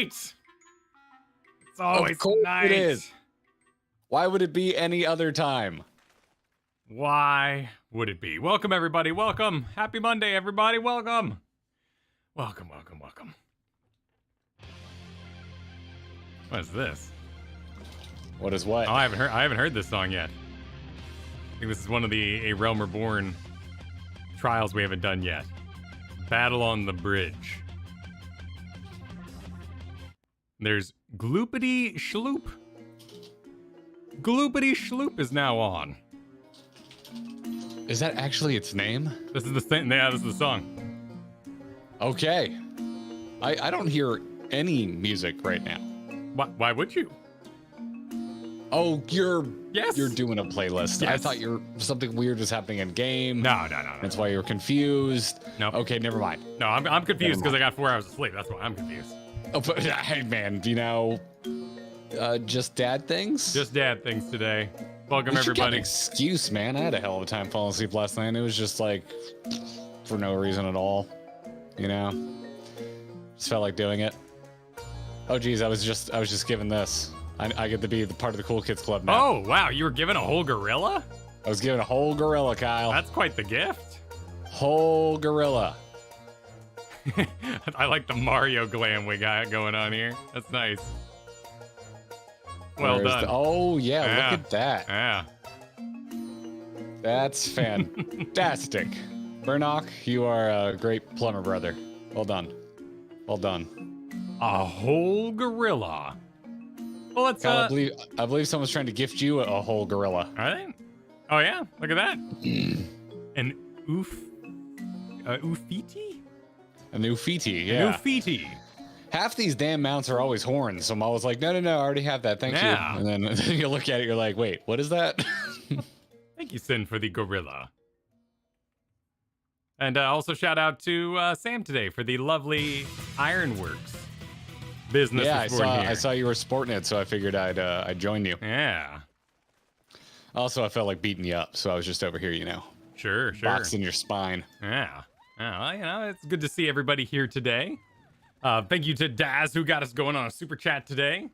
night. It's always Of course night. it is. Why would it be any other time? Why would it be? Welcome, everybody. Welcome. Happy Monday, everybody. Welcome. Welcome, welcome, welcome. What is this? What is what? Oh, I haven't heard this song yet. I think this is one of the A Realm Reborn trials we haven't done yet. Battle on the Bridge. There's Gloopity Shloop. Gloopity Shloop is now on. Is that actually its name? This is the thing. Yeah, this is the song. Okay. I don't hear any music right now. Why would you? Oh, you're Yes. doing a playlist. I Yes. thought something weird was happening in game. No. That's why you were confused. No. Okay, never mind. No, I'm confused Never because I got 4 hours of sleep. That's why I'm confused. Oh, but hey, man, do you know just dad things? Just dad things today. Welcome, You should get an everybody. excuse, man. I had a hell of a time falling asleep last night. It was just like for no reason at all. You know, just felt like doing it. Oh, geez, I was just given this. I get to be the part of the cool kids club now. Oh, wow. You were given a whole gorilla? I was given a whole gorilla, Kyle. That's quite the gift. Whole gorilla. I like the Mario glam we got going on here. That's nice. Well Where's done. Oh yeah, Yeah. look at that. Yeah. That's fantastic. Burnock, you are a great plumber brother. Well done. Well done. A whole gorilla. Well, let's Kyle, I believe someone's trying to gift you a whole gorilla. Are they? Oh yeah, look at that. An Ufiti? A new Fiti, yeah. Ufiti. Half these damn mounts are always horns, so I'm always like, no, I already have that, thank Yeah. you. And then you look at it, you're like, wait, what is that? Thank you, Sin, for the gorilla. And also shout out to Sam today for the lovely Ironworks business. Yeah, that's born here. I saw you were sporting it, so I figured I'd join you. Yeah. Also, I felt like beating you up, so I was just over here, Sure. boxing your spine. Yeah. Well, it's good to see everybody here today. Thank you to Daz who got us going on a super chat today.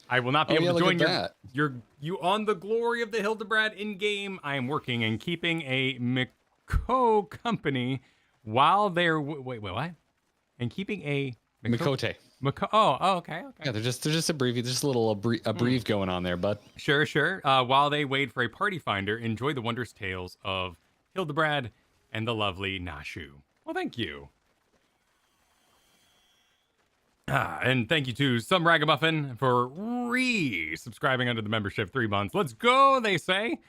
I will not be able to join you on the glory of the Hildebrand in game. I am working and keeping a Miko company while they're wait what? And keeping a Mikote. Oh, okay. Yeah, they're just abbreviated, just a little abbrev going on there, bud. Sure. While they wait for a party finder, enjoy the wondrous tales of Hildebrand and the lovely Nashu. Well, thank you. And thank you to Some Ragamuffin for re-subscribing under the membership 3 months. Let's go, they say.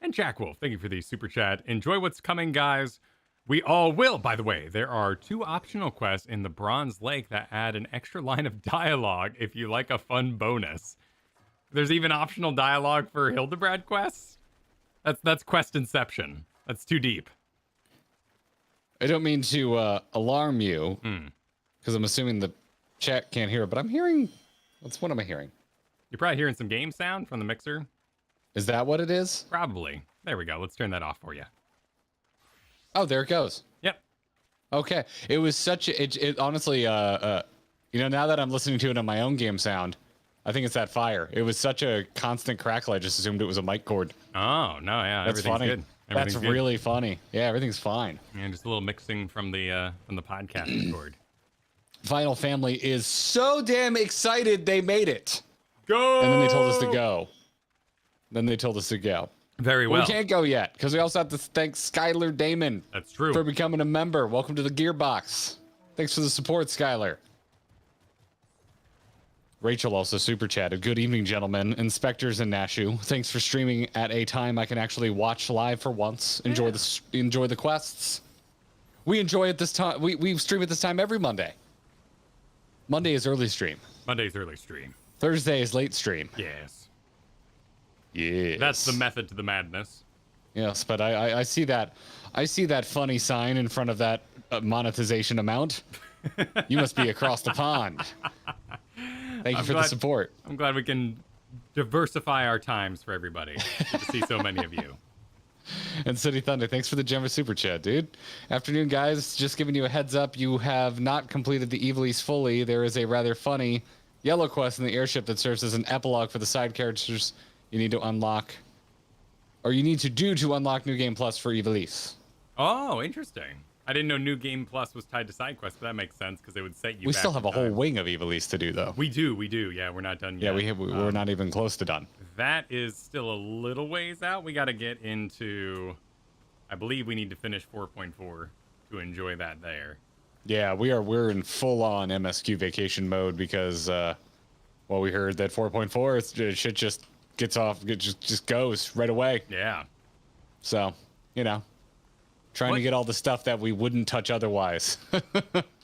And Jack Wolf, thank you for the super chat. Enjoy what's coming, guys. We all will. By the way, there are 2 optional quests in the Bronze Lake that add an extra line of dialogue if you like a fun bonus. There's even optional dialogue for Hildebrand quests. That's quest inception. That's too deep. I don't mean to alarm you, because I'm assuming the chat can't hear it, but I'm hearing... What am I hearing? You're probably hearing some game sound from the mixer. Is that what it is? Probably. There we go. Let's turn that off for you. Oh, there it goes. Yep. Okay. It was such a... It honestly, now that I'm listening to it on my own game sound, I think it's that fire. It was such a constant crackle, I just assumed it was a mic cord. Oh, no, yeah. That's everything's funny. good. That's really funny. Yeah, everything's fine. And just a little mixing from the podcast record. Final Family is so damn excited they made it. Go! And then they told us to go. Very well. We can't go yet, because we also have to thank Skylar Damon. That's true. For becoming a member. Welcome to the Gearbox. Thanks for the support, Skylar. Rachel also super chatted. Good evening, gentlemen, inspectors and Nashu. Thanks for streaming at a time I can actually watch live for once. Enjoy the quests. We enjoy it this time. We stream it this time every Monday. Monday is early stream. Monday's early stream. Thursday is late stream. Yes. Yes. That's the method to the madness. Yes, but I see that. I see that funny sign in front of that monetization amount. You must be across the pond. Thank you for the support. I'm glad we can diversify our times for everybody. Good to see so many of you. And City Thunder, thanks for the gem of super chat, dude. Afternoon, guys. Just giving you a heads up. You have not completed the Evil East fully. There is a rather funny yellow quest in the airship that serves as an epilogue for the side characters you need to unlock, or you need to do to unlock New Game Plus for Evil East. Oh, interesting. I didn't know New Game Plus was tied to side quests, but that makes sense because it would set you. We back still have a whole time. wing of Evil East to do, though. We do. Yeah, we're not done yet. Yeah, we're not even close to done. That is still a little ways out. We got to get into. I believe we need to finish 4.4 to enjoy that there. Yeah, we're in full-on MSQ vacation mode because, well, we heard that 4.4 shit just gets off, it just goes right away. Yeah. So, trying to get all the stuff that we wouldn't touch otherwise.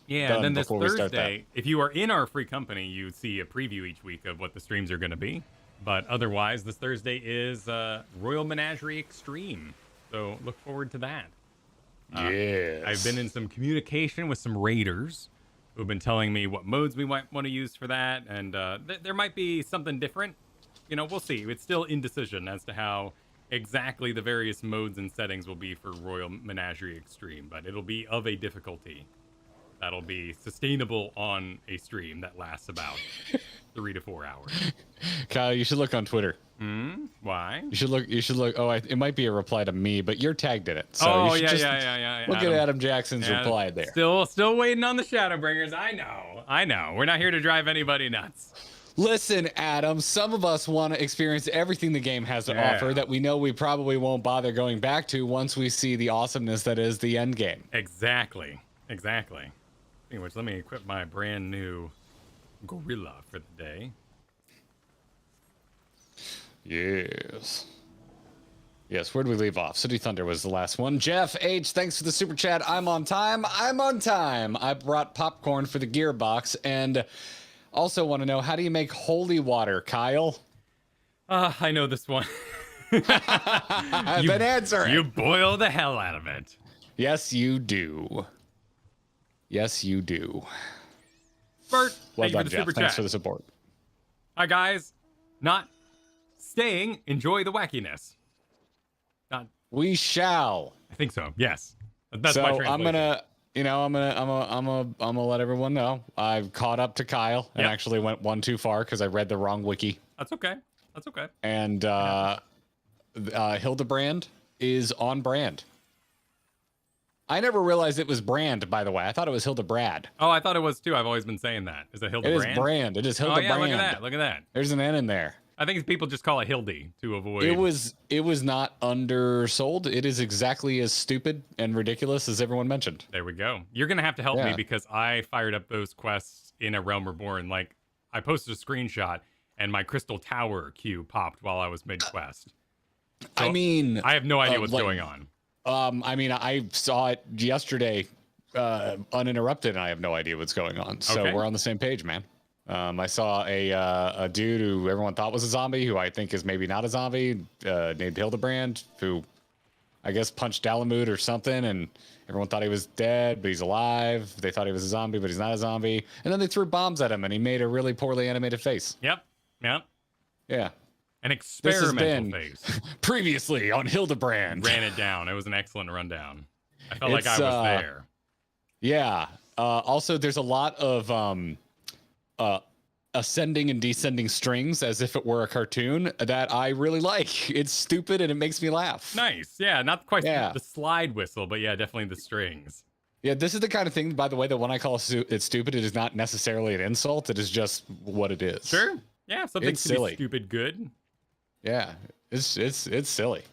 Yeah, and then this Thursday, if you are in our free company, you see a preview each week of what the streams are going to be. But otherwise, this Thursday is Royal Menagerie Extreme. So look forward to that. Yes. I've been in some communication with some raiders who've been telling me what modes we might want to use for that. And there might be something different. We'll see. It's still indecision as to how exactly the various modes and settings will be for Royal Menagerie Extreme. But it'll be of a difficulty that'll be sustainable on a stream that lasts about 3 to 4 hours. Kyle, you should look on Twitter. Why? You should look. Oh, it might be a reply to me, but you're tagged in it. So you should yeah. Look at Adam Jackson's reply there. Still waiting on the Shadowbringers. I know. We're not here to drive anybody nuts. Listen, Adam, some of us want to experience everything the game has to offer that we know we probably won't bother going back to once we see the awesomeness that is the end game. Exactly. Anyways, let me equip my brand new gorilla for the day. Yes, where did we leave off? City Thunder was the last one. Jeff H, thanks for the super chat. I'm on time. I brought popcorn for the gearbox, and also want to know, how do you make holy water, Kyle? I know this one. I've been answering. You boil the hell out of it. Yes, you do. Bert, Well thank you done, for the Jeff. super Thanks chat. for the support. Hi, guys. Not staying. Enjoy the wackiness. Not. We shall. I think so. Yes. That's So my translation. I'm gonna let everyone know I've caught up to Kyle and actually went one too far because I read the wrong wiki. That's okay. And Hildebrand is on brand. I never realized it was brand, by the way. I thought it was Hildebrand. Oh, I thought it was too. I've always been saying that. Is it Hildebrand? It is brand. It is Hildebrand. Oh, yeah, look at that. There's an N in there. I think people just call it Hildy to avoid. It was not undersold. It is exactly as stupid and ridiculous as everyone mentioned. There we go. You're going to have to help me because I fired up those quests in A Realm Reborn. Like, I posted a screenshot and my Crystal Tower queue popped while I was mid-quest. So I have no idea what's going on. I saw it yesterday uninterrupted, and I have no idea what's going on. So we're on the same page, man. I saw a dude who everyone thought was a zombie, who I think is maybe not a zombie, named Hildebrand, who I guess punched Dalamud or something, and everyone thought he was dead, but he's alive. They thought he was a zombie, but he's not a zombie. And then they threw bombs at him, and he made a really poorly animated face. Yep. Yeah. An experimental phase. Previously on Hildebrand. Ran it down. It was an excellent rundown. I felt like I was there. Yeah. Also, there's a lot of ascending and descending strings as if it were a cartoon that I really like. It's stupid and it makes me laugh. Nice. Yeah, not quite the slide whistle, but yeah, definitely the strings. Yeah, this is the kind of thing, by the way, that when I call it stupid, it is not necessarily an insult. It is just what it is. Sure. Yeah, something it's silly. Be stupid good. Yeah, it's silly.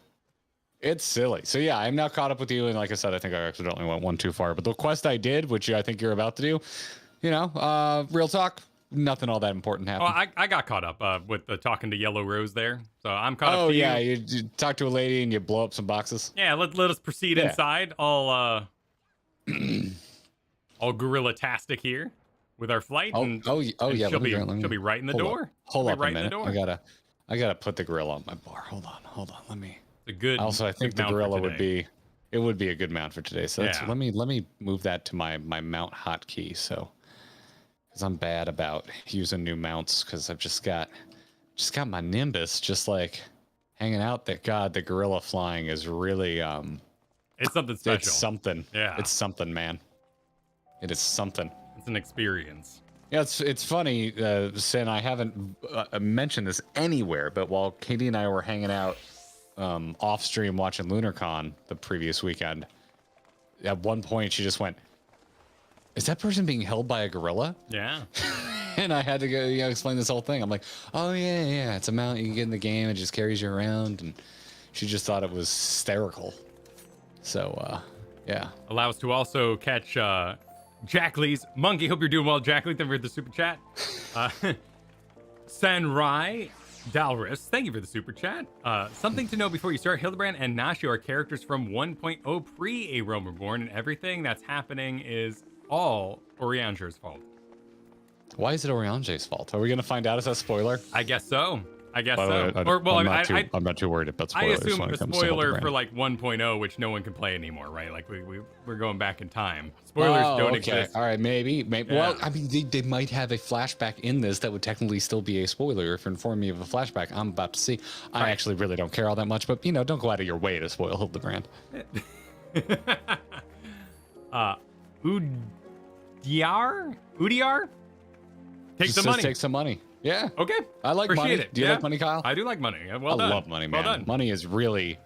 It's silly. So yeah, I'm now caught up with you, and like I said, I think I accidentally went one too far. But the quest I did, which I think you're about to do, real talk, nothing all that important happened. Oh, I got caught up with the talking to Yellow Rose there, so I'm caught up. Oh to yeah, you. You talk to a lady and you blow up some boxes. Yeah, let us proceed inside. All gorilla-tastic here with our flight. Oh yeah, she'll be right in the door. Hold up a minute. I gotta put the gorilla on my bar. Hold on. Let me. It's a good. Also, I think the gorilla would be a good mount for today. So let me move that to my mount hotkey. So, because I'm bad about using new mounts, because I've just got my Nimbus just like hanging out. That God, the gorilla flying is really It's something special. It's something. Yeah. It's something, man. It is something. It's an experience. Yeah, it's funny, Sin, I haven't mentioned this anywhere, but while Katie and I were hanging out off stream watching LunarCon the previous weekend, at one point she just went, "Is that person being held by a gorilla?" Yeah. And I had to go, explain this whole thing. I'm like, "Oh yeah, it's a mount you can get in the game. It just carries you around." And she just thought it was hysterical. So, yeah. Allow us to also catch Jack Lee's Monkey. Hope you're doing well, Jack Lee. Thank you for the super chat. Sanrai Dalris, thank you for the super chat. Something to know before you start: Hildebrand and Nashi are characters from 1.0 pre A Realm Reborn, and everything that's happening is all Orianger's fault. Why is it Orianger's fault? Are we going to find out? Is that a spoiler? I guess so. I guess By the so. way, Or, well, I'm not too worried about I spoilers. assume when a it comes to spoiler Hildebrand. for like 1.0, which no one can play anymore, right? Like we're going back in time. Spoilers don't exist. All right, maybe. Yeah. Well, I mean, they might have a flashback in this that would technically still be a spoiler if informing me of a flashback I'm about to see. I actually really don't care all that much, but don't go out of your way to spoil Hildebrand. Udiar? Take some money. Take some money. Yeah. Okay. I like Appreciate money. it. Do you like money, Kyle? I do like money. Well I done. love money, man. Well done. Money is really,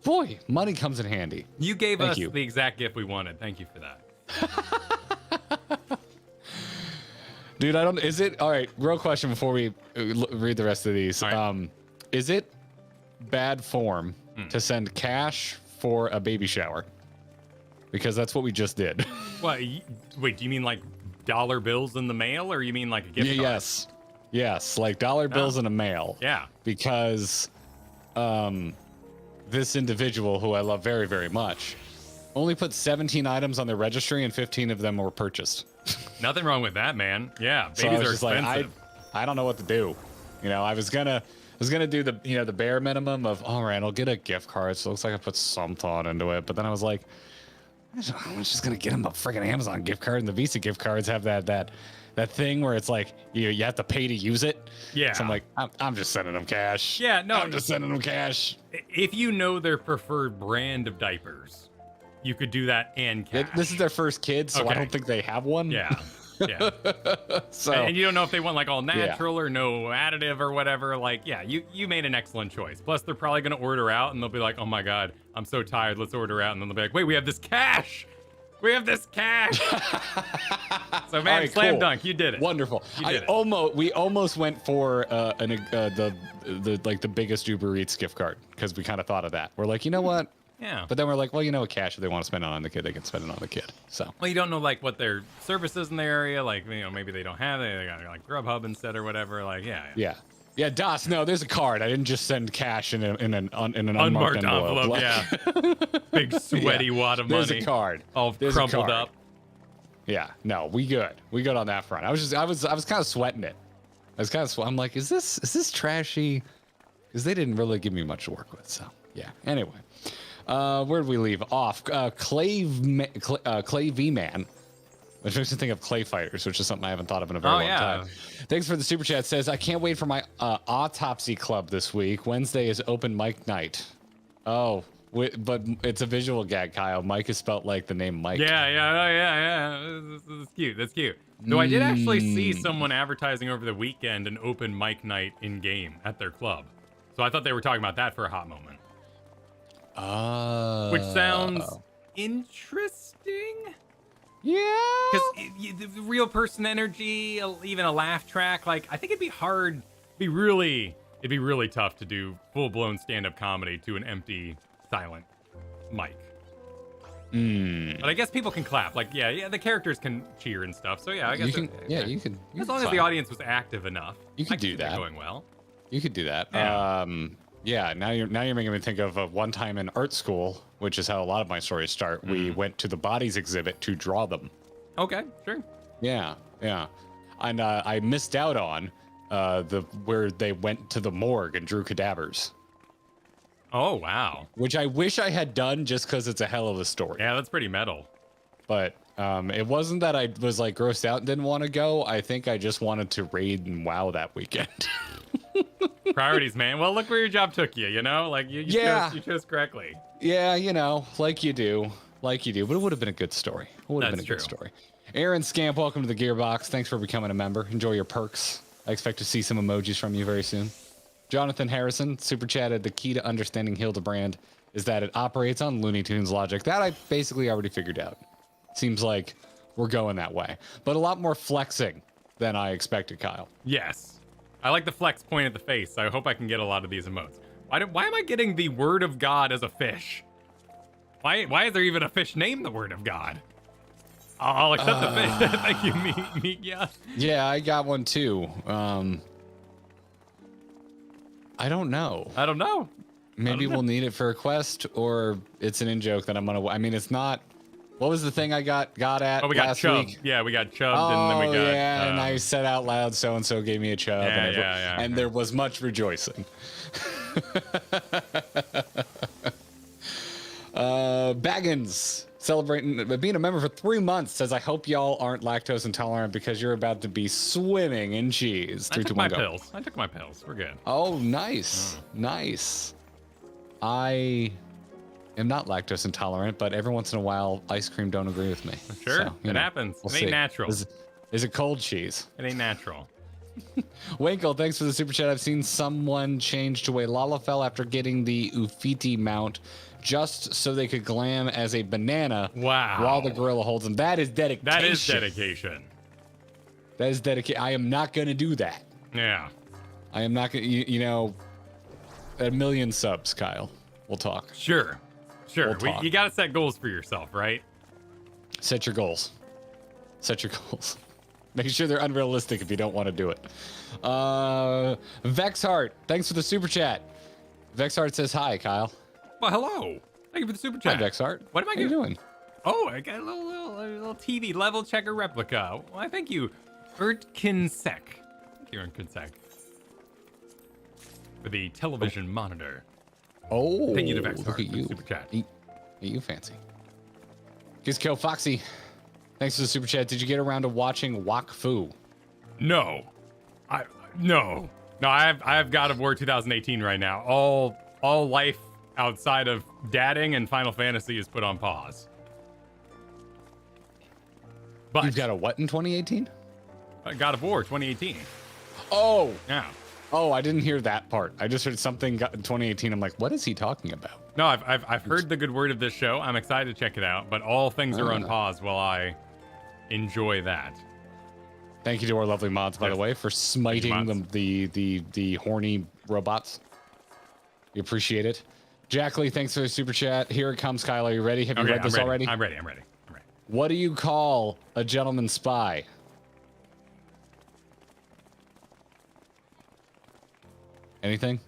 boy, money comes in handy. You gave Thank us you. the exact gift we wanted. Thank you for that. Dude, is it, all right, real question before we read the rest of these. All right. Is it bad form to send cash for a baby shower? Because that's what we just did. What? Wait, do you mean like dollar bills in the mail, or you mean like a gift card? Yes, like dollar bills in a mail. Yeah. Because this individual, who I love very, very much, only put 17 items on their registry and 15 of them were purchased. Nothing wrong with that, man. Yeah, So I babies was are just like, expensive. I don't know what to do. I was gonna do the the bare minimum of, all right, I'll get a gift card. So it looks like I put some thought into it. But then I was like, I'm just gonna get him a freaking Amazon gift card, and the Visa gift cards have that thing where it's like you have to pay to use it. Yeah. So I'm like, I'm just sending them cash. Yeah, no. I'm just sending them cash. If you know their preferred brand of diapers, you could do that and cash. This is their first kid, so I Okay. don't think they have one. Yeah. Yeah. So And you don't know if they want like all natural or no additive or whatever. Like, yeah, you made an excellent choice. Plus, they're probably going to order out and they'll be like, oh my God, I'm so tired. Let's order out. And then they'll be like, wait, we have this cash. We have this cash. So, man, right, slam cool. dunk. You did it. Wonderful. You did it. We almost went for the biggest Uber Eats gift card because we kind of thought of that. We're like, you know what? Yeah. But then we're like, well, cash, if they want to spend it on the kid, they can spend it on the kid. So Well, you don't know like what their service is in the area. Like, maybe they don't have it. They got like Grubhub instead or whatever. Like, yeah. Yeah, Das. No, there's a card. I didn't just send cash in an unmarked Unmarked envelope. envelope, yeah. Big sweaty wad of money. There's a card. All There's a crumpled card. up. Yeah, no, we good. We good on that front. I was kind of sweating it. I'm like, is this trashy? Because they didn't really give me much to work with. So yeah. Anyway, where did we leave off? Clay V Man, which makes me think of Clay Fighters, which is something I haven't thought of in a very long time. Thanks for the super chat. Says, I can't wait for my autopsy club this week. Wednesday is open mic night. Oh. But it's a visual gag, Kyle. Mike is spelt like the name Mike. Yeah. That's cute. That's cute. Though I did actually see someone advertising over the weekend an open mic night in game at their club. So I thought they were talking about that for a hot moment. Oh. Which sounds interesting. Yeah. Because the real person energy, even a laugh track, like I think it'd be hard. It'd be really tough to do full blown stand up comedy to an empty, silent mic. But I guess people can clap. Like, yeah, the characters can cheer and stuff. So yeah, I guess you can. As long as the audience was active enough, You could I do see that. going well. You could do that. Yeah. Yeah. Now you're making me think of one time in art school, which is how a lot of my stories start. We went to the bodies exhibit to draw them. Okay, sure. Yeah. And I missed out on where they went to the morgue and drew cadavers. Oh wow. Which I wish I had done just because it's a hell of a story. Yeah, that's pretty metal. But it wasn't that I was like grossed out and didn't want to go. I think I just wanted to raid and WoW that weekend. Priorities, man. Well, look where your job took you. You know, like you chose correctly. Yeah, you know, like you do. But it would have been a good story. It would have been a good story. Aaron Scamp, welcome to the Gearbox. Thanks for becoming a member. Enjoy your perks. I expect to see some emojis from you very soon. Jonathan Harrison, super chatted, the key to understanding Hildebrand is that it operates on Looney Tunes logic. That I basically already figured out. Seems like we're going that way. But a lot more flexing than I expected, Kyle. Yes. I like the flex point at the face. I hope I can get a lot of these emotes. Why am I getting the word of God as a fish? Why is there even a fish named the word of God? I'll accept the fish. Thank you, meat. Yeah. Yeah, I got one too. I don't know. Maybe we'll need it for a quest, or it's an in-joke that I'm gonna. I mean, it's not. What was the thing I got at we got last chubbed. week? Yeah, we got chubbed, and then we got. Yeah, and I said out loud, so and so gave me a chub, and there was much rejoicing. Baggins celebrating being a member for 3 months says, I hope y'all aren't lactose intolerant because you're about to be swimming in cheese. I took my pills. We're good. Oh, nice. Nice. I am not lactose intolerant, but every once in a while, ice cream don't agree with me. Sure, so, it happens. It ain't natural. Is it cold cheese? It ain't natural. Winkle, thanks for the super chat. I've seen someone change to a Lalafell after getting the Ufiti mount just so they could glam as a banana while the gorilla holds them. That is dedication. That is dedication. That is dedication. I am not going to do that. Yeah. I am not going to, you know, 1 million subs, Kyle. We'll talk. Sure. You got to set goals for yourself, right? Set your goals. Make sure they're unrealistic if you don't want to do it. Vexhart, thanks for the super chat. Vexhart says hi, Kyle. Well, hello. Thank you for the super chat. Hi, Vexhart. What am I doing? Oh, I got a little TV level checker replica. Why, thank you, Ertkinsek. Thank you, Ertkinsek. For the television monitor. Oh, thank you to Vexhart. Look at you. Super chat. Ain't you fancy. Gizko Foxy, thanks for the super chat. Did you get around to watching Wak Fu? No. No, I have God of War 2018 right now. All life outside of dadding and Final Fantasy is put on pause. But you've got a what in 2018? God of War 2018. Oh. Yeah. Oh, I didn't hear that part. I just heard something in 2018. I'm like, what is he talking about? No, I've heard the good word of this show. I'm excited to check it out, but all things are on pause while I enjoy that. Thank you to our lovely mods, by the way, for smiting the horny robots. We appreciate it. Jack Lee, thanks for the super chat. Here it comes, Kyle. Are you ready? Have you read this already? I'm ready. What do you call a gentleman spy? Anything?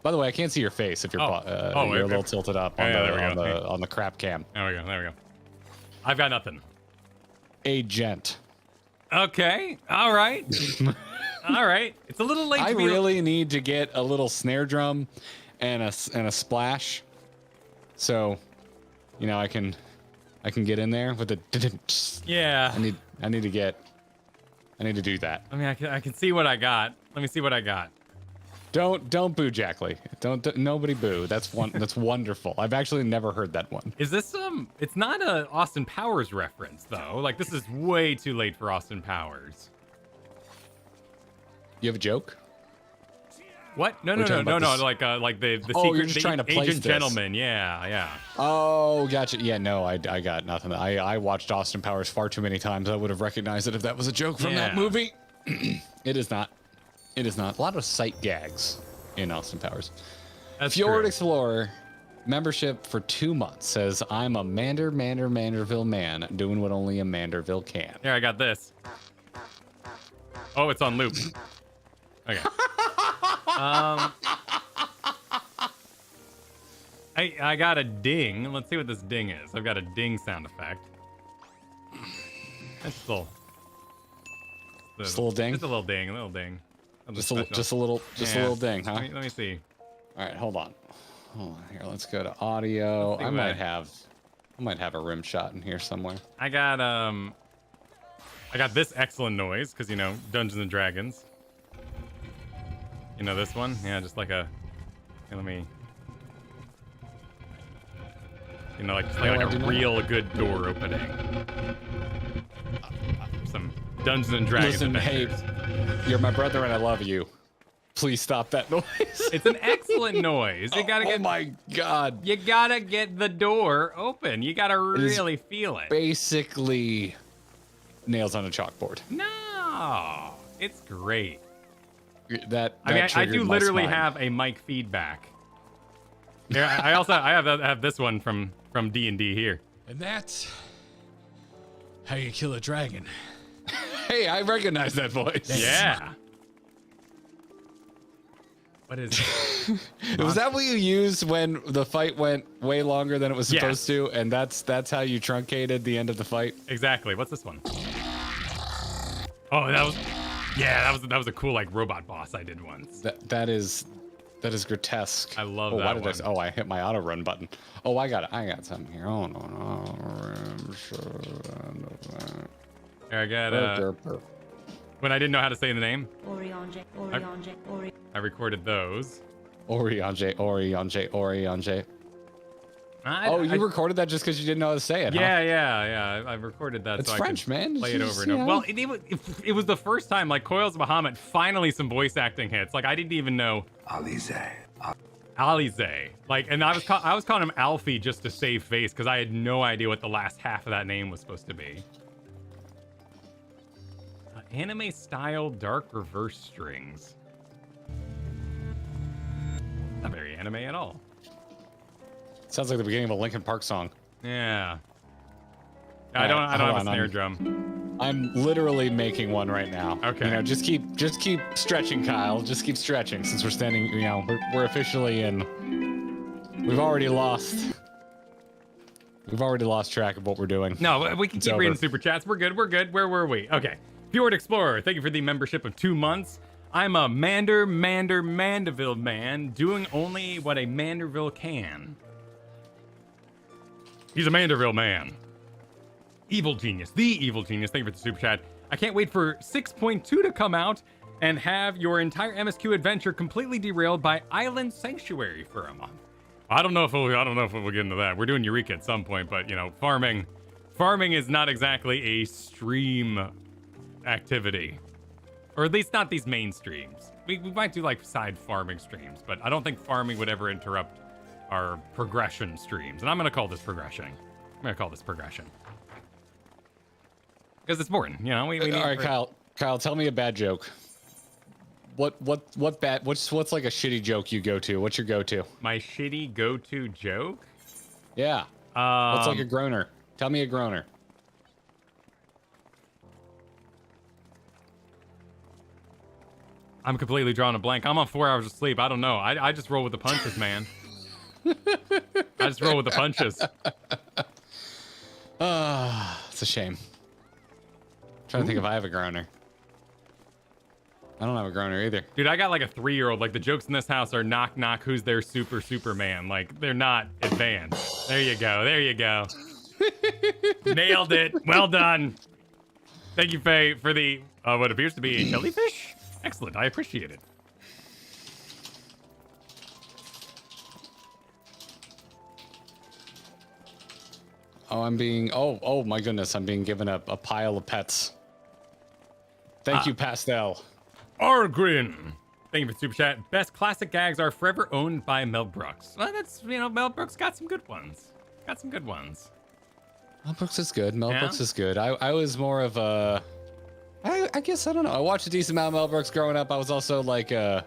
By the way, I can't see your face if you're you're a little tilted up on the crap cam. There we go. I've got nothing. Agent. Okay. All right. All right. It's a little late. I really need to get a little snare drum and a splash, so you know I can get in there with the. Yeah. I need to do that. I mean, I can see what I got. Let me see what I got. Don't boo, Jack Lee. Don't nobody boo. That's wonderful. I've actually never heard that one. Is this it's not a Austin Powers reference though. Like this is way too late for Austin Powers. You have a joke? What? No. Like the secret, you're just trying to place Agent this. Gentleman. Yeah. Oh, gotcha. Yeah, no, I got nothing. I watched Austin Powers far too many times. I would have recognized it if that was a joke from that movie. It is not. It is not. A lot of sight gags in Austin Powers. That's Fjord true. Explorer membership for 2 months says, I'm a Manderville man doing what only a Manderville can. Here, I got this. Oh, it's on loop. Okay. I got a ding. Let's see what this ding is. I've got a ding sound effect. That's still. Just a little ding? Just a little ding. Just a little ding, huh? Let me see. All right, hold on. Here, let's go to audio. I might have a rim shot in here somewhere. I got this excellent noise because Dungeons and Dragons. You know this one? Yeah, just like a. Here, let me. You know, like just like a real good door opening. Some Dungeons and Dragons. Listen, adventures. hey, you're my brother and I love you. Please stop that noise. It's an excellent noise. You gotta get. Oh my god. You gotta get the door open. You gotta really feel it. Basically, nails on a chalkboard. No, it's great. That I mean, I do triggered my literally spine. have a mic feedback. Yeah, I also I have this one from D&D here. And that's how you kill a dragon. Hey, I recognize that voice. Yeah. What is it? Was that what you used when the fight went way longer than it was supposed to, and that's how you truncated the end of the fight? Exactly. What's this one? Oh, that was a cool like robot boss I did once. That is grotesque. I love oh, that why did one. I hit my auto run button. Oh, I got something here. Oh no. Here, I got when I didn't know how to say the name, I recorded those. Orionje. Oh, you recorded that just because you didn't know how to say it, huh? Yeah. I recorded that. It's so French, I could man. Play it over and over. Well, it was the first time, like Coeurl's Bahamut, finally some voice acting hits. Like I didn't even know. Alize. Like, and I was calling him Alfie just to save face because I had no idea what the last half of that name was supposed to be. Anime style dark reverse strings. Not very anime at all. Sounds like the beginning of a Linkin Park song. Yeah. I don't have a snare drum. I'm literally making one right now. Okay. You know, just keep stretching, Kyle. Just keep stretching since we're standing. You know, we're officially in. We've already lost track of what we're doing. No, we can keep reading super chats. We're good. Where were we? Okay. Fjord Explorer, thank you for the membership of 2 months. I'm a Mandeville man, doing only what a Mandeville can. He's a Mandeville man. Evil Genius, the Evil Genius, thank you for the super chat. I can't wait for 6.2 to come out and have your entire MSQ adventure completely derailed by Island Sanctuary for a month. I don't know if we'll get into that. We're doing Eureka at some point, but you know, farming is not exactly a stream activity, or at least not these main streams. We might do like side farming streams, but I don't think farming would ever interrupt our progression streams. And I'm gonna call this progression. Because it's important, you know. We need all right, Kyle, tell me a bad joke. What bad? What's like a shitty joke you go to? What's your go-to? My shitty go-to joke? Yeah. What's like a groaner? Tell me a groaner. I'm completely drawing a blank. I'm on 4 hours of sleep. I don't know. I just roll with the punches, man. I just roll with the punches. It's a shame. I'm trying to think if I have a groaner. I don't have a groaner either. Dude, I got like a 3-year-old. Like the jokes in this house are knock knock, who's their Superman? Like they're not advanced. There you go. Nailed it. Well done. Thank you, Faye, for the what appears to be a jellyfish. Excellent. I appreciate it. Oh, oh my goodness, I'm being given a pile of pets. Thank you, Pastel. Argrin. Thank you for the super chat. Best classic gags are forever owned by Mel Brooks. Well, that's, you know, Mel Brooks got some good ones. Mel Brooks is good. Mel Yeah? Brooks is good. I was more of a... I guess, I don't know. I watched a decent amount of Mel Brooks growing up. I was also like... there's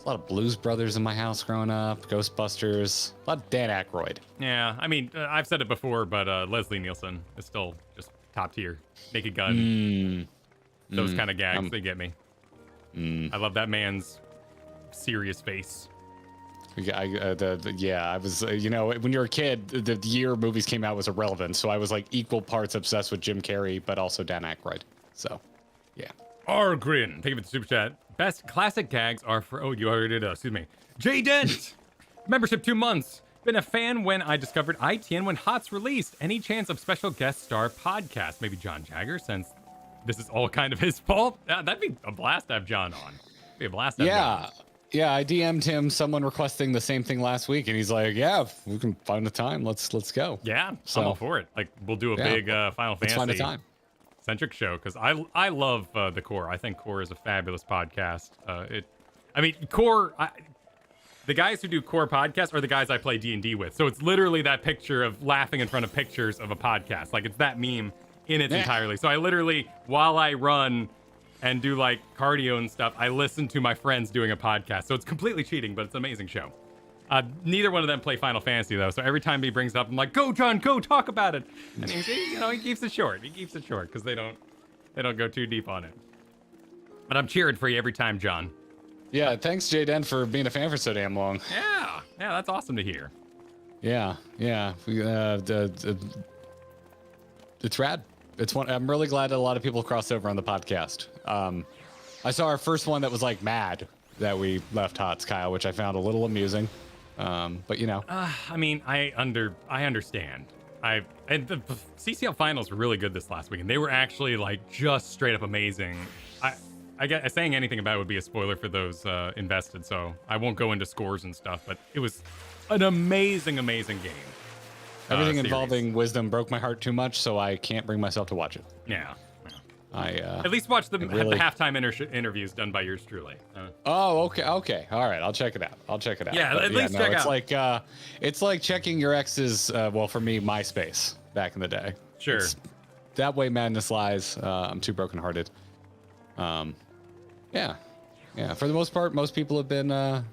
a lot of Blues Brothers in my house growing up. Ghostbusters. A lot of Dan Aykroyd. Yeah, I mean, I've said it before, but Leslie Nielsen is still just top tier. Naked Gun. Those kind of gags, they get me. I love that man's serious face. Yeah, I was, you know, when you're a kid, the year movies came out was irrelevant. So I was like equal parts obsessed with Jim Carrey, but also Dan Aykroyd. So, yeah. Argrin. Thank you for the super chat. Best classic gags are for... Oh, you already did. Excuse me. Jay Dent. Membership 2 months. Been a fan when I discovered ITN when HOTS released. Any chance of special guest star podcast? Maybe John Jagger, since this is all kind of his fault. That'd be a blast to have John on. Be a blast to have John. Yeah, I DM'd him someone requesting the same thing last week, and he's like, "Yeah, if we can find a time. Let's go." Yeah, So, I'm all for it. Like, we'll do a big Final let's find a Fantasy time. centric show because I love the Core. I think Core is a fabulous podcast. Core. The guys who do Core podcasts are the guys I play D&D with. So it's literally that picture of laughing in front of pictures of a podcast. Like, it's that meme in its entirely. So I literally, while I run and do like cardio and stuff, I listen to my friends doing a podcast. So it's completely cheating, but it's an amazing show. Neither one of them play Final Fantasy though. So every time he brings it up, I'm like, "Go, John, go talk about it." And he keeps it short. He keeps it short because they don't go too deep on it. But I'm cheering for you every time, John. Yeah, thanks, Jayden, for being a fan for so damn long. Yeah, that's awesome to hear. Yeah. It's rad. I'm really glad that a lot of people crossed over on the podcast. I saw our first one that was like mad that we left HOTS, Kyle, which I found a little amusing. But you know, I understand. And the CCL finals were really good this last week, and they were actually like just straight up amazing. I guess saying anything about it would be a spoiler for those invested, so I won't go into scores and stuff. But it was an amazing game. everything involving wisdom broke my heart too much, so I can't bring myself to watch it. Yeah. At least watch the halftime interviews done by yours truly. Okay. All right, I'll check it out. Yeah, But at least check out. It's like checking your ex's. Well, for me, MySpace back in the day. Sure. That way, madness lies. I'm too brokenhearted. Yeah. For the most part, most people have been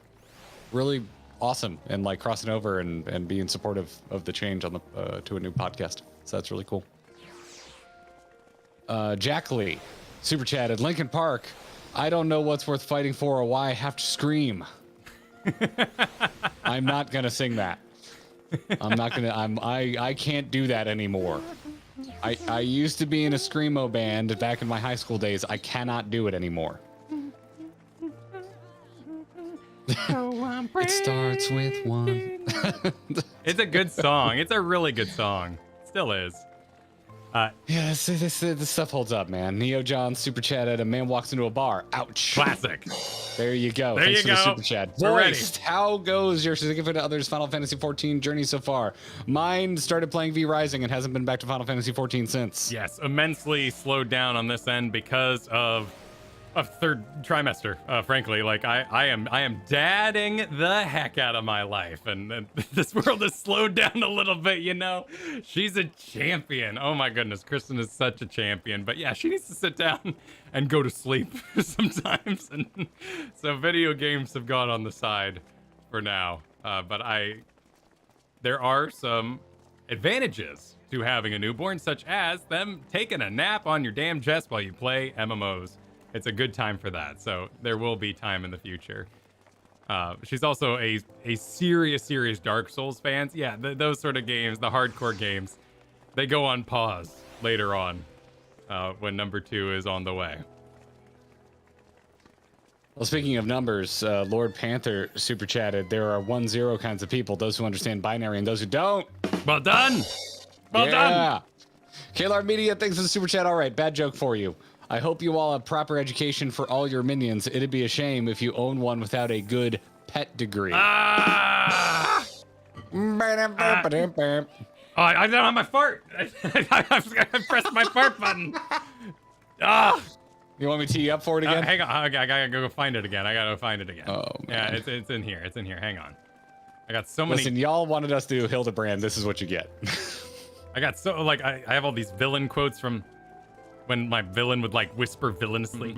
really awesome and like crossing over and being supportive of the change on the to a new podcast. So that's really cool. Jack Lee, super chatted. Lincoln Park, I don't know what's worth fighting for or why I have to scream. I'm not gonna sing that. I can't do that anymore. I used to be in a screamo band back in my high school days. I cannot do it anymore. It starts with one. It's a good song. It's a really good song. Still is. Yeah, this stuff holds up, man. Neo John super chatted. A man walks into a bar. Ouch. Classic. There you go. There Thanks you for the go. super chat. We're ready. Voiced, how goes your significant other's Final Fantasy XIV journey so far? Mine started playing V Rising and hasn't been back to Final Fantasy XIV since. Yes, immensely slowed down on this end because of third trimester. Frankly, like I am dadding the heck out of my life, and this world has slowed down a little bit. You know, she's a champion. Oh my goodness, Kristen is such a champion. But yeah, she needs to sit down and go to sleep sometimes. And so video games have gone on the side for now. But there are some advantages to having a newborn, such as them taking a nap on your damn chest while you play MMOs. It's a good time for that, so there will be time in the future. She's also a serious Dark Souls fan. Yeah, those sort of games, the hardcore games, they go on pause later on when number 2 is on the way. Well, speaking of numbers, Lord Panther super chatted. There are 1-0 kinds of people: those who understand binary and those who don't. Well done. Well done. KLR Media, thanks for the super chat. All right, bad joke for you. I hope you all have proper education for all your minions. It'd be a shame if you own one without a good pet degree. Oh, I don't have my fart. I pressed my fart button. You want me to tee you up for it again? Hang on. I gotta go find it again. Oh, man. Yeah, it's in here. It's in here. Hang on. I got so many. Listen, y'all wanted us to do Hildebrand. This is what you get. I got so, like, I have all these villain quotes from when my villain would, like, whisper villainously.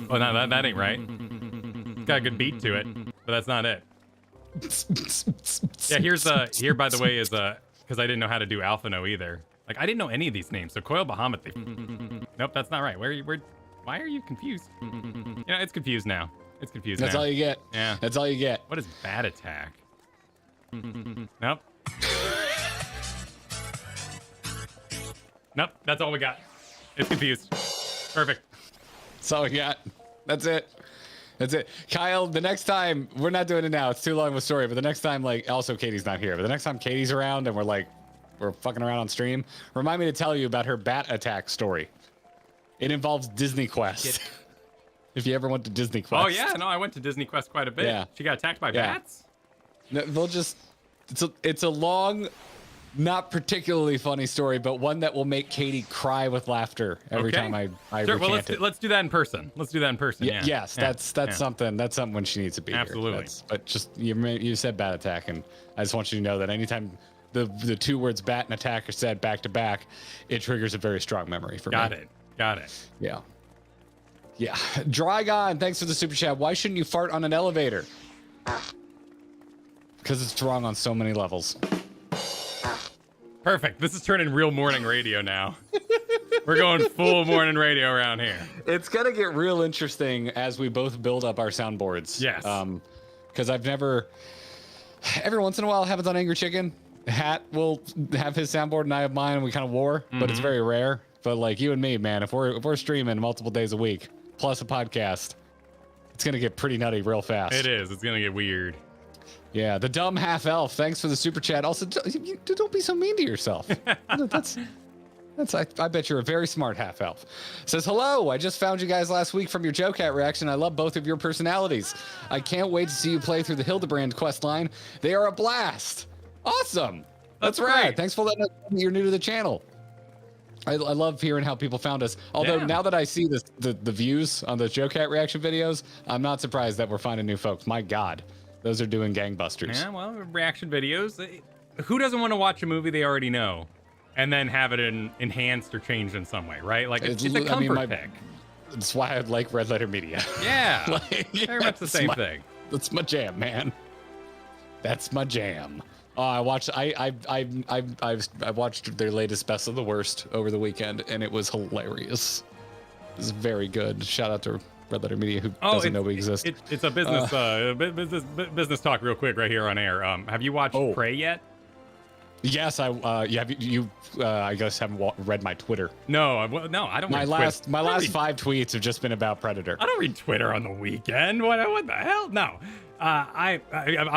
Oh, no, that ain't right. It's got a good beat to it, but that's not it. Yeah, here, by the way, is because I didn't know how to do Alphino either. Like, I didn't know any of these names. So Coeurl Bahamut. Nope, that's not right. Why are you confused? Yeah, it's confused now. It's confused That's now. all you get. Yeah. That's all you get. What is bad attack? Nope. Nope, that's all we got. It's confused. Perfect. That's all we got. That's it. Kyle, the next time, we're not doing it now. It's too long of a story, but the next time, like, also Katie's not here, but the next time Katie's around and we're fucking around on stream, remind me to tell you about her bat attack story. It involves Disney Quest. If you ever went to Disney Quest. Oh yeah, no, I went to Disney Quest quite a bit. Yeah. She got attacked by Yeah. bats? No, they'll just. It's a long, not particularly funny story, but one that will make Katie cry with laughter every time I Sure, recant well, it. let's do that in person. Let's do that in person. Yeah. Yes, Yeah. that's Yeah. something. That's something when she needs to be Absolutely. here. But just you said bat attack, and I just want you to know that anytime the two words bat and attack are said back to back, it triggers a very strong memory for me. Got it. Yeah. Yeah. Drygon, thanks for the super chat. Why shouldn't you fart on an elevator? Because it's wrong on so many levels. Perfect. This is turning real morning radio now. We're going full morning radio around here. It's gonna get real interesting as we both build up our soundboards. Yes. Because I've never. Every once in a while, it happens on Angry Chicken. Hat will have his soundboard and I have mine, and we kind of war, but it's very rare. But like you and me, man, if we're streaming multiple days a week plus a podcast, it's gonna get pretty nutty real fast. It is. It's gonna get weird. Yeah, the dumb half elf. Thanks for the super chat. Also, don't be so mean to yourself. That's. I bet you're a very smart half elf. Says hello. I just found you guys last week from your Joe Cat reaction. I love both of your personalities. I can't wait to see you play through the Hildebrand quest line. They are a blast. Awesome. That's right. great. Thanks for letting us know you're new to the channel. I love hearing how people found us. Although Yeah. now that I see the views on the Joe Cat reaction videos, I'm not surprised that we're finding new folks. My God, those are doing gangbusters. Yeah, well, reaction videos. Who doesn't want to watch a movie they already know and then have it enhanced or changed in some way, right? Like, it's a comfort pick. That's why I like Red Letter Media. Yeah, Like, very much the that's same thing. That's my jam, man. That's my jam. I watched. I watched their latest Best of the Worst over the weekend, and it was hilarious. It was very good. Shout out to Red Letter Media, who doesn't know we exist. It's a business business talk real quick right here on air. Have you watched Prey yet? Yes, I guess haven't read my Twitter. No, I don't. My read last Twitter. I don't read- 5 tweets have just been about Predator. I don't read Twitter on the weekend. What the hell? No. I'm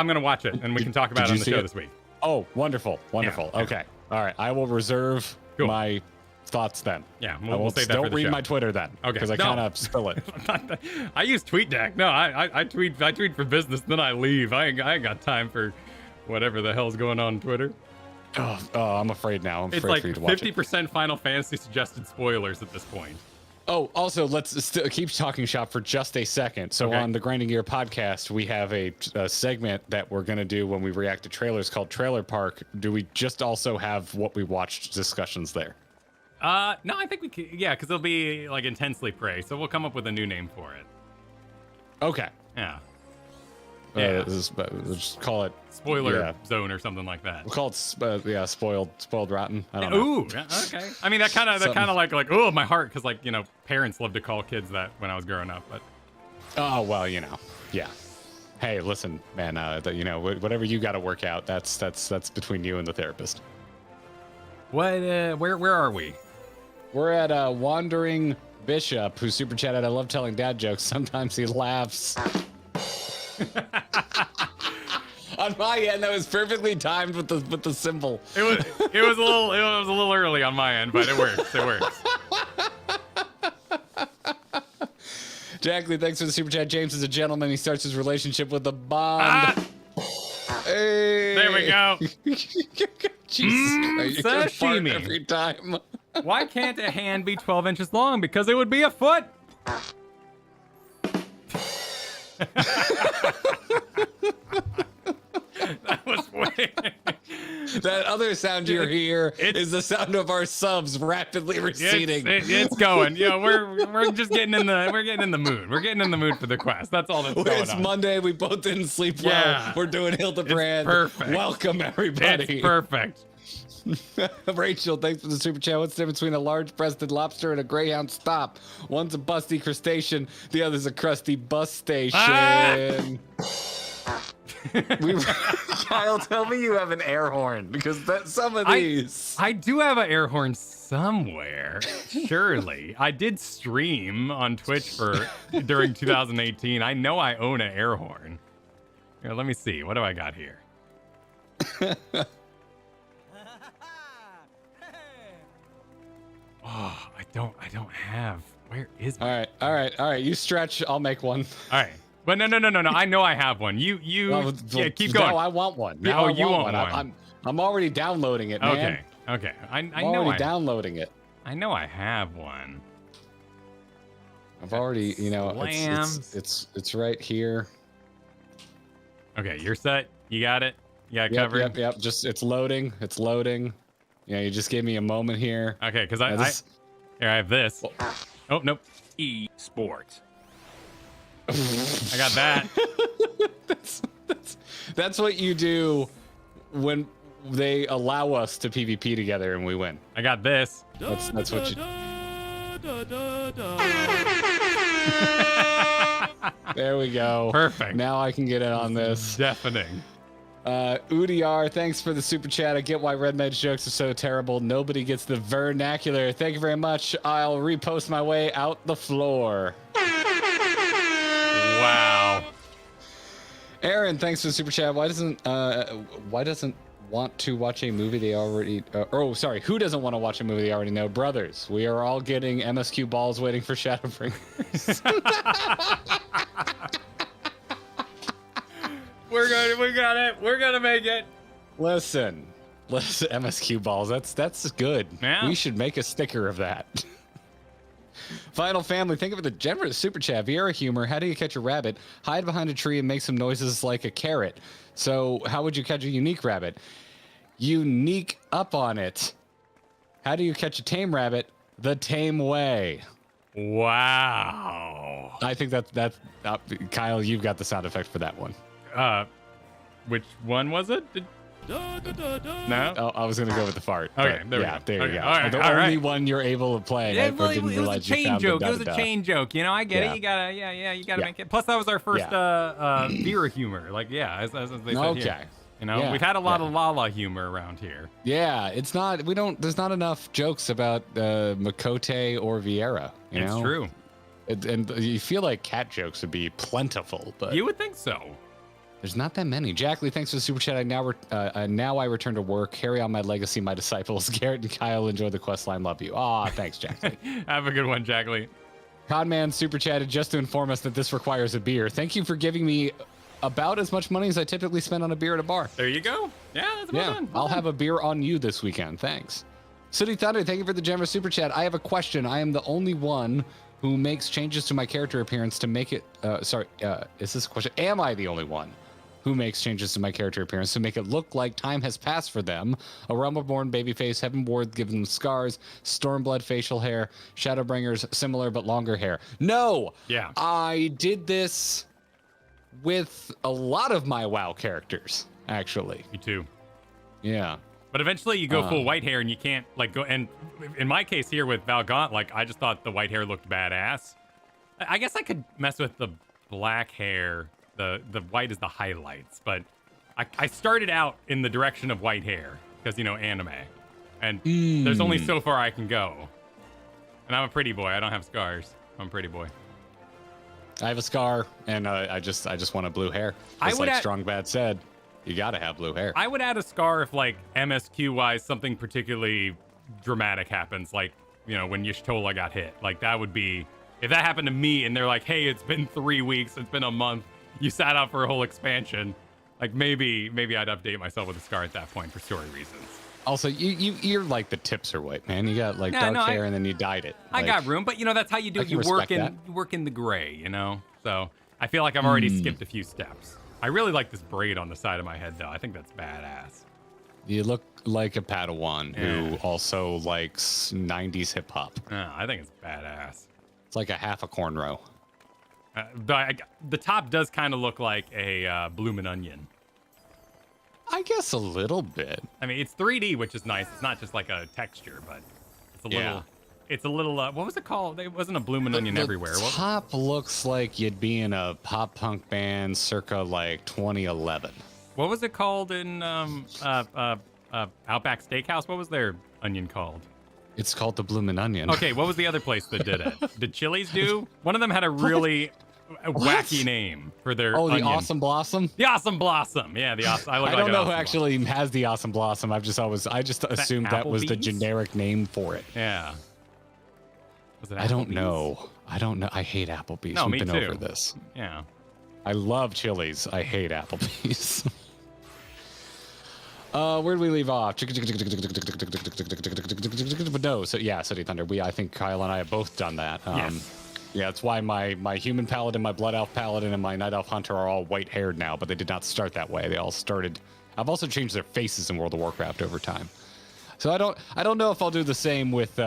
gonna watch it, and we can talk about it on the show this week. Oh, wonderful. Yeah. Okay. All right. I will reserve my thoughts then. Yeah, I will save that for don't the read show. my Twitter then. Okay. Because I No. kind of spill it. I use TweetDeck. No, I tweet for business, then I leave. I ain't got time for whatever the hell's going on Twitter. Oh, I'm afraid now. I'm It's afraid like for you to watch 50% Final Fantasy suggested spoilers at this point. Oh, also, let's keep talking shop for just a second. So Okay. on the Grinding Gear podcast, we have a segment that we're going to do when we react to trailers called Trailer Park. Do we just also have what we watched discussions there? No, I think we can. Yeah, because it'll be like Intensely Prey, so we'll come up with a new name for it. Okay. Yeah. Yeah. We'll just call it Spoiler zone or something like that. We'll call it spoiled rotten. I don't know. Ooh, yeah, okay. I mean, that kind of like oh, my heart, because like parents love to call kids that when I was growing up, but. Oh well, yeah. Hey, listen, man. Whatever you got to work out, that's between you and the therapist. What? Where are we? We're at Wandering Bishop, who super chatted. I love telling dad jokes. Sometimes he laughs. On my end, that was perfectly timed with the symbol. It was a little early on my end, but it works. It works. Jackley, thanks for the super chat. James is a gentleman. He starts his relationship with a bond. Hey. There we go. Jesus Christ, you can fart sashimi. every time. Why can't a hand be 12 inches long? Because it would be a foot. That was weird. That other sound you hear is the sound of our subs rapidly receding. It's going. We're just getting in the mood. We're getting in the mood for the quest. That's all that's going on. It's Monday. We both didn't sleep well. Yeah. We're doing Hildebrand. It's perfect. Welcome everybody. It's perfect. Rachel, thanks for the super chat. What's the difference between a large-breasted lobster and a greyhound stop? One's a busty crustacean, the other's a crusty bus station. Kyle, tell me you have an air horn, because some of these. I do have an air horn somewhere. Surely. I did stream on Twitch during 2018. I know I own an air horn. Here, let me see. What do I got here? Oh, I don't have. Where is All my... right. You stretch. I'll make one. All right. But no. I know I have one. You yeah, keep going. No, I want one. Yeah, Now oh, I you want one. one. I'm already downloading it, man. Okay. I I'm know already downloading it. I know I have one. I've already, Slams. it's right here. Okay, you're set. You got it. You got it covered. Yep. Just it's loading. It's loading. Yeah, you just gave me a moment here. Okay, because Yeah, I have this. Oh nope. Esports. I got that. That's what you do when they allow us to PvP together and we win. I got this. That's what you. There we go. Perfect. Now I can get in on this. Deafening. UDR, thanks for the super chat. I get why Red Med's jokes are so terrible. Nobody gets the vernacular. Thank you very much. I'll repost my way out the floor. Wow. Aaron, thanks for the super chat. Why doesn't want to watch a movie they already? Who doesn't want to watch a movie they already know? Brothers, we are all getting MSQ balls waiting for Shadowbringers. We got it. We're gonna make it. Listen, MSQ balls. That's good. Yeah. We should make a sticker of that. Final Family, think of the generous super chat. Vieira humor. How do you catch a rabbit? Hide behind a tree and make some noises like a carrot. So how would you catch a unique rabbit? Unique up on it. How do you catch a tame rabbit? The tame way. Wow. I think that's Kyle. You've got the sound effect for that one. Which one was it? No. Oh, I was gonna go with the fart. Okay, but there we yeah, go. there Okay, you go. all right, The all only right. one you're able to play. Yeah, I well, didn't it was a realize you chain found joke. the It was a da-da-da. chain joke. You know, I get Yeah. it. You gotta Yeah. make it. Plus, that was our first Yeah. Vera humor. Like, yeah, as they said Okay. here. You know, Yeah, we've had a lot yeah. of Lala humor around here. Yeah, it's not. There's not enough jokes about Makote or Vieira. You It's know? true. And you feel like cat jokes would be plentiful, but You would think so. there's not that many. Jack Lee, thanks for the super chat. Now I return to work. Carry on my legacy, my disciples. Garrett and Kyle, enjoy the quest line. Love you. Aw, thanks, Jack Lee. Have a good one, Jack Lee. Conman super chatted just to inform us that this requires a beer. Thank you for giving me about as much money as I typically spend on a beer at a bar. There you go. Yeah, that's well done. I'll have a beer on you this weekend. Thanks. City Thunder, thank you for the generous super chat. I have a question. I am the only one who makes changes to my character appearance to make it. Is this a question? Am I the only one who makes changes to my character appearance to make it look like time has passed for them? A Rumbleborn babyface, Heavenward gives them scars, Stormblood facial hair, Shadowbringers similar but longer hair. No. Yeah. I did this with a lot of my WoW characters, actually. Me too. Yeah. But eventually you go full white hair and you can't like go. And in my case here with Valgaunt, like I just thought the white hair looked badass. I guess I could mess with the black hair. The white is the highlights, but I started out in the direction of white hair because, you know, anime. And there's only so far I can go. And I'm a pretty boy. I don't have scars. I'm a pretty boy. I have a scar, and I just want a blue hair. Just like Strong Bad said, you gotta have blue hair. I would add a scar if, like, MSQ-wise, something particularly dramatic happens. Like, you know, when Y'shtola got hit. Like, that would be... If that happened to me, and they're like, hey, it's been 3 weeks, it's been a month, you sat out for a whole expansion, like, maybe I'd update myself with a scar at that point for story reasons. Also, you're like the tips are white, man. You got like dark hair, and then you dyed it. I got room, but you know that's how you do it. You work in the gray, you know. So I feel like I've already skipped a few steps. I really like this braid on the side of my head, though. I think that's badass. You look like a Padawan who also likes 90s hip hop. I think it's badass. It's like a half a cornrow. The top does kind of look like a bloomin' onion. I guess a little bit. I mean, it's 3D, which is nice. It's not just like a texture, but it's a little. It's a little. What was it called? It wasn't a bloomin' onion everywhere. The top looks like you'd be in a pop punk band circa like 2011. What was it called in Outback Steakhouse? What was their onion called? It's called the Bloomin' Onion. Okay, what was the other place that did it? Did Chili's do? One of them had a really wacky name for their the onion. Awesome Blossom? The Awesome Blossom. Yeah, the Awesome. I don't know who actually has the Awesome Blossom. I just assumed that was the Applebee's? generic name for it. Yeah. Was it I don't Applebee's? know. I don't know. I hate Applebee's. No, We've me been too. over this. Yeah. I love Chili's. I hate Applebee's. Where did we leave off? But no, so yeah, City Thunder. I think Kyle and I have both done that. Yes. Yeah, that's why my human paladin, my blood elf paladin, and my night elf hunter are all white haired now, but they did not start that way. They all started. I've also changed their faces in World of Warcraft over time. So I don't know if I'll do the same with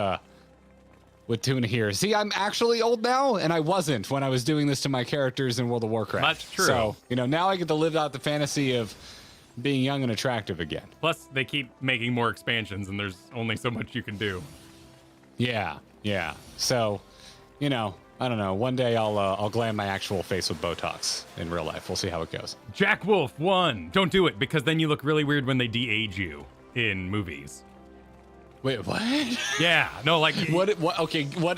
Tuna here. See, I'm actually old now, and I wasn't when I was doing this to my characters in World of Warcraft. That's true. So, now I get to live out the fantasy of being young and attractive again. Plus, they keep making more expansions, and there's only so much you can do. Yeah. So, I don't know. One day I'll glam my actual face with Botox in real life. We'll see how it goes. Jack Wolf 1. Don't do it, because then you look really weird when they de-age you in movies. Wait, what? Yeah, no, like... What? Okay, what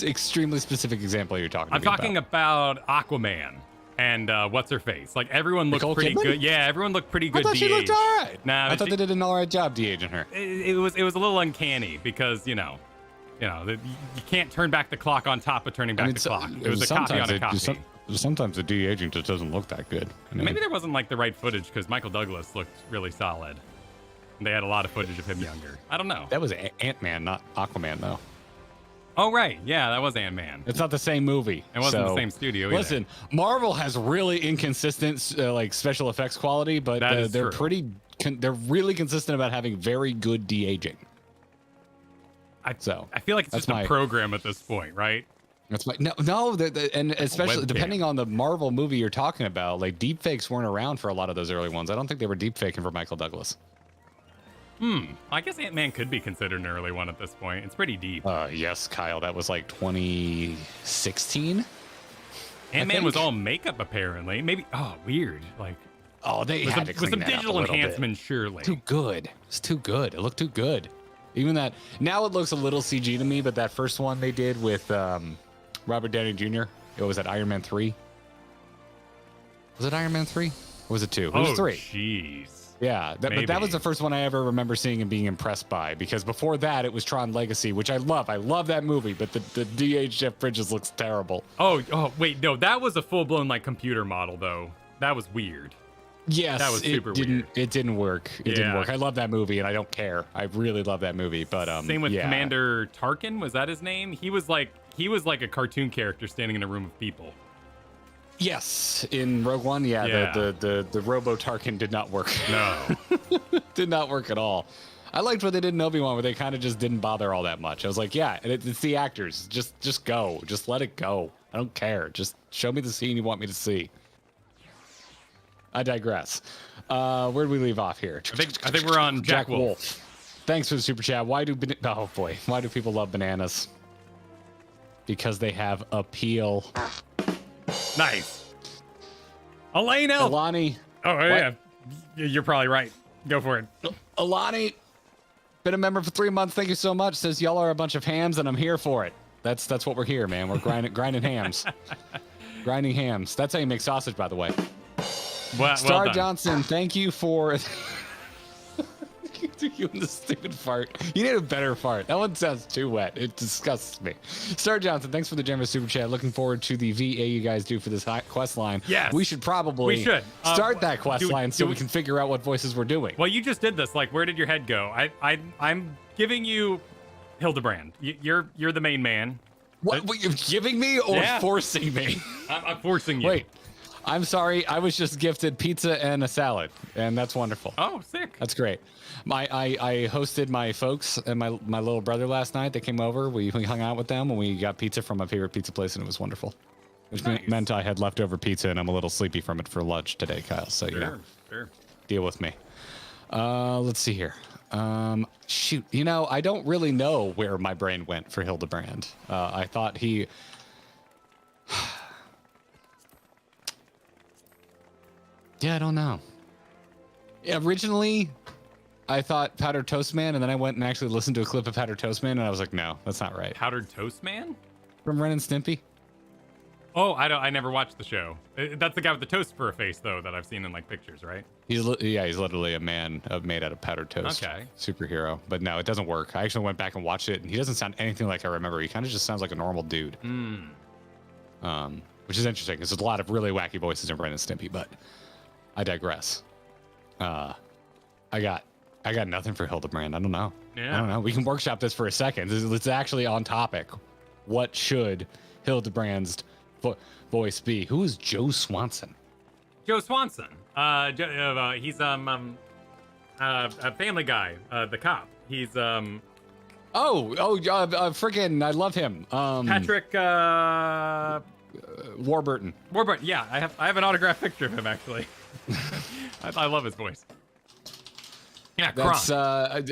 extremely specific example are you talking about? I'm talking about Aquaman and what's-her-face. Like, everyone looked Nicole pretty Kidman? good. Yeah, everyone looked pretty good I thought she looked de-aged. all right. Nah, I thought they did an all right job de-aging her. It was a little uncanny because, you can't turn back the clock on top of turning back the clock. It was a copy on a copy. Sometimes the de-aging just doesn't look that good. Maybe there wasn't like the right footage because Michael Douglas looked really solid. They had a lot of footage of him younger. I don't know. That was Ant-Man, not Aquaman, though. Oh, right. Yeah, that was Ant-Man. It's not the same movie. It wasn't the same studio either. Listen, Marvel has really inconsistent special effects quality, but they're true. they're really consistent about having very good de-aging. I feel like it's just a program at this point, right? That's and especially depending on the Marvel movie you're talking about, like deepfakes weren't around for a lot of those early ones. I don't think they were deepfaking for Michael Douglas. I guess Ant-Man could be considered an early one at this point. It's pretty deep. Yes, Kyle, that was like 2016. Ant-Man was all makeup, apparently. Maybe. Oh, weird. Like. Oh, they had to clean with some that up digital a little enhancements, surely. Too good. It's too good. It looked too good. Even that now it looks a little CG to me, but that first one they did with Robert Downey Jr. It was at Iron Man 3. Was it Iron Man 3? Or was it 2? It was 3. Jeez. Yeah, but that was the first one I ever remember seeing and being impressed by, because before that it was Tron Legacy, which I love. I love that movie, but the DH Jeff Bridges looks terrible. Oh, wait, no, that was a full-blown like computer model though. That was weird. Yes, that was super weird. It didn't work. It didn't work. I love that movie, and I don't care. I really love that movie. But same with Commander Tarkin. Was that his name? He was like a cartoon character standing in a room of people. Yes, in Rogue One, the Robo Tarkin did not work. No, did not work at all. I liked what they did in Obi-Wan, where they kind of just didn't bother all that much. I was like, yeah, it's the actors. Just go. Just let it go. I don't care. Just show me the scene you want me to see. I digress. Where did we leave off here? I think we're on Jack Wolf. Thanks for the super chat. Why do people love bananas? Because they have appeal. Nice. Elaine Elf. Alani. Oh, yeah. You're probably right. Go for it. Alani, been a member for 3 months. Thank you so much. Says y'all are a bunch of hams, and I'm here for it. That's what we're here, man. We're grinding hams. Grinding hams. That's how you make sausage, by the way. Well Star done. Johnson, thank you for you and the stupid fart. You need a better fart. That one sounds too wet. It disgusts me. Star Johnson, thanks for the generous super chat. Looking forward to the VA you guys do for this quest line. Yes. We should probably start that quest line so we can figure out what voices we're doing. Well, you just did this. Like, where did your head go? I'm giving you Hildebrand. You're the main man. What you're giving me or forcing me? I'm forcing you. Wait. I'm sorry. I was just gifted pizza and a salad, and that's wonderful. Oh, sick. That's great. I hosted my folks and my little brother last night. They came over. We hung out with them, and we got pizza from my favorite pizza place, and it was wonderful. Which meant I had leftover pizza, and I'm a little sleepy from it for lunch today, Kyle. So Sure. Deal with me. Let's see here. Shoot. I don't really know where my brain went for Hildebrand. I thought he. Yeah, I don't know. Originally, I thought Powdered Toast Man, and then I went and actually listened to a clip of Powdered Toast Man, and I was like, no, that's not right. Powdered Toast Man? From Ren and Stimpy? Oh, I never watched the show. That's the guy with the toast for a face, though, that I've seen in like pictures, right? He's literally a man made out of powdered toast. Okay. Superhero, but no, it doesn't work. I actually went back and watched it, and he doesn't sound anything like I remember. He kind of just sounds like a normal dude. Which is interesting because there's a lot of really wacky voices in Ren and Stimpy, but I digress. I got nothing for Hildebrand. I don't know. Yeah. I don't know. We can workshop this for a second. It's actually on topic. What should Hildebrand's voice be? Who is Joe Swanson? Joe Swanson. He's a Family Guy, the cop. He's freaking I love him. Patrick Warburton. Warburton. Yeah, I have an autographed picture of him actually. I love his voice. Yeah, Kronk. That's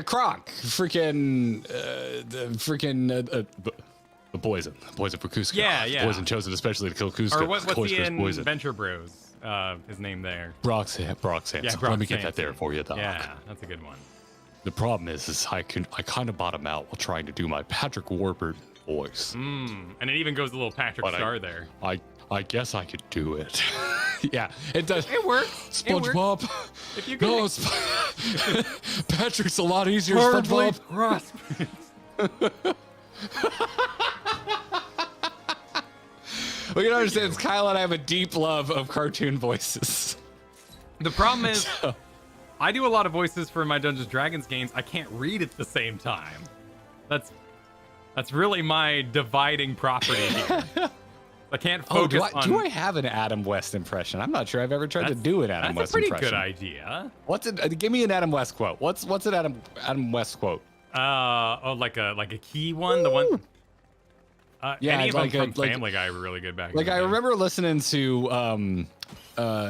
Kronk. Freaking the poison for Cusco. Yeah. Poison chosen especially to kill Cusco. Or what's he in poison. Venture Bros? His name there. Brock's Yeah, Let me get that there for you, Doc. Yeah, that's a good one. The problem is I kind of bottom out while trying to do my Patrick Warburton voice. And it even goes a little Patrick Star there. I guess I could do it. Yeah, it does. It works. SpongeBob. If you can. Patrick's a lot easier. SpongeBob. We can understand Kyle and I have a deep love of cartoon voices. The problem is, I do a lot of voices for my Dungeons Dragons games. I can't read at the same time. That's really my dividing property here. I can't focus on... Do I have an Adam West impression? I'm not sure I've ever tried to do an Adam West impression. That's a pretty good idea. Give me an Adam West quote. What's an Adam West quote? Like a key one, the one... any of them from Family Guy were really good back in the day. I remember listening to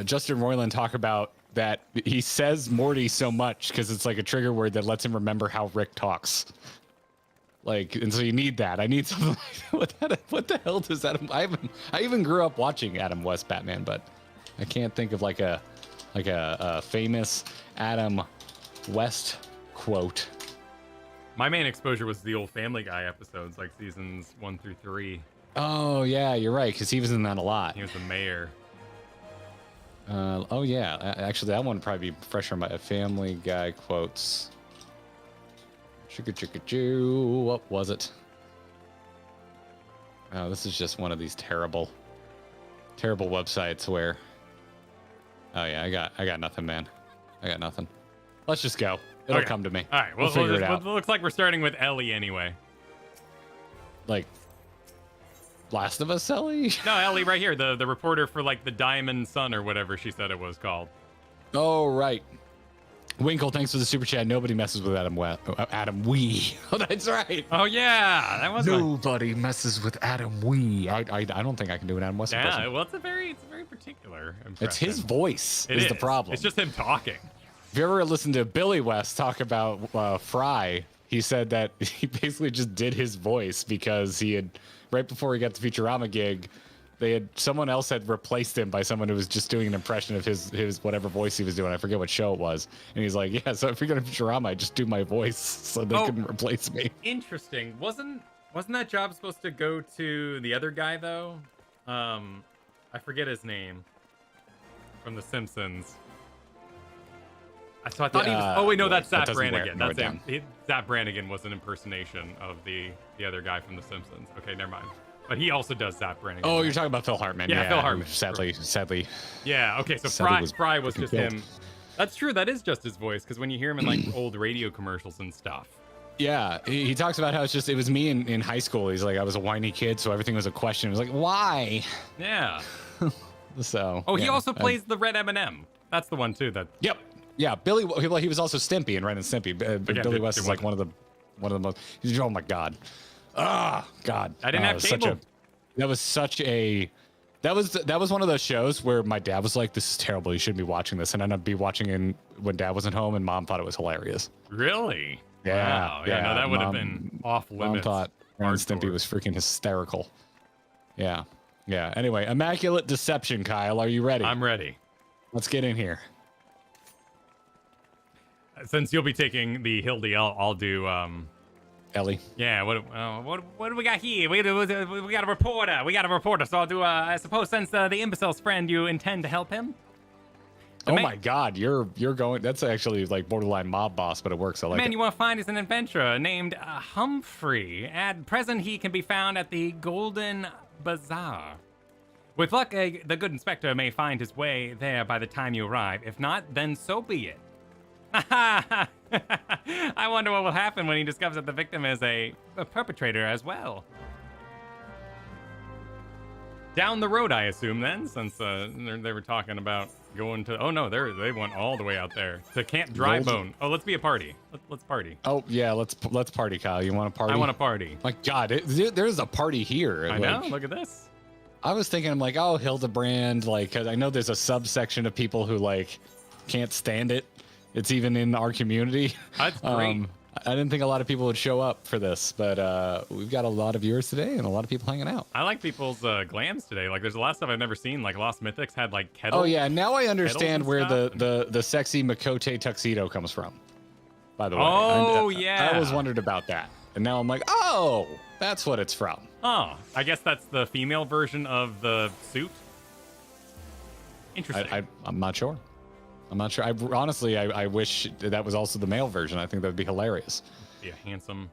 Justin Roiland talk about that he says Morty so much because it's like a trigger word that lets him remember how Rick talks. And so you need that. I need something like that. What the hell does Adam? I even grew up watching Adam West Batman, but I can't think of like a famous Adam West quote. My main exposure was the old Family Guy episodes, like seasons 1 through 3. Oh yeah, you're right, because he was in that a lot. He was the mayor. Oh yeah, actually that one would probably be fresher on my Family Guy quotes. Chicka chicka choo. What was it? Oh, this is just one of these terrible websites where. Oh yeah, I got nothing, man. I got nothing. Let's just go. It'll come to me. All right, we'll figure it out. It looks like we're starting with Ellie anyway. Like Last of Us Ellie? No, Ellie right here, the reporter for like the Diamond Sun or whatever she said it was called. Oh right. Winkle, thanks for the super chat. Nobody messes with Adam Wee. Oh, that's right. Oh yeah, that was nobody messes with Adam Wee. I don't think I can do an Adam West impression. Yeah, well, it's very particular impression. It's his voice is the problem. It's just him talking. If you ever listened to Billy West talk about Fry, he said that he basically just did his voice because he had right before he got the Futurama gig. Someone else had replaced him by someone who was just doing an impression of his whatever voice he was doing. I forget what show it was. And he's like, yeah, so if you're going to Futurama, I just do my voice so they couldn't replace me. Interesting. Wasn't that job supposed to go to the other guy though? I forget his name from The Simpsons. So I thought he was. Oh wait, no, that's Zap Brannigan. That's him. Zap Brannigan was an impersonation of the other guy from The Simpsons. Okay, never mind. But he also does Zap Brannigan. Oh, you're talking about Phil Hartman. Yeah, Phil Hartman. Sadly. Yeah. Okay. So Fry was just him. That's true. That is just his voice because when you hear him in like old radio commercials and stuff. Yeah, he talks about how it was me in high school. He's like, I was a whiny kid, so everything was a question. It was like, why? Yeah. So. Oh, he also plays the Red M&M. That's the one too. That. Yeah, Billy. He was also Stimpy in Ren and Stimpy. Billy West is like one of the most. Oh my God. Ah, God. I didn't have cable. That was one of those shows where my dad was like, "This is terrible. You shouldn't be watching this." And I ended up watching when Dad wasn't home, and Mom thought it was hilarious. Really? Yeah. Wow. Yeah. No, that would have been off limits. Mom thought Ren and Stimpy was freaking hysterical. Yeah. Yeah. Anyway, Immaculate Deception, Kyle. Are you ready? I'm ready. Let's get in here. Since you'll be taking the Hildy, I'll do Ellie. Yeah, what do we got here? We got a reporter. We got a reporter. So I'll do. I suppose since the imbecile's friend, you intend to help him. Oh my God, you're going. That's actually like borderline mob boss, but it works. I like The man it. you want to find is an adventurer named Humphrey. At present, he can be found at the Golden Bazaar. With luck, the good inspector may find his way there by the time you arrive. If not, then so be it. I wonder what will happen when he discovers that the victim is a perpetrator as well. Down the road, I assume, then, since they were talking about going to... Oh, no, they went all the way out there to Camp Drybone. Oh, let's be a party. Let's party. Oh, yeah, let's party, Kyle. You want to party? I want to party. My God, there's a party here. I know, look at this. I was thinking, I'm like, oh, Hildebrand, like, 'cause I know there's a subsection of people who, like, can't stand it. It's even in our community. That's great. I didn't think a lot of people would show up for this, but we've got a lot of viewers today and a lot of people hanging out. I like people's glams today. Like, there's a lot of stuff I've never seen. Like, Lost Mythics had, like, kettles. Oh, yeah, now I understand where stuff. the sexy Makote tuxedo comes from, by the way. Oh, yeah. I always wondered about that. And now I'm like, oh, that's what it's from. Oh, I guess that's the female version of the suit. Interesting. I'm not sure. I'm not sure. Honestly, I wish that was also the male version. I think that would be hilarious. Be a handsome.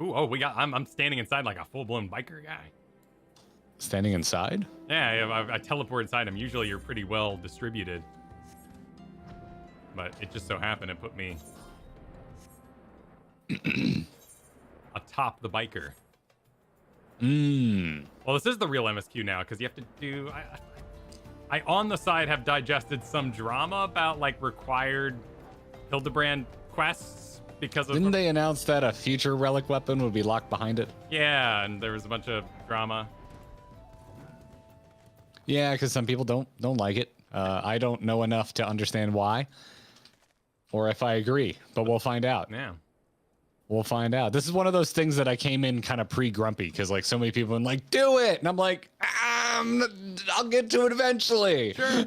Ooh, oh, I'm standing inside like a full-blown biker guy. Standing inside? Yeah, I teleport inside him. Usually you're pretty well distributed. But it just so happened it put me atop the biker. Well, this is the real MSQ now, because you have to do... I on the side have digested some drama about, like, required Hildebrand quests because of... Didn't they announce that a future relic weapon would be locked behind it? Yeah, and there was a bunch of drama. Yeah, because some people don't like it. I don't know enough to understand why, or if I agree, but we'll find out. Yeah. We'll find out. This is one of those things that I came in kind of pre-grumpy because like so many people have been like, do it. And I'm like, I'll get to it eventually. Sure.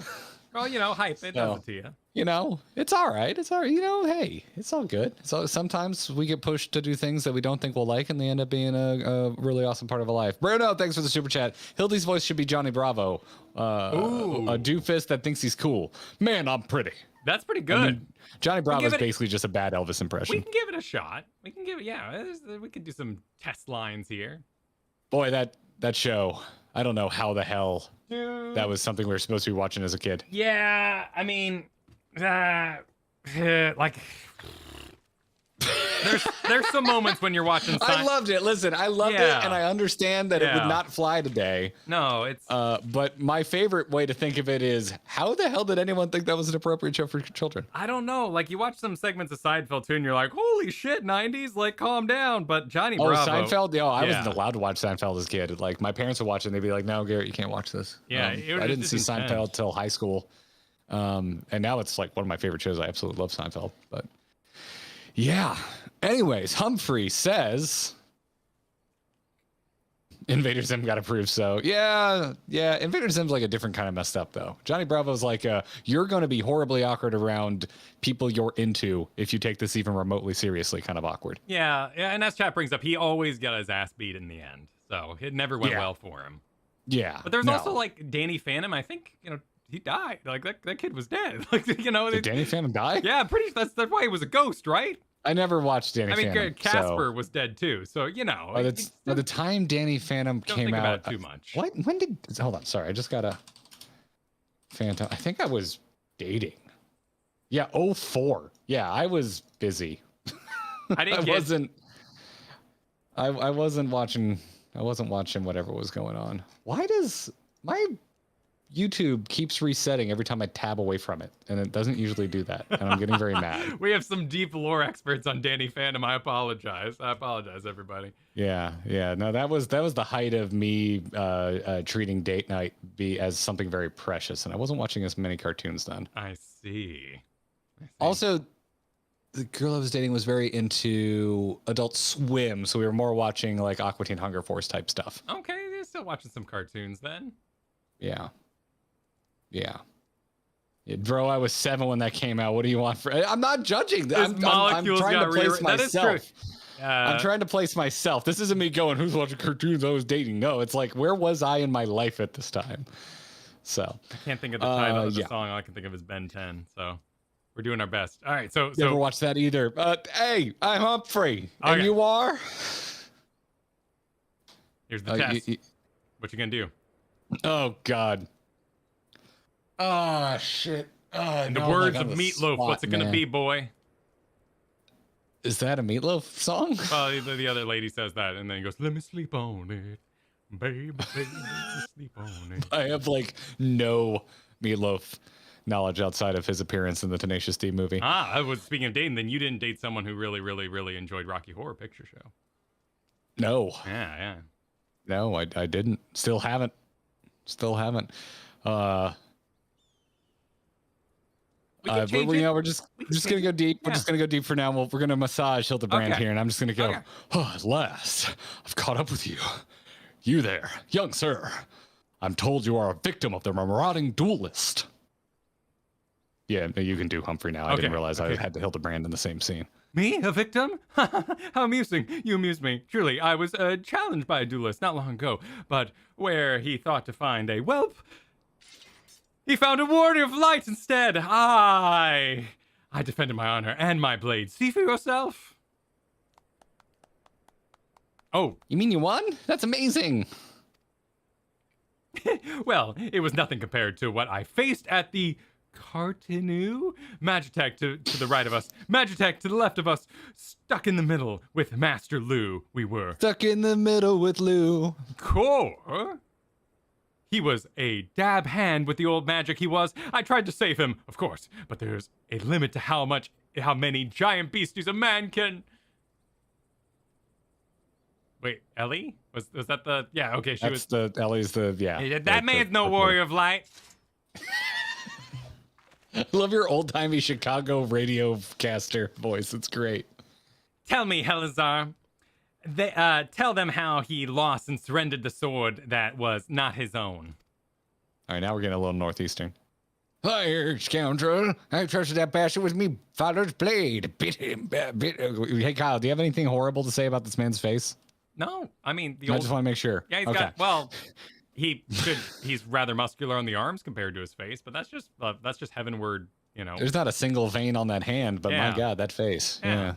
Well, you know, hype. It does it to you. You know, it's all right. It's all right. You know, hey, it's all good. So sometimes we get pushed to do things that we don't think we'll like and they end up being a really awesome part of our life. Bruno, thanks for the super chat. Hildy's voice should be Johnny Bravo. A doofus that thinks he's cool. Man, I'm pretty. That's pretty good. I mean, Johnny Bravo is basically just a bad Elvis impression. We can give it a shot. We can give it, yeah. We could do some test lines here. Boy, that show. I don't know how the hell that was something we were supposed to be watching as a kid. Yeah, I mean, like, there's some moments when you're watching. I loved it. Listen, I loved it, and I understand that it would not fly today. No, it's. But my favorite way to think of it is, how the hell did anyone think that was an appropriate show for children? I don't know. Like, you watch some segments of Seinfeld too, and you're like, holy shit, 90s, like, calm down. But Johnny Bravo. Seinfeld? Yeah, I wasn't allowed to watch Seinfeld as a kid. Like, my parents would watch it, and they'd be like, no, Garrett, you can't watch this. Yeah, I didn't see Seinfeld till high school. And now it's like one of my favorite shows. I absolutely love Seinfeld. But yeah. Anyways, Humphrey says Invader Zim got approved. So yeah. Invader Zim's like a different kind of messed up though. Johnny Bravo's like, you're going to be horribly awkward around people you're into if you take this even remotely seriously, kind of awkward. Yeah. And as chat brings up, he always got his ass beat in the end. So it never went well for him. Yeah. But there's also like Danny Phantom. I think, he died. Like that kid was dead. Like, Did Danny Phantom die? Yeah, that's why he was a ghost, right? I never watched Danny Phantom. I mean, Casper was dead too, so by the time Danny Phantom came out, about it too much. When did? Hold on, sorry, I just got a Phantom. I think I was dating. Yeah, 04. Yeah, I was busy. I wasn't watching. I wasn't watching whatever was going on. Why does my YouTube keeps resetting every time I tab away from it, and it doesn't usually do that, and I'm getting very mad. We have some deep lore experts on Danny Phantom. I apologize, everybody. Yeah. No, that was the height of me treating date night as something very precious, and I wasn't watching as many cartoons then. I see. Also, the girl I was dating was very into Adult Swim, so we were more watching like Aqua Teen Hunger Force type stuff. Okay, you're still watching some cartoons then. Yeah. Bro, I was 7 when that came out. What do you want? I'm not judging. I'm trying to place myself. That is true. I'm trying to place myself. This isn't me going, who's watching cartoons I was dating. No, it's like, where was I in my life at this time? So I can't think of the title of the song. All I can think of is Ben 10. So we're doing our best. All right. So never watched that either. Hey, I'm Humphrey, and you are. Here's the test. What you gonna do? Oh God. Oh shit. In the words of Meatloaf, what's it gonna be, boy? Is that a Meatloaf song? Well, the other lady says that, and then he goes, "Let me sleep on it, baby, let me sleep on it." I have like no Meatloaf knowledge outside of his appearance in the Tenacious D movie. I was speaking of dating. Then you didn't date someone who really, really, really enjoyed Rocky Horror Picture Show. No. Yeah. No, I didn't. Still haven't. We're just gonna go deep. We're just gonna go deep for now. We're gonna massage Hildebrand here, and I'm just gonna go. Oh, at last, I've caught up with you. You there, young sir? I'm told you are a victim of the marauding duelist. Yeah, you can do Humphrey now. I didn't realize I had the Hildebrand in the same scene. Me, a victim? How amusing. You amuse me. Truly, I was challenged by a duelist not long ago, but where he thought to find a whelp, he found a warrior of light instead. I defended my honor and my blade. See for yourself. Oh. You mean you won? That's amazing. Well, it was nothing compared to what I faced at the Cartinu? Magitech to the right of us, Magitech to the left of us, stuck in the middle with Master Lou, we were. Stuck in the middle with Lou. Coeurl? He was a dab hand with the old magic he was. I tried to save him, of course, but there's a limit to how many giant beasties a man can... Wait, Ellie? Was that the... Yeah, okay, Ellie's the... Yeah. That man's no warrior of light. I love your old-timey Chicago radio caster voice. It's great. Tell me, Helazar. Tell them how he lost and surrendered the sword that was not his own. All right, now we're getting a little northeastern. Hi, scoundrel. I trusted that bastard with me father's blade. Bit him. Hey, Kyle, do you have anything horrible to say about this man's face? No. I mean, I just want to make sure. Yeah, he's rather muscular on the arms compared to his face, but that's just heavenward, you know. There's not a single vein on that hand, but my God, that face. Yeah.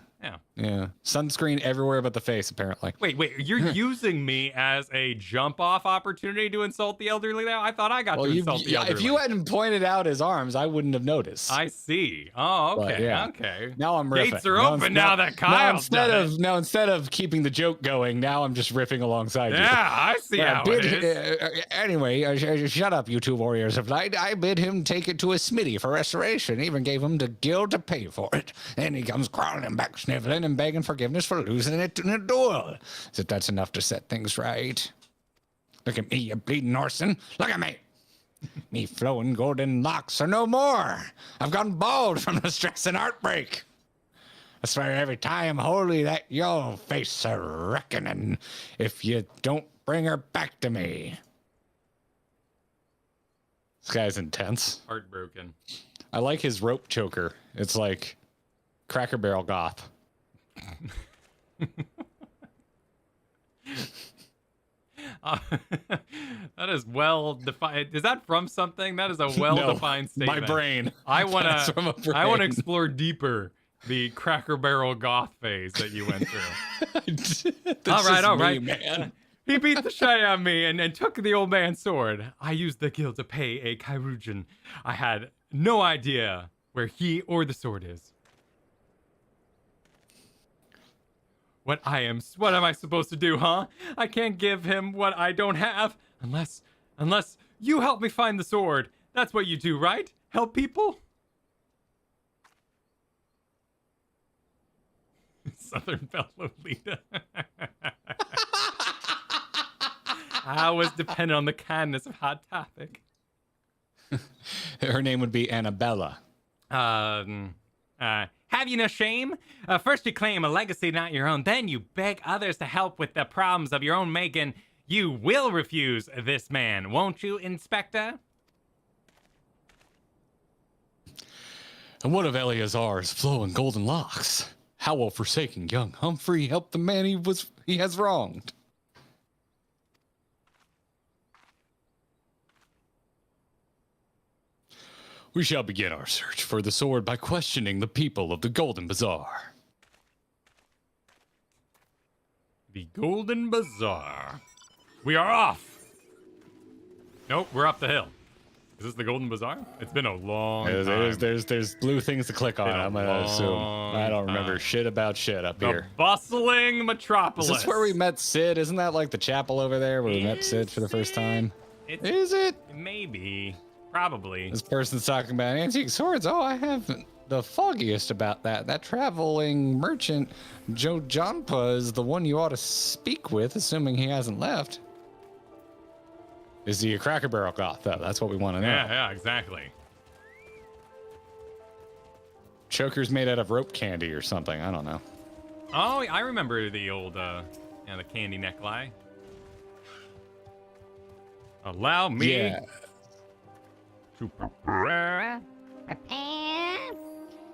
Sunscreen everywhere but the face, apparently. Wait, you're using me as a jump-off opportunity to insult the elderly now? I thought I got to insult the elderly. If you hadn't pointed out his arms, I wouldn't have noticed. I see. Oh, okay, okay. Now I'm riffing. Gates are open now that Kyle's done it. Instead of keeping the joke going, now I'm just riffing alongside you. Yeah, I see how it is. Anyway, shut up, you two warriors of light. I bid him take it to a smithy for restoration. Even gave him the guild to pay for it. Then he comes crawling back, sniveling and begging forgiveness for losing it in a duel. As if that's enough to set things right. Look at me, you bleeding Norsen. Look at me. Me flowing golden locks are no more. I've gone bald from the stress and heartbreak. I swear every time holy that you'll face a reckoning if you don't bring her back to me. This guy's intense. Heartbroken. I like his rope choker. It's like Cracker Barrel goth. That is well defined. Is that from something? That is a well-defined statement. My brain. I want to explore deeper the Cracker Barrel goth phase that you went through. all right. Man. He beat the shit out of me and took the old man's sword. I used the guild to pay a Chirurgeon. I had no idea where he or the sword is. What am I supposed to do, huh? I can't give him what I don't have unless you help me find the sword. That's what you do, right? Help people? Southern Belle Lolita. I was dependent on the kindness of Hot Topic. Her name would be Annabella. Have you no shame? First you claim a legacy not your own, then you beg others to help with the problems of your own making. You will refuse this man, won't you, Inspector? And what of Eleazar's flowing golden locks? How will forsaking young Humphrey help the man he has wronged? We shall begin our search for the sword by questioning the people of the Golden Bazaar. The Golden Bazaar. We are off. Nope, we're up the hill. Is this the Golden Bazaar? It's been a long time. There's blue things to click on. I'm gonna assume. I don't remember shit about shit up The here. bustling metropolis. Is this where we met Sid? Isn't that like the chapel over there where we met Sid for the first time? Is it? Maybe. Probably. This person's talking about antique swords. Oh, I haven't the foggiest about that. That traveling merchant, Joe Johnpa, is the one you ought to speak with, assuming he hasn't left. Is he a Cracker Barrel goth, though? That's what we want to know. Yeah, exactly. Choker's made out of rope candy or something. I don't know. Oh, I remember the old, the candy necklie. Allow me to prepare. Prepare?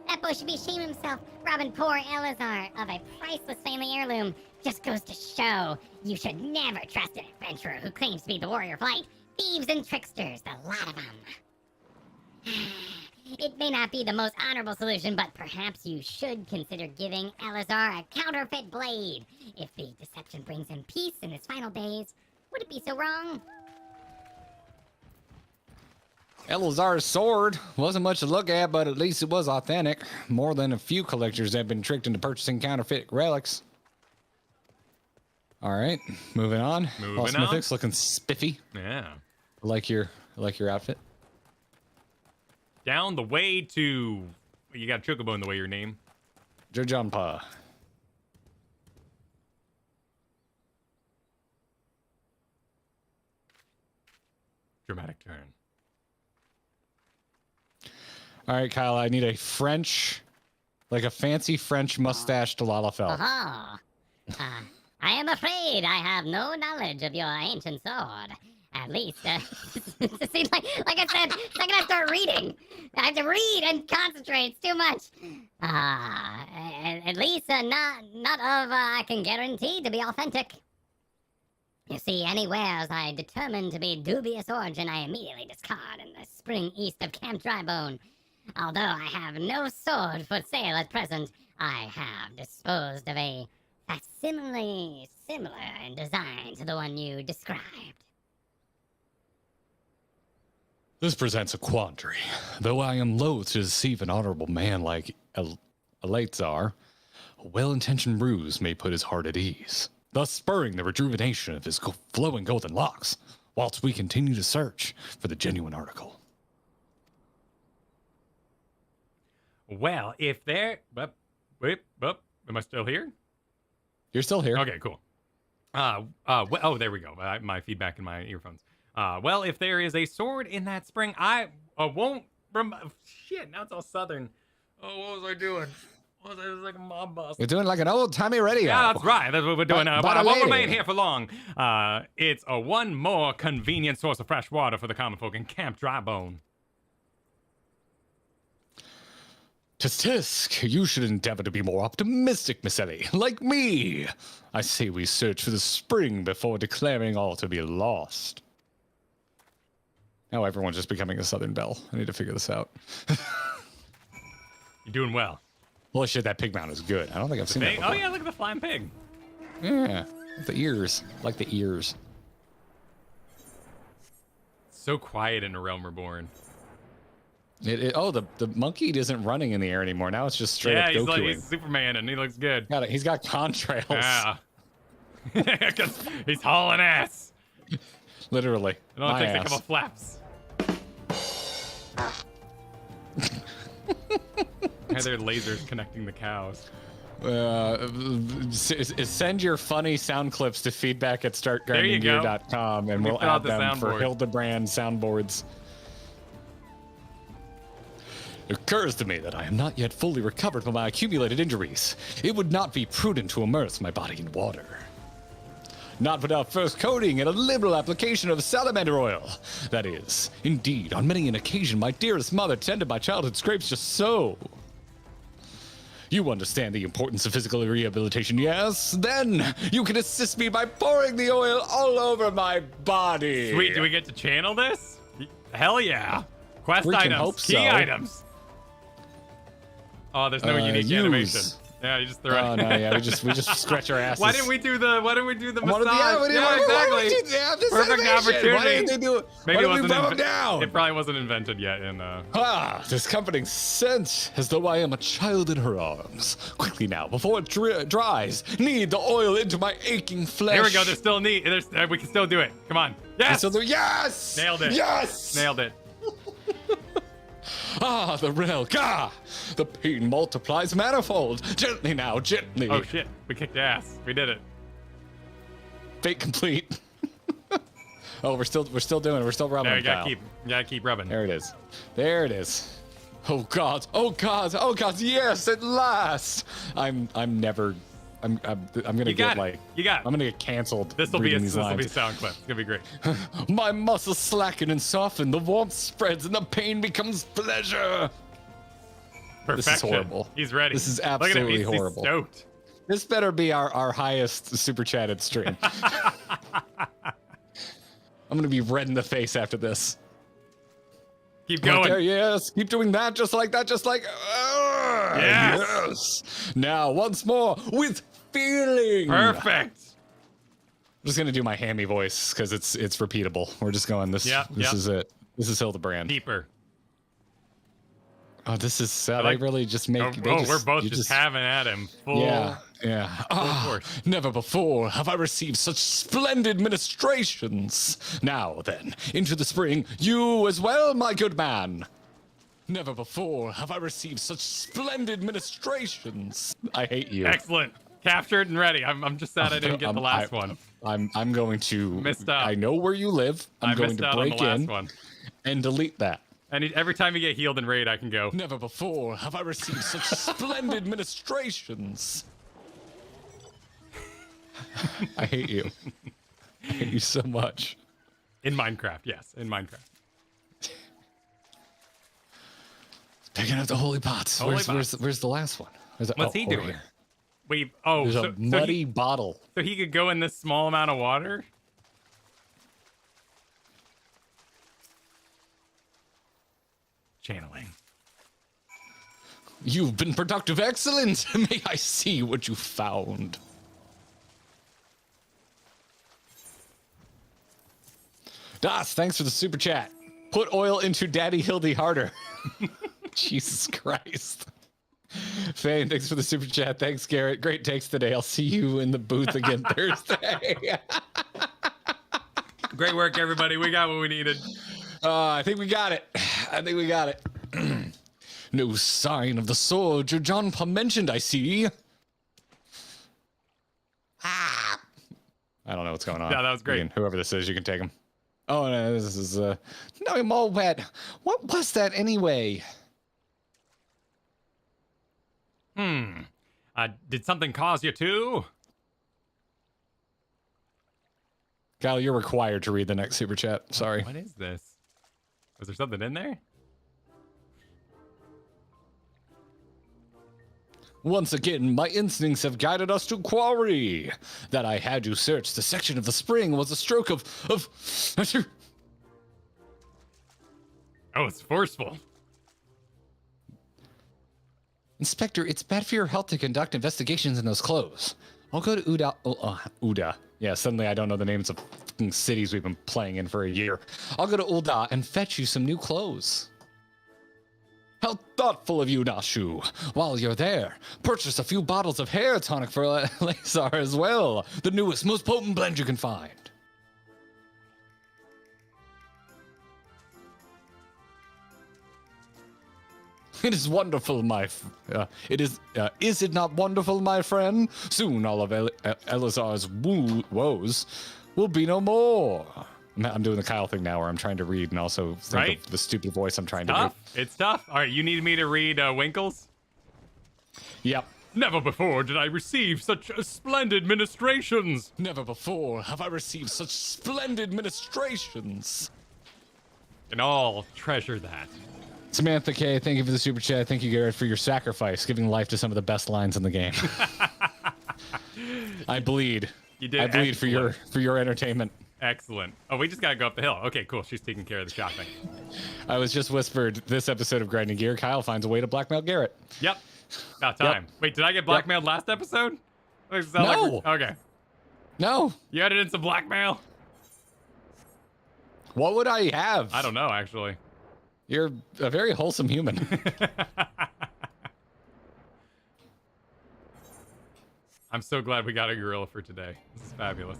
That boy should be ashamed of himself, robbing poor Elazar of a priceless family heirloom. Just goes to show you should never trust an adventurer who claims to be the warrior of light. Thieves and tricksters, the lot of them. It may not be the most honorable solution, but perhaps you should consider giving Elazar a counterfeit blade. If the deception brings him peace in his final days, would it be so wrong? Elazar's sword wasn't much to look at, but at least it was authentic. More than a few collectors have been tricked into purchasing counterfeit relics. All right, moving on. All Smithix looking spiffy. Yeah. I like your outfit. Down the way to... You got Chocobo in the way your name. Joe Johnpa. Dramatic turn. All right, Kyle, I need a French, like a fancy French mustached Lalafell. Oh. I am afraid I have no knowledge of your ancient sword. At least, it seems like I said, the second I start reading, I have to read and concentrate. It's too much. At least not of I can guarantee to be authentic. You see, any wares I determine to be dubious origin, I immediately discard in the spring east of Camp Drybone. Although I have no sword for sale at present, I have disposed of a facsimile similar in design to the one you described. This presents a quandary. Though I am loath to deceive an honorable man like Elazar, a well-intentioned ruse may put his heart at ease, thus spurring the rejuvenation of his flowing golden locks, whilst we continue to search for the genuine article. Well, if there... Wait, am I still here? You're still here. Okay, cool. Oh, there we go. My feedback in my earphones. Well, if there is a sword in that spring, I won't... Shit, now it's all southern. Oh, what was I doing? It was like a mob boss. You're doing like an old-timey radio. Yeah, that's right. That's what we're doing. But I won't remain here for long. It's a one more convenient source of fresh water for the common folk in Camp Drybone. Tisk, you should endeavor to be more optimistic, Miss Ellie. Like me. I say we search for the spring before declaring all to be lost. Now everyone's just becoming a Southern Belle. I need to figure this out. You're doing well. Holy shit, that pig mount is good. I don't think I've seen that before. Oh yeah, look at the flying pig. Yeah, the ears. I like the ears. So quiet in A Realm Reborn. The monkey isn't running in the air anymore. Now it's just straight up Gokuing. He's Superman and he looks good. He's got contrails. Yeah. Because he's hauling ass. Literally. It only takes a couple flaps. Their lasers connecting the cows. Send your funny sound clips to feedback@startgardeninggear.com and we'll add them for Hildebrand soundboards. It occurs to me that I am not yet fully recovered from my accumulated injuries. It would not be prudent to immerse my body in water. Not without first coating and a liberal application of salamander oil. That is, indeed, on many an occasion, my dearest mother tended my childhood scrapes just so. You understand the importance of physical rehabilitation, yes? Then you can assist me by pouring the oil all over my body. Sweet, do we get to channel this? Hell yeah. Quest We can items, hope key so. items. Oh, there's no unique animation. Use. Yeah, you just throw Oh it. no, yeah, we just stretch our asses. Why didn't we do the massage? Why exactly. did they have this Perfect animation? opportunity. Why didn't they do it? Maybe Why it did we wasn't rub them down? It probably wasn't invented yet in This comforting scent, as though I am a child in her arms. Quickly now, before it dries, knead the oil into my aching flesh. Here we go. There's still neat. We can still do it. Come on. Yes. Yes! Nailed it. Yes! Nailed it. Ah, the rail. Gah! The pain multiplies manifold. Gently now, gently. Oh shit. We kicked ass. We did it. Fate complete. Oh, we're still doing it. We're still rubbing. There, you them, gotta keep rubbing. There it is. There it is. Oh God. Oh God. Oh God. Yes, at last. I'm gonna You get got it. like. You got it. I'm gonna get canceled. This will be a these lines. sound clip. It's gonna be great. My muscles slacken and soften. The warmth spreads and the pain becomes pleasure. Perfection. This is horrible. He's ready. This is Look at him. absolutely He's horrible. stoked. This better be our highest super chatted stream. I'm gonna be red in the face after this. Keep going. There, yes, keep doing that, just like that, just like. Yes. Yes. Now once more with feeling. Perfect. I'm just gonna do my hammy voice because it's repeatable. We're just going this. Yep, This yep. is it. This is Hildebrand. Deeper. Oh, this is. like- They really just make. We're both just having at him. Full. Yeah, yeah. force. Never before have I received such splendid ministrations. Now then, into the spring, you as well, my good man. Never before have I received such splendid ministrations. I hate you. Excellent. Captured and ready. I'm just sad I didn't get the last one. I'm going to. Missed out. I know where you live. I I'm going missed to out on the break last in one. and delete that. And every time you get healed in raid, I can go. Never before have I received such splendid ministrations. I hate you. I hate you so much. In Minecraft, yes, in Minecraft. Picking up the holy pots. Holy Where's pots. the last one? What's he over doing? here. Oh, There's a muddy bottle. so he could go in this small amount of water? Channeling. You've been productive, excellent. May I see what you found. Das, thanks for the super chat. Put oil into Daddy Hildy harder. Jesus Christ. Fane, thanks for the super chat. Thanks, Garrett. Great takes today. I'll see you in the booth again Thursday. Great work, everybody. We got what we needed. I think we got it. No sign of the soldier John mentioned, I see. I don't know what's going on. Yeah, that was great. Whoever this is, you can take him. Oh, no, this is, no, I'm all wet. What was that anyway? Did something cause you to? Kyle, you're required to read the next super chat. Sorry. What is this? Was there something in there? Once again, my instincts have guided us to quarry. That I had you search the section of the spring was a stroke of... Oh, it's forceful. Inspector, it's bad for your health to conduct investigations in those clothes. I'll go to Uda. Uda. Yeah, suddenly I don't know the names of fucking cities we've been playing in for a year. I'll go to Ulda and fetch you some new clothes. How thoughtful of you, Nashu. While you're there, purchase a few bottles of hair tonic for Lazar as well. The newest, most potent blend you can find. It is wonderful, is it not wonderful, my friend? Soon all of Elazar's woes will be no more. I'm doing the Kyle thing now where I'm trying to read and also think of the stupid voice I'm trying to do. It's tough. All right, you need me to read Winkles? Yep. Never before did I receive such splendid ministrations. Never before have I received such splendid ministrations. And all treasure that. Samantha K, thank you for the super chat. Thank you, Garrett, for your sacrifice, giving life to some of the best lines in the game. I bleed. You did. I bleed excellent. for your entertainment. Excellent. Oh, we just gotta go up the hill. Okay, cool. She's taking care of the shopping. I was just whispered this episode of Grinding Gear. Kyle finds a way to blackmail Garrett. Yep. About time. Wait, did I get blackmailed last episode? No. Okay. No. You added in some blackmail? What would I have? I don't know, actually. You're a very wholesome human. I'm so glad we got a gorilla for today. This is fabulous.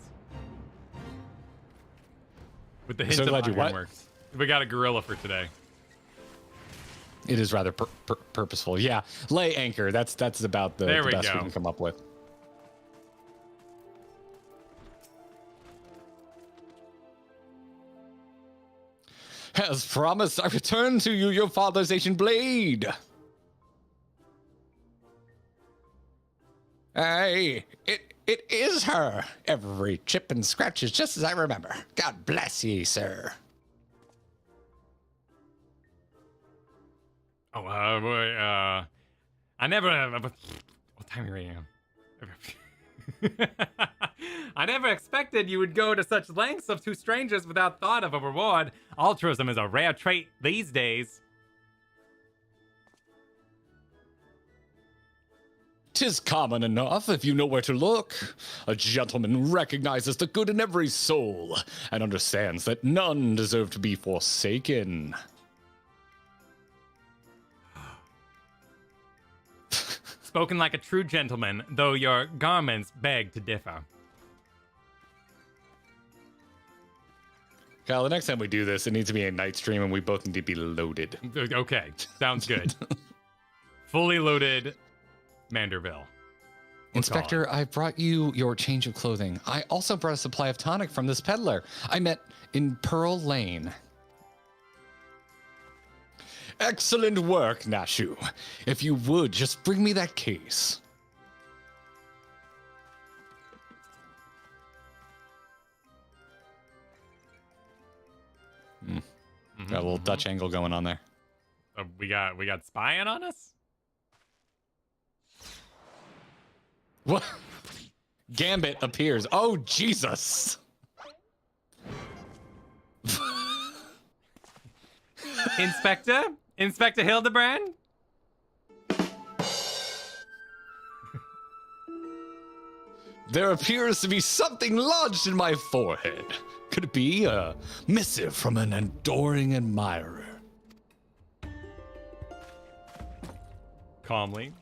With the hint So of glad you what? ironworks. We got a gorilla for today. It is rather purposeful. Yeah. Lay anchor. That's about the There we best go. we can come up with. As promised, I return to you your father's ancient blade. It is her. Every chip and scratch is just as I remember. God bless ye, sir. Oh, I never. What time are you on? I never expected you would go to such lengths of two strangers without thought of a reward. Altruism is a rare trait these days. 'Tis common enough if you know where to look. A gentleman recognizes the good in every soul and understands that none deserve to be forsaken. Spoken like a true gentleman, though your garments beg to differ. Kyle, the next time we do this, it needs to be a night stream and we both need to be loaded. Okay, sounds good. Fully loaded Manderville. Inspector, I brought you your change of clothing. I also brought a supply of tonic from this peddler I met in Pearl Lane. Excellent work, Nashu. If you would, just bring me that case. Got a little Dutch angle going on there. We got spying on us? What? Gambit appears. Oh, Jesus. Inspector Hildebrand? There appears to be something lodged in my forehead. Could it be a missive from an adoring admirer? Calmly.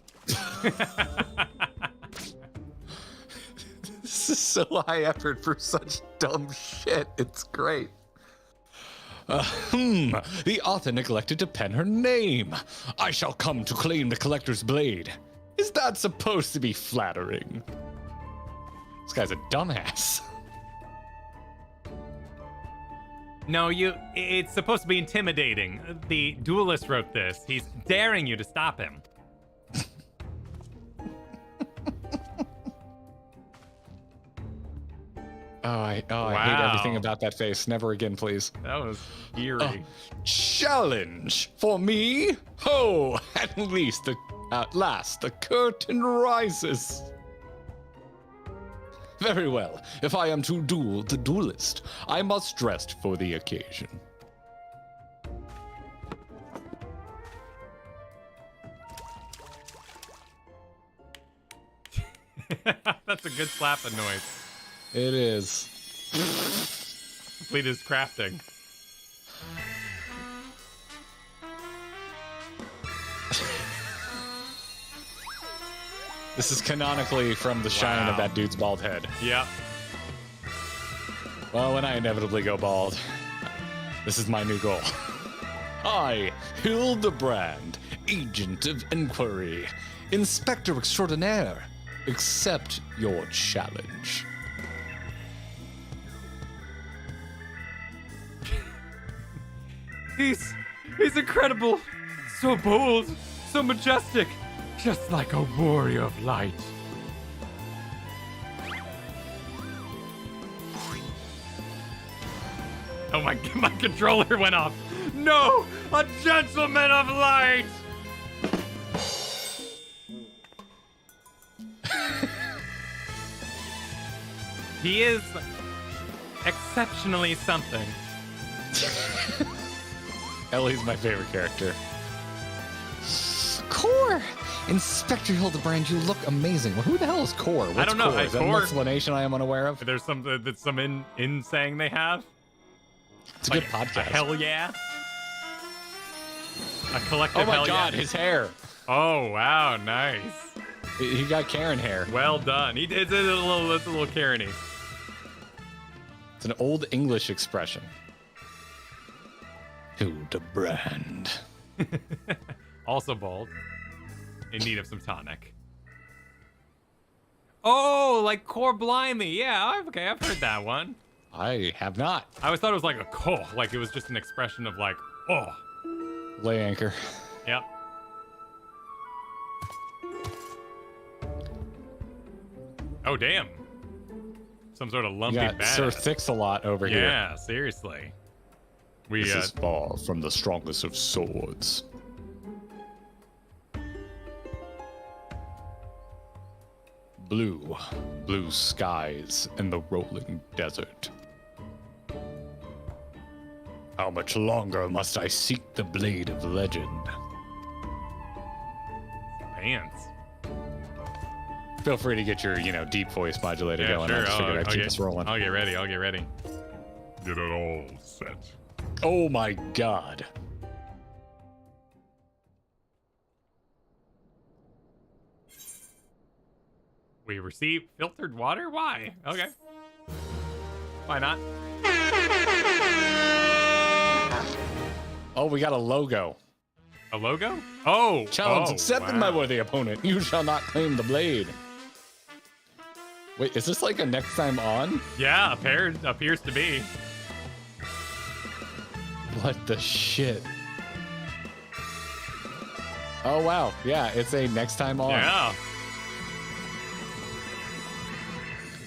This is so high effort for such dumb shit. It's great. The author neglected to pen her name. I shall come to claim the collector's blade. Is that supposed to be flattering? This guy's a dumbass. No, it's supposed to be intimidating. The duelist wrote this. He's daring you to stop him. I hate everything about that face. Never again, please. That was eerie. Challenge for me? Ho! At last, the curtain rises. Very well. If I am to duel the duelist, I must dress for the occasion. That's a good slapping noise. It is. Complete his crafting. This is canonically from the shine of Wow. that dude's bald head. Yep. Well, when I inevitably go bald, this is my new goal. I, Hildebrand, agent of inquiry, inspector extraordinaire, accept your challenge. He's incredible. So bold, so majestic. Just like a warrior of light. Oh my controller went off. No, a gentleman of light. He is exceptionally something. Ellie's my favorite character. Core! Inspector Hildebrand, you look amazing. Well, who the hell is Core? What's I don't know. Core? Is that an Core- explanation I am unaware of? There's some in saying they have. It's a Like, good podcast. hell yeah. A collective Oh my hell god, yeah. his hair. Oh wow, nice. He got Karen hair. Well done. It's a little Karen-y. It's an old English expression. Hildebrand. Also bald. In need of some tonic. Oh, like core blimey. Yeah, okay, I've heard that one. I have not. I always thought it was like a ko, like it was just an expression of like, oh. Lay anchor. Yep. Oh, damn. Some sort of You lumpy got Sir badass. Thix-a-lot over here. Yeah, seriously. We, This is far from the strongest of swords. Blue skies and the rolling desert. How much longer must I seek the blade of legend? pants. Feel free to get your, deep voice modulator Yeah, going. sure. I just figured I'd keep us rolling. I'll get ready. I'll get ready. Get it all set. Oh my god. We receive filtered water? Why? Okay. Why not? Oh, we got a logo. A logo? Oh! Challenge oh, accepted, wow. my worthy opponent. You shall not claim the blade. Wait, is this like a next time on? Yeah, appears to be. What the shit? Oh, wow. Yeah, it's a next time on. Yeah.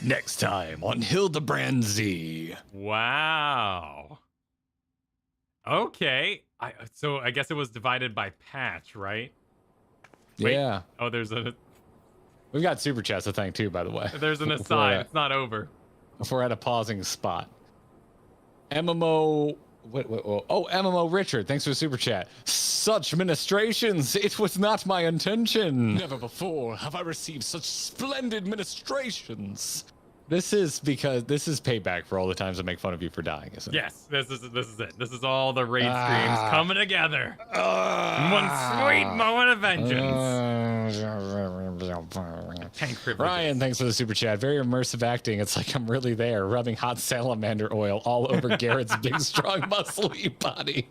Next time on Hildebrand Z. Wow. Okay. So I guess it was divided by patch, right? Wait. Yeah. Oh, there's We've got super chats to thank too, by the way. an Before aside. that. It's not over. If we're at a pausing spot. MMO. Oh, MMO Richard. Thanks for the super chat. Such ministrations. It was not my intention. Never before have I received such splendid ministrations. This is payback for all the times I make fun of you for dying, isn't it? Yes, this is it. This is all the raid streams coming together. In one sweet moment of vengeance. Tank privileges. Ryan, thanks for the super chat. Very immersive acting. It's like I'm really there, rubbing hot salamander oil all over Garrett's big, strong, muscly body.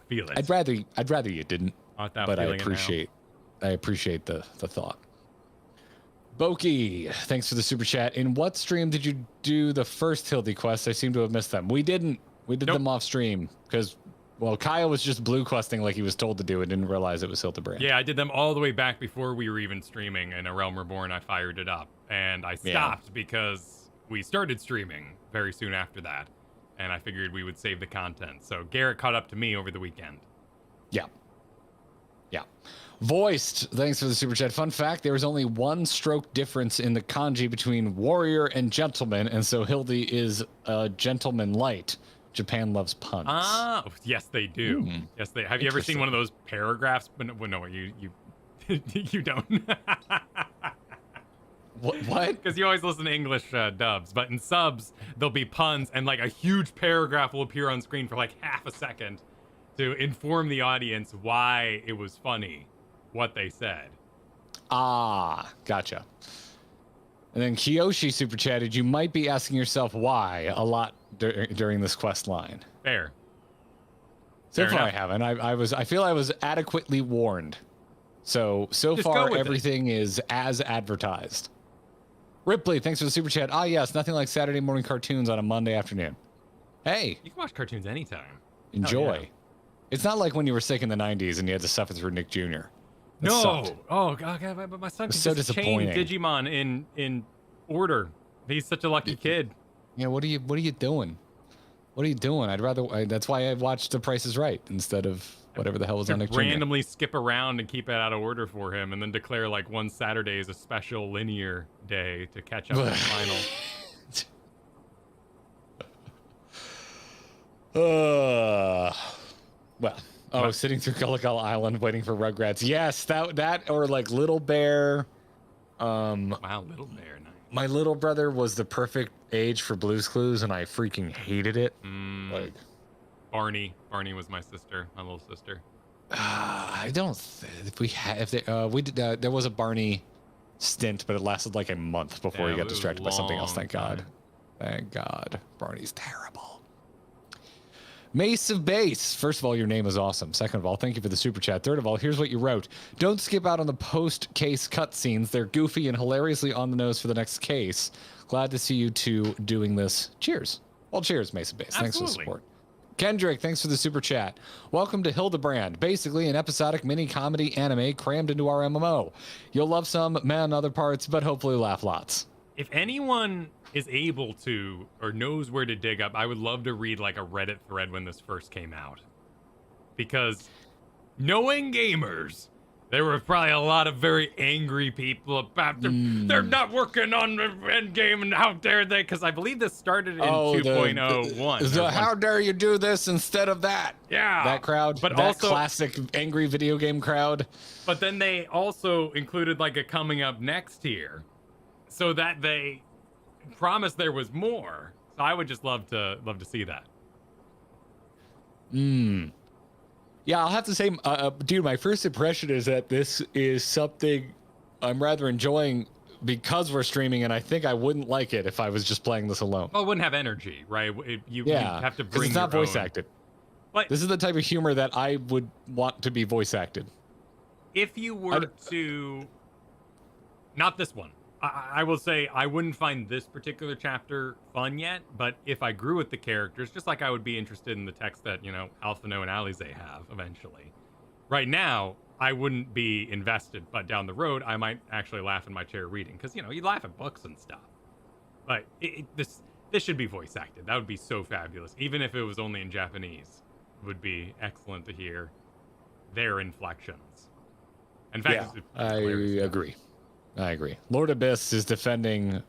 Feel it. I'd rather you didn't, Want that but I feeling now. appreciate the thought. Boki, thanks for the super chat. In what stream did you do the first Hildy quest? I seem to have missed them. We didn't. We did Nope. them off stream because, well, Kyle was just blue questing like he was told to do and didn't realize it was Hildebrand. Yeah, I did them all the way back before we were even streaming. In A Realm Reborn, I fired it up. And I stopped because we started streaming very soon after that. And I figured we would save the content. So Garrett caught up to me over the weekend. Yeah. Voiced, thanks for the super chat. Fun fact, there was only one stroke difference in the kanji between warrior and gentleman, and so Hildy is a gentleman light. Japan loves puns. Ah, yes, they do. Yes, they. Have you ever seen Interesting. one of those paragraphs? But no, you you don't. What? Because you always listen to English dubs, but in subs there'll be puns, and like a huge paragraph will appear on screen for like half a second to inform the audience why it was funny, what they said. Ah, gotcha. And then Kiyoshi super chatted, you might be asking yourself why a lot during this quest line. Fair. So Fair far enough. I haven't. I feel I was adequately warned. So Just go far with it. everything is as advertised. Ripley, thanks for the super chat. Ah, yes, nothing like Saturday morning cartoons on a Monday afternoon. Hey, You can watch cartoons anytime. enjoy. yeah. It's not like when you were sick in the 90s and you had to suffer through Nick Jr. That No. sucked. Oh god, but my son It's can so just chain disappointing. Digimon in order. He's such a lucky kid. Yeah, what are you doing? What are you doing? That's why I watched The Price is Right instead of whatever the hell was on Nick Jr. Randomly skip around and keep it out of order for him, and then declare like one Saturday is a special linear day to catch up on the final. Sitting through Gullah Gullah Island waiting for Rugrats. Yes, that or like Little Bear. Wow, Little Bear, nice. My little brother was the perfect age for Blue's Clues, and I freaking hated it. Like Barney was my little sister. I don't. There was a Barney stint, but it lasted like a month before he got distracted by something else. Thank God. Thank God. Barney's terrible. Mace of Base. First of all, your name is awesome. Second of all, thank you for the super chat. Third of all, here's what you wrote. Don't skip out on the post-case cutscenes. They're goofy and hilariously on the nose for the next case. Glad to see you two doing this. Cheers. Well, cheers, Mace of Base. Absolutely. Thanks for the support. Kendrick, thanks for the super chat. Welcome to Hildebrand, basically an episodic mini comedy anime crammed into our MMO. You'll love some, man, other parts, but hopefully laugh lots. If anyone is able to or knows where to dig up, I would love to read like a Reddit thread when this first came out. Because knowing gamers, there were probably a lot of very angry people about they're not working on the end game and how dare they? Because I believe this started in 2.01. How dare you do this instead of that? Yeah. That crowd, but that also classic angry video game crowd. But then they also included like a coming up next here, so that they promised there was more. So I would just love to see that. Yeah, I'll have to say, dude, my first impression is that this is something I'm rather enjoying because we're streaming, and I think I wouldn't like it if I was just playing this alone. Well, it wouldn't have energy, right? You have to bring it's not your voice own. acted. But this is the type of humor that I would want to be voice acted. If you were to... Not this one. I will say I wouldn't find this particular chapter fun yet, but if I grew with the characters, just like I would be interested in the text that, Alphino and Alize have eventually. Right now, I wouldn't be invested, but down the road, I might actually laugh in my chair reading, because, you laugh at books and stuff. But this should be voice acted. That would be so fabulous. Even if it was only in Japanese, it would be excellent to hear their inflections. In fact, I agree. I agree. Lord Abyss is defending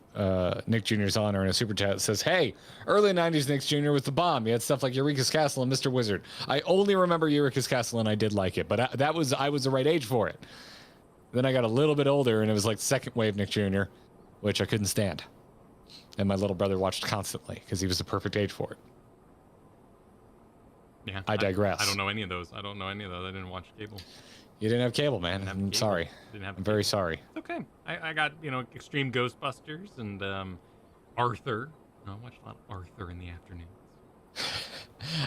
Nick Jr.'s honor in a super chat that says, hey, early 90s Nick Jr. was the bomb. He had stuff like Eureka's Castle and Mr. Wizard. I only remember Eureka's Castle and I did like it, but I was the right age for it. Then I got a little bit older and it was like second wave Nick Jr., which I couldn't stand. And my little brother watched constantly because he was the perfect age for it. Yeah. I digress. I don't know any of those. I didn't watch cable. You didn't have cable, man. I'm sorry. I'm very sorry. It's okay. I got, Extreme Ghostbusters and Arthur. I watched a lot of Arthur in the afternoons.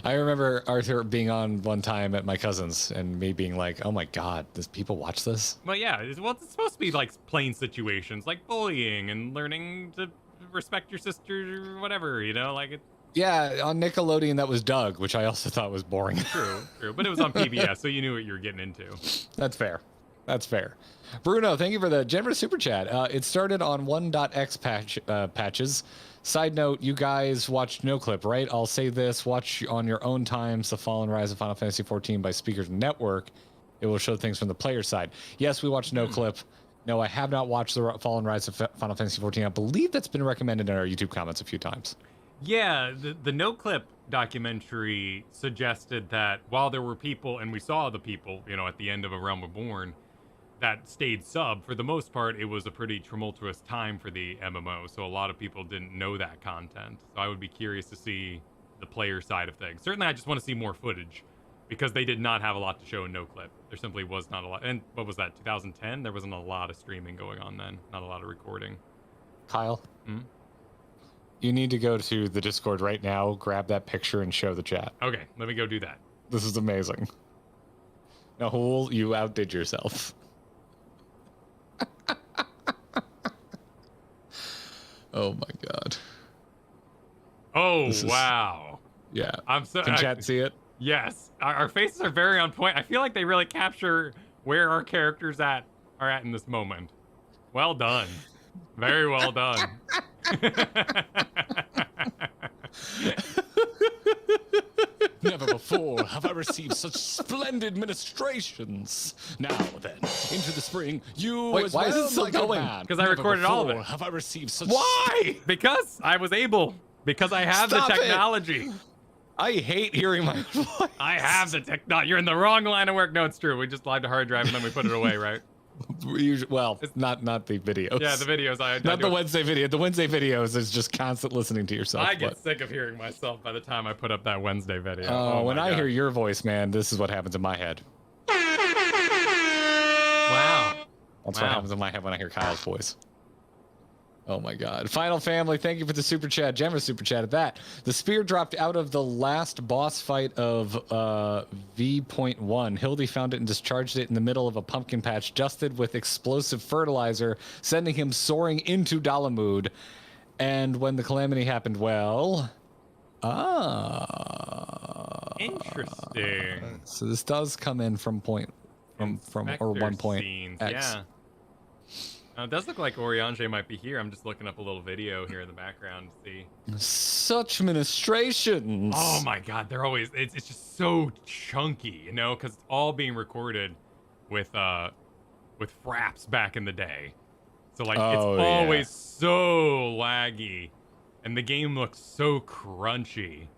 I remember Arthur being on one time at my cousin's and me being like, oh my God, does people watch this? Well, yeah. It's supposed to be like plain situations, like bullying and learning to respect your sister or whatever, like it. Yeah, on Nickelodeon, that was Doug, which I also thought was boring. True. But it was on PBS, so you knew what you were getting into. That's fair. Bruno, thank you for the generous super chat. It started on 1.x patches. Side note, you guys watched NoClip, right? I'll say this. Watch on your own times The Fall and Rise of Final Fantasy XIV by Speakers Network. It will show things from the player side. Yes, we watched NoClip. No, I have not watched The Fall and Rise of Final Fantasy XIV. I believe that's been recommended in our YouTube comments a few times. Yeah, the NoClip documentary suggested that while there were people, and we saw the people, at the end of A Realm Reborn, that stayed sub, for the most part, it was a pretty tumultuous time for the MMO, so a lot of people didn't know that content. So I would be curious to see the player side of things. Certainly, I just want to see more footage, because they did not have a lot to show in NoClip. There simply was not a lot. And what was that, 2010? There wasn't a lot of streaming going on then, not a lot of recording. Kyle? You need to go to the Discord right now, grab that picture, and show the chat. Okay, let me go do that. This is amazing. Nahul, you outdid yourself. Oh my God. Oh, wow. Yeah. I'm so. Can chat see it? Yes. Our faces are very on point. I feel like they really capture where our characters are at in this moment. Well done. Very well done. such splendid ministrations. Now then, into the spring, you Wait, as why is well, it still my good going? man. 'Cause I Never recorded all of before it. Have I received such Why? Because I was able. Because I have Stop the it. technology. I hate hearing my voice. I have the tech. No, you're in the wrong line of work. No, it's true. We just live to hard drive and then we put it away, right? Well, not the videos. Yeah, the videos. I Not do the it. Wednesday video. The Wednesday videos is just constant listening to yourself. I get but- sick of hearing myself by the time I put up that Wednesday video. Oh, when my I God. hear your voice, man, this is what happens in my head. Wow. That's Wow. what happens in my head when I hear Kyle's voice. Oh my God. Final Family, thank you for the super chat. Generous super chat at that. The spear dropped out of the last boss fight of V.1. Hildy found it and discharged it in the middle of a pumpkin patch, dusted with explosive fertilizer, sending him soaring into Dalamud. And when the calamity happened, well... Interesting. So this does come in from or Inspector 1 point scenes, X. Yeah. It does look like Oriange might be here. I'm just looking up a little video here in the background to see. Such ministrations. Oh my God, they're always. It's just so chunky, you know, because it's all being recorded with fraps back in the day. So like Oh, it's yeah. always so laggy, and the game looks so crunchy.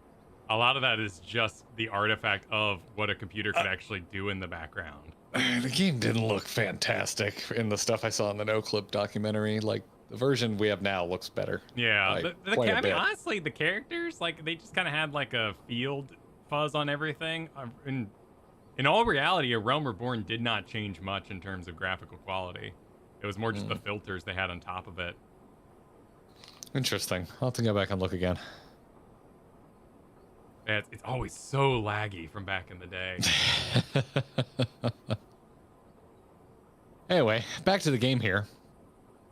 A lot of that is just the artifact of what a computer could actually do in the background. The game didn't look fantastic in the stuff I saw in the No Clip documentary. Like, the version we have now looks better. Yeah, Like, I quite a mean, bit. honestly, the characters, like, they just kind of had like a field fuzz on everything. In all reality, A Realm Reborn did not change much in terms of graphical quality. It was more just the filters they had on top of it. Interesting. I'll have to go back and look again. Yeah, it's always so laggy from back in the day. Anyway, back to the game here.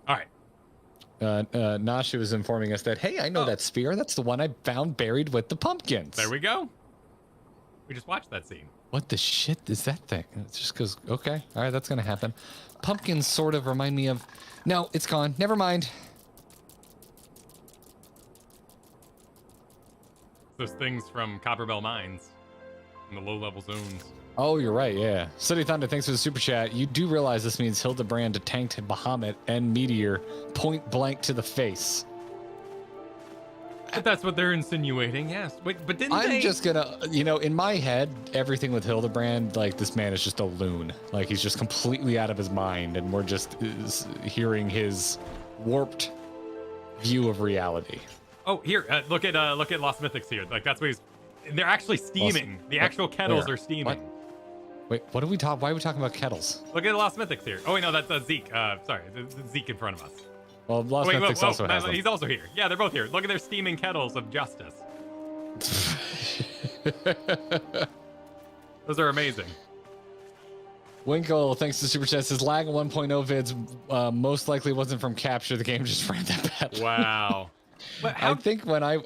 All right. Nasha was informing us that, hey, I know that spear. That's the one I found buried with the pumpkins. There we go. We just watched that scene. What the shit is that thing? It just goes, okay. All right, that's going to happen. Pumpkins sort of remind me of... No, it's gone. Never mind. Those things from Copperbell Mines in the low-level zones. Oh, you're right, yeah. City Thunder, thanks for the super chat. You do realize this means Hildebrand tanked Bahamut and Meteor point blank to the face. But that's what they're insinuating, yes. Wait, but didn't they... I'm just gonna, in my head, everything with Hildebrand, like, this man is just a loon. Like, he's just completely out of his mind, and we're just hearing his warped view of reality. Oh, here, look at Lost Mythics here. Like, that's what he's... They're actually steaming. The actual kettles Where? are steaming. Wait, what are we talking? Why are we talking about kettles? Look at Lost Mythics here. Oh, wait, no, that's Zeke. Sorry, there's Zeke in front of us. Well, Lost Wait, Mythics also has them. he's also here. Yeah, they're both here. Look at their steaming kettles of justice. Those are amazing. Winkle, thanks to Super Chat, says lag 1.0 vids most likely wasn't from capture. The game just ran that bad. Wow. But I how... think when I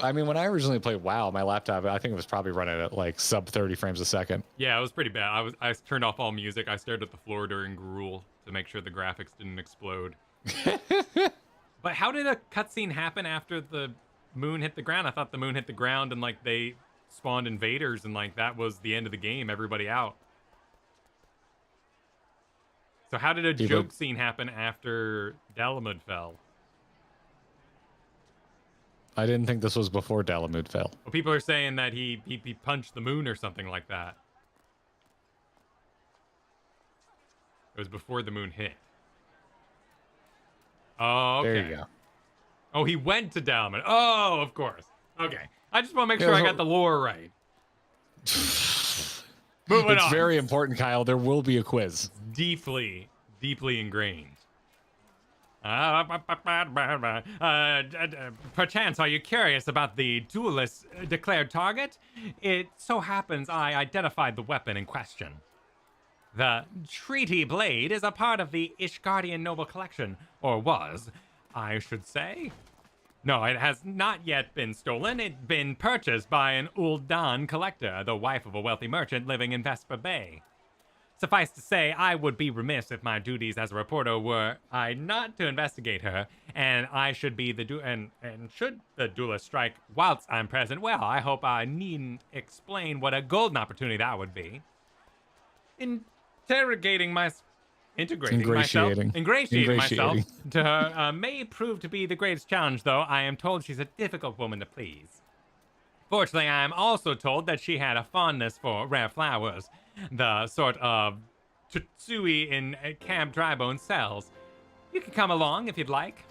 originally played WoW, my laptop, I think it was probably running at like sub 30 frames a second. Yeah, it was pretty bad. I turned off all music. I stared at the floor during Gruul to make sure the graphics didn't explode. But how did a cutscene happen after the moon hit the ground? I thought the moon hit the ground and like they spawned invaders and like that was the end of the game. Everybody out. So how did a joke scene happen after Dalamud fell? I didn't think this was before Dalamud fell. Well, people are saying that he punched the moon or something like that. It was before the moon hit. Oh, okay. There you go. Oh, he went to Dalamud. Oh, of course. Okay. I just want to make sure I got the lore right. Moving on. It's very important, Kyle. There will be a quiz. Deeply ingrained. Perchance, are you curious about the duelist's declared target? It so happens I identified the weapon in question. The Treaty Blade is a part of the Ishgardian Noble Collection, or was, I should say. No, it has not yet been stolen. It's been purchased by an Ul'dan collector, the wife of a wealthy merchant living in Vesper Bay. Suffice to say, I would be remiss if my duties as a reporter were I not to investigate her, and I should be the and should the duelist strike whilst I'm present, well, I hope I needn't explain what a golden opportunity that would be. ingratiating myself to her may prove to be the greatest challenge, though. I am told she's a difficult woman to please. Fortunately, I am also told that she had a fondness for rare flowers, the sort of Tutsui in Camp Drybone sells. You can come along if you'd like.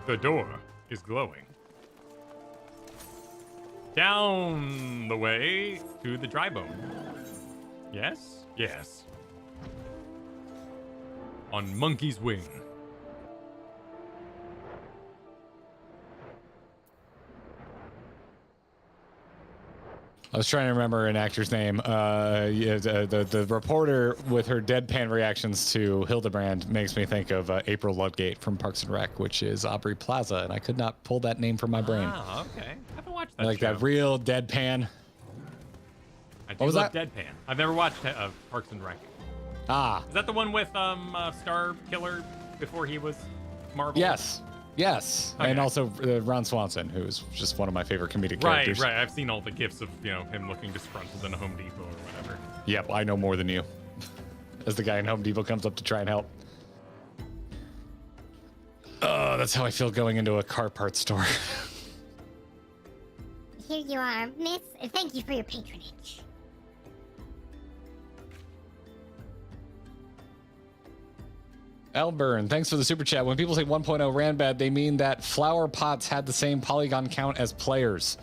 The door is glowing. Down the way to the Drybone. Yes? Yes. On Monkey's Wing. I was trying to remember an actor's name. The reporter with her deadpan reactions to Hildebrand makes me think of April Ludgate from Parks and Rec, which is Aubrey Plaza, and I could not pull that name from my brain. Oh, okay. I haven't watched that Like show. that real deadpan. I do What was love that? Deadpan. I've never watched Parks and Rec. Ah, Is that the one with Star Killer before he was Marvel? yes. Yes. Okay. And also Ron Swanson, who's just one of my favorite comedic Right, characters. right. I've seen all the gifs of him looking disgruntled in a Home Depot or whatever. Yep, I know more than you. As the guy in Home Depot comes up to try and help. Oh, that's how I feel going into a car parts store. Here you are, miss. Thank you for your patronage. Elburn, thanks for the super chat. When people say 1.0 ran bad, they mean that flower pots had the same polygon count as players.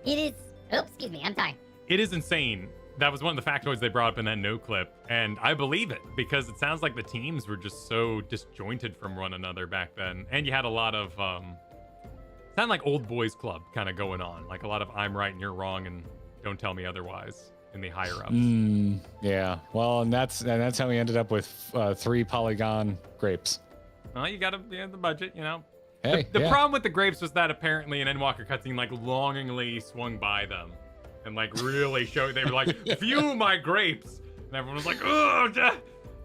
It is. Oops, excuse me. I'm sorry. It is insane. That was one of the factoids they brought up in that no clip, and I believe it because it sounds like the teams were just so disjointed from one another back then, and you had a lot of sound like old boys club kind of going on, like a lot of I'm right and you're wrong and don't tell me otherwise in the higher ups. Yeah, well, and that's how we ended up with 3 polygon grapes. Well, you gotta the budget, Hey, The yeah. problem with the grapes was that apparently an Endwalker cutscene like longingly swung by them and like really showed they were like, "Phew, my grapes," and everyone was like, "Ugh."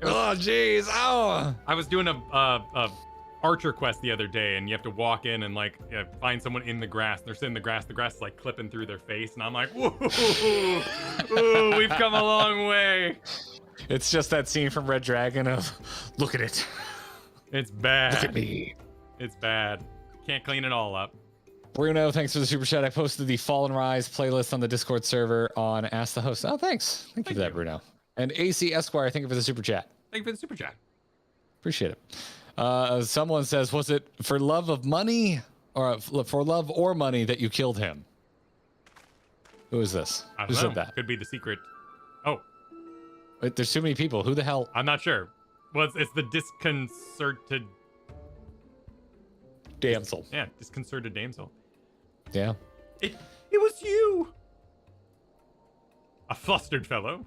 Oh, jeez, oh. I was doing a archer quest the other day, and you have to walk in and like find someone in the grass. They're sitting in the grass is like clipping through their face, and I'm like, "Whoa, ooh, we've come a long way." It's just that scene from Red Dragon of, look at it. It's bad. Look at me. It's bad. Can't clean it all up. Bruno, thanks for the super chat. I posted the Fall and Rise playlist on the Discord server on Ask the Host. Oh, thanks. Thank you for that, Bruno. And AC Esquire, thank you for the super chat. Thank you for the super chat. Appreciate it. Someone says, was it for love of money or for love or money that you killed him? Who is this? I Who don't know. said that? Could be the secret. Oh, Wait, there's too many people. Who the hell? I'm not sure. Well, it's the disconcerted. Damsel. Yeah, disconcerted damsel. Yeah. It was you. A flustered fellow.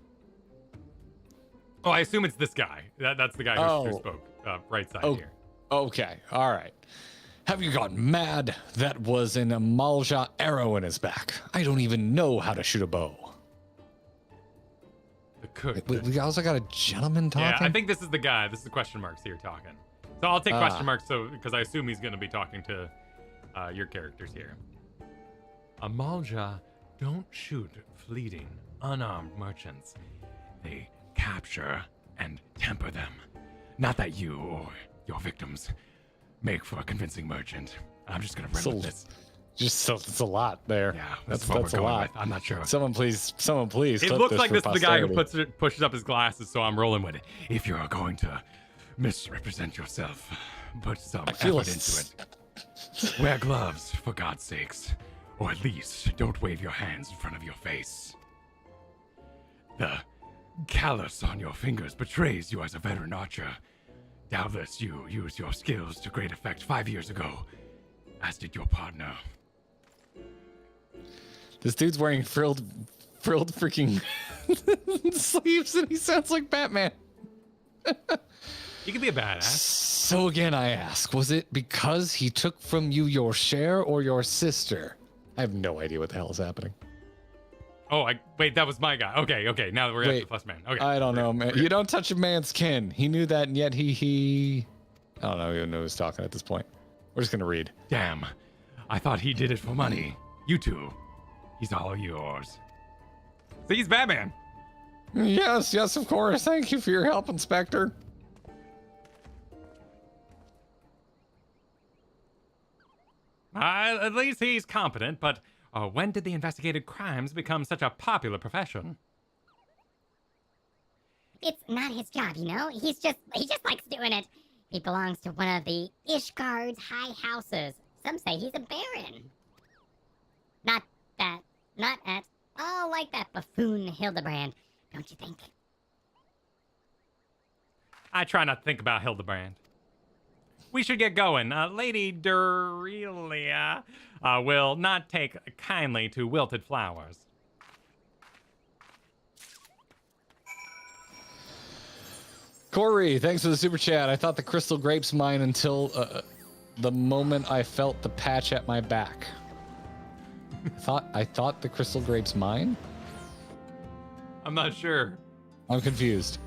Oh, I assume it's this guy. That's the guy who spoke. Right side here. Okay. All right. Have you gone mad? That was an Amalja arrow in his back. I don't even know how to shoot a bow. The cook. We also got a gentleman talking? Yeah, I think this is the guy. This is the question marks here talking. So I'll take question marks because I assume he's going to be talking to your characters here. Amalja don't shoot fleeting, unarmed merchants. They capture and temper them. Not that you or your victims make for a convincing merchant. I'm just going to run with this. It's a lot there. Yeah, that's what a we're going lot. with. I'm not sure. Someone please. It clip looks like for this is the guy who posterity. pushes up his glasses, so I'm rolling with it. If you're going to misrepresent yourself, put some I feel effort into it. Wear gloves, for God's sakes. Or at least, don't wave your hands in front of your face. The callus on your fingers betrays you as a veteran archer. Doubtless you used your skills to great effect 5 years ago, as did your partner. This dude's wearing frilled freaking sleeves, and he sounds like Batman. You could be a badass. So again, I ask, was it because he took from you your share or your sister? I have no idea what the hell is happening. Oh, wait, that was my guy. Okay, now we're at the plus man. Okay. I don't know, man. You don't touch a man's kin. He knew that, and yet he I don't know even know who's talking at this point. We're just gonna read. Damn, I thought he did it for money. You two, He's all yours. See, he's Batman. Yes, yes, of course. Thank you for your help, Inspector. At least he's competent, but when did the investigated crimes become such a popular profession? It's not his job, you know? He just likes doing it. He belongs to one of the Ishgard's high houses. Some say he's a baron. Not at all like that buffoon Hildebrand, don't you think? I try not to think about Hildebrand. We should get going. Lady Durelia will not take kindly to wilted flowers. Corey, thanks for the super chat. I thought the crystal grapes mine until the moment I felt the patch at my back. I thought the crystal grapes mine? I'm not sure. I'm confused.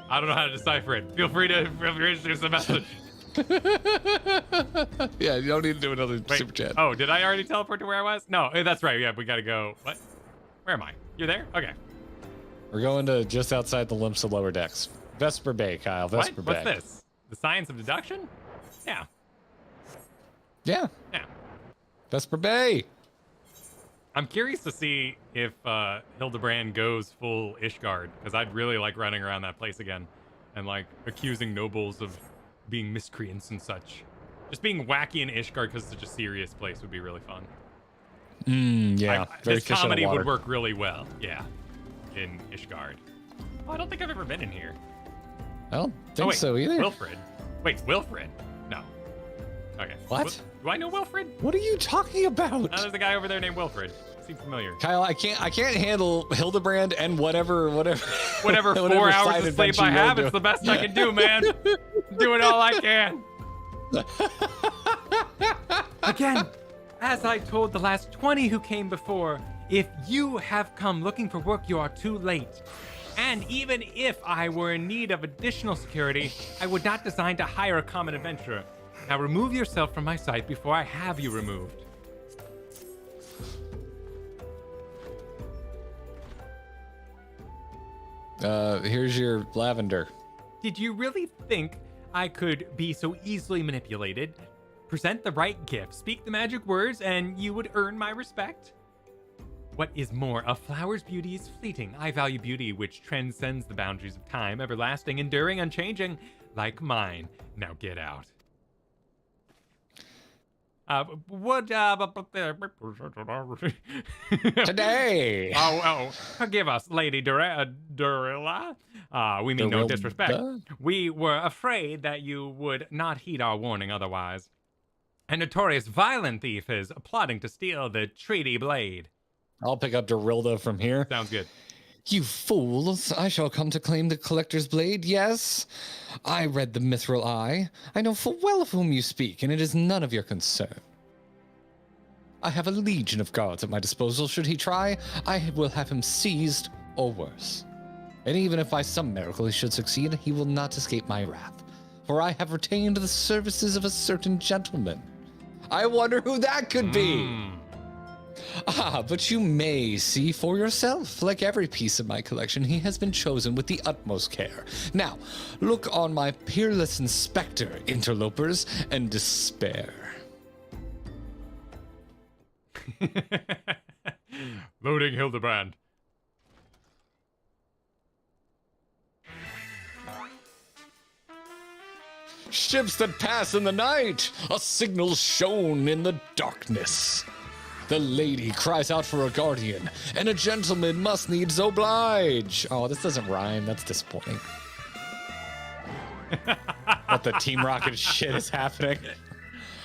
I don't know how to decipher it. Feel free to introduce the message. Yeah, you don't need to do another Wait, super chat. oh, did I already teleport to where I was? No, that's right. Yeah, we gotta go. What? Where am I? You're there? Okay. We're going to just outside the limps of lower decks. Vesper Bay, Kyle. Vesper Bay. What's this? The science of deduction? Yeah. Yeah. Yeah. Vesper Bay. I'm curious to see if Hildebrand goes full Ishgard, because I'd really like running around that place again and like accusing nobles of being miscreants and such. Just being wacky in Ishgard because it's such a serious place would be really fun. Yeah. Very This fish out of comedy water. would work really well. Yeah. In Ishgard. Oh, I don't think I've ever been in here. I don't Oh, think wait, so either. Wilfred. Wait, Wilfred? No. Okay. What? Do I know Wilfred? What are you talking about? There's a guy over there named Wilfred. Seems familiar. Kyle, I can't handle Hildebrand and whatever Whatever whatever 4 hours side of sleep adventure I you're have, doing. it's the best I can do, man. Doing all I can. Again, as I told the last 20 who came before, if you have come looking for work, you are too late. And even if I were in need of additional security, I would not design to hire a common adventurer. Now remove yourself from my sight before I have you removed. Here's your lavender. Did you really think I could be so easily manipulated? Present the right gift, speak the magic words, and you would earn my respect? What is more, a flower's beauty is fleeting. I value beauty which transcends the boundaries of time, everlasting, enduring, unchanging, like mine. Now get out. Today. Forgive us, Lady Durilla. We mean no Durilla? disrespect. We were afraid that you would not heed our warning otherwise. A notorious violent thief is plotting to steal the treaty blade. I'll pick up Dorilda from here. Sounds good. You fools, I shall come to claim the collector's blade, yes. I read the mithril eye. I know full well of whom you speak, and it is none of your concern. I have a legion of guards at my disposal. Should he try, I will have him seized or worse. And even if by some miracle he should succeed, he will not escape my wrath, for I have retained the services of a certain gentleman. I wonder who that could be. Ah, but you may see for yourself. Like every piece of my collection, he has been chosen with the utmost care. Now, look on my peerless inspector, interlopers, and despair. Loading Hildebrand. Ships that pass in the night, a signal shown in the darkness. The lady cries out for a guardian, and a gentleman must needs oblige. Oh, this doesn't rhyme. That's disappointing. What the Team Rocket shit is happening?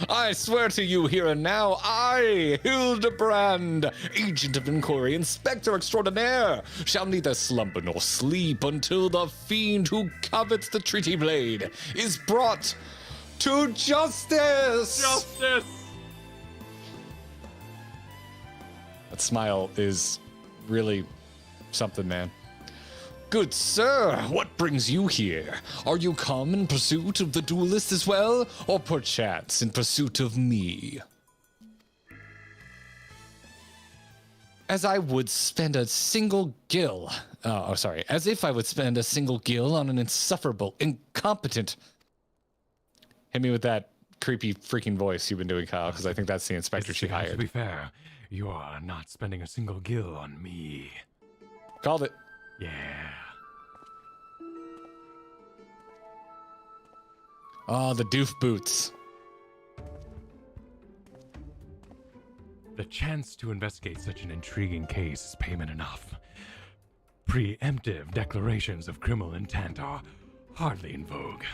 I swear to you here and now, I, Hildebrand, agent of inquiry, inspector extraordinaire, shall neither slumber nor sleep until the fiend who covets the treaty blade is brought to justice. Justice! That smile is really something, man. Good sir, what brings you here? Are you come in pursuit of the duelist as well, or perchance in pursuit of me? As I would spend a single gil. As if I would spend a single gil on an insufferable, incompetent. Hit me with that creepy freaking voice you've been doing, Kyle, because I think that's the inspector she To hired. be fair, you are not spending a single gil on me. Called it. Yeah. Oh, the doof boots. The chance to investigate such an intriguing case is payment enough. Preemptive declarations of criminal intent are hardly in vogue.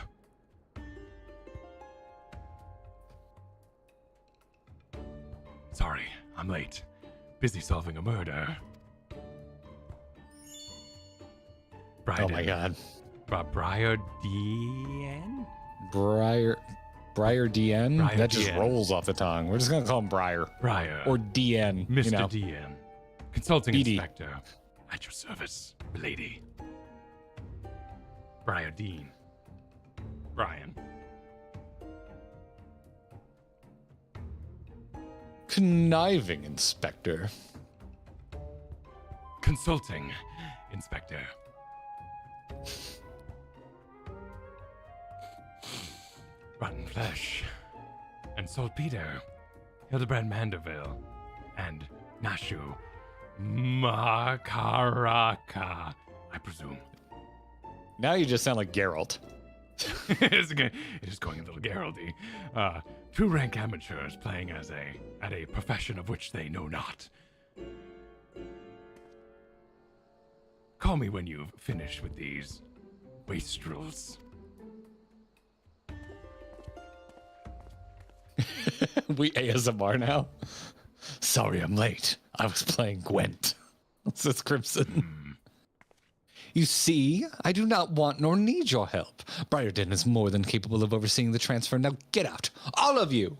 Sorry, I'm late. Busy solving a murder. Oh my god. Briar DN? Briar DN? Briar That just DN. rolls off the tongue. We're just gonna call him Briar. Briar. Or DN. Mr. You know. DN. Consulting BD. Inspector. At your service, milady. Briar Dean. Brian. Conniving Inspector. Consulting Inspector. Rotten flesh. And saltpeter. Hildebrand Manderville. And Nashu. Makaraka. I presume. Now you just sound like Geralt. It is going a little Geraldy. Two rank amateurs playing at a profession of which they know not. Call me when you've finished with these wastrels. We ASMR now. Sorry I'm late. I was playing Gwent. Says Crimson. You see, I do not want nor need your help. Briarden is more than capable of overseeing the transfer. Now get out, all of you!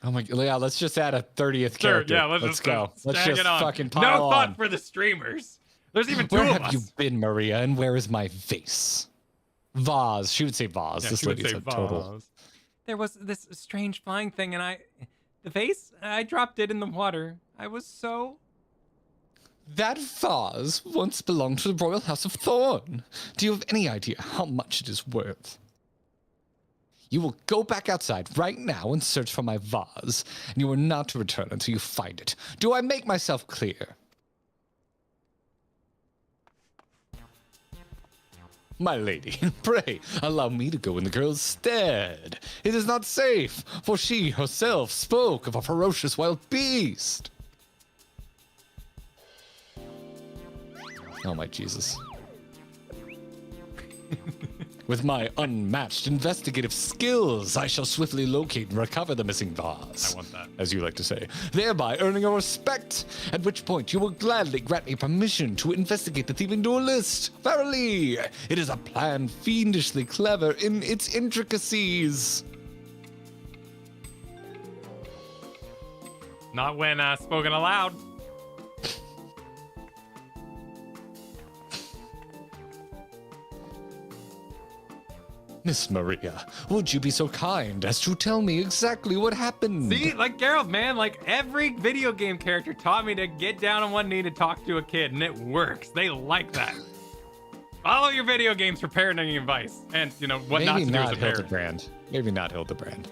Oh my, yeah, let's just add a 30th character. Yeah, let's go. Let's tag just it on. fucking pile No on. thought for the streamers. There's even two Where of have us. you been, Maria, and where is my vase? Vase. She would say vase. Yeah, this she would lady's say a total. vase. There was this strange flying thing, and the vase, I dropped it in the water. I was so... That vase once belonged to the royal house of Thorn. Do you have any idea how much it is worth? You will go back outside right now and search for my vase, and you are not to return until you find it. Do I make myself clear? My lady, pray allow me to go in the girl's stead. It is not safe, for she herself spoke of a ferocious wild beast. Oh my Jesus. With my unmatched investigative skills, I shall swiftly locate and recover the missing vase. I want that. As you like to say, thereby earning your respect, at which point you will gladly grant me permission to investigate the thieving duelist. Verily, it is a plan fiendishly clever in its intricacies. Not when spoken aloud. Miss Maria, would you be so kind as to tell me exactly what happened? See, like Geralt, man, like every video game character taught me to get down on one knee to talk to a kid, and it works. They like that. Follow your video games for parenting advice, and you know what Maybe not to do as a not parent. Hildebrand. Maybe not Hildebrand.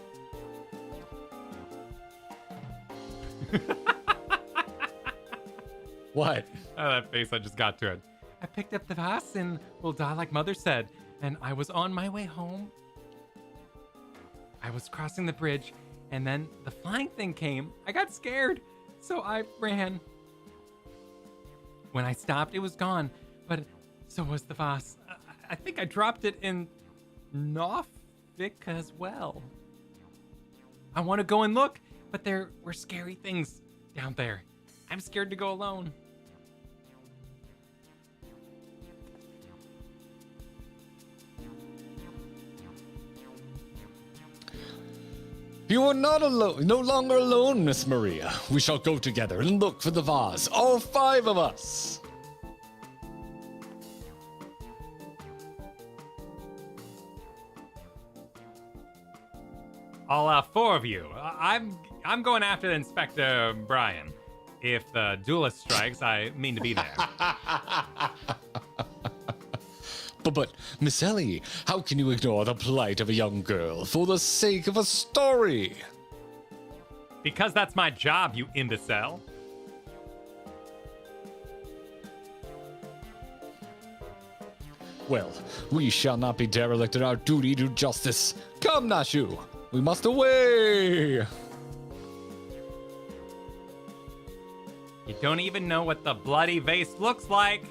What? Oh, that face I just got to it. I picked up the vase and will die like Mother said, and I was on my way home. I was crossing the bridge, and then the flying thing came. I got scared, so I ran. When I stopped, it was gone, but so was the vase. I think I dropped it in Norfolk as well. I want to go and look, but there were scary things down there. I'm scared to go alone. You are not alone, no longer alone, Miss Maria. We shall go together and look for the vase, all 5 of us. All 4 of you. I'm going after Inspector Brian. If the duelist strikes, I mean to be there. But, Miss Ellie, how can you ignore the plight of a young girl for the sake of a story? Because that's my job, you imbecile. Well, we shall not be derelict in our duty to justice. Come, Nashu, we must away. You don't even know what the bloody vase looks like.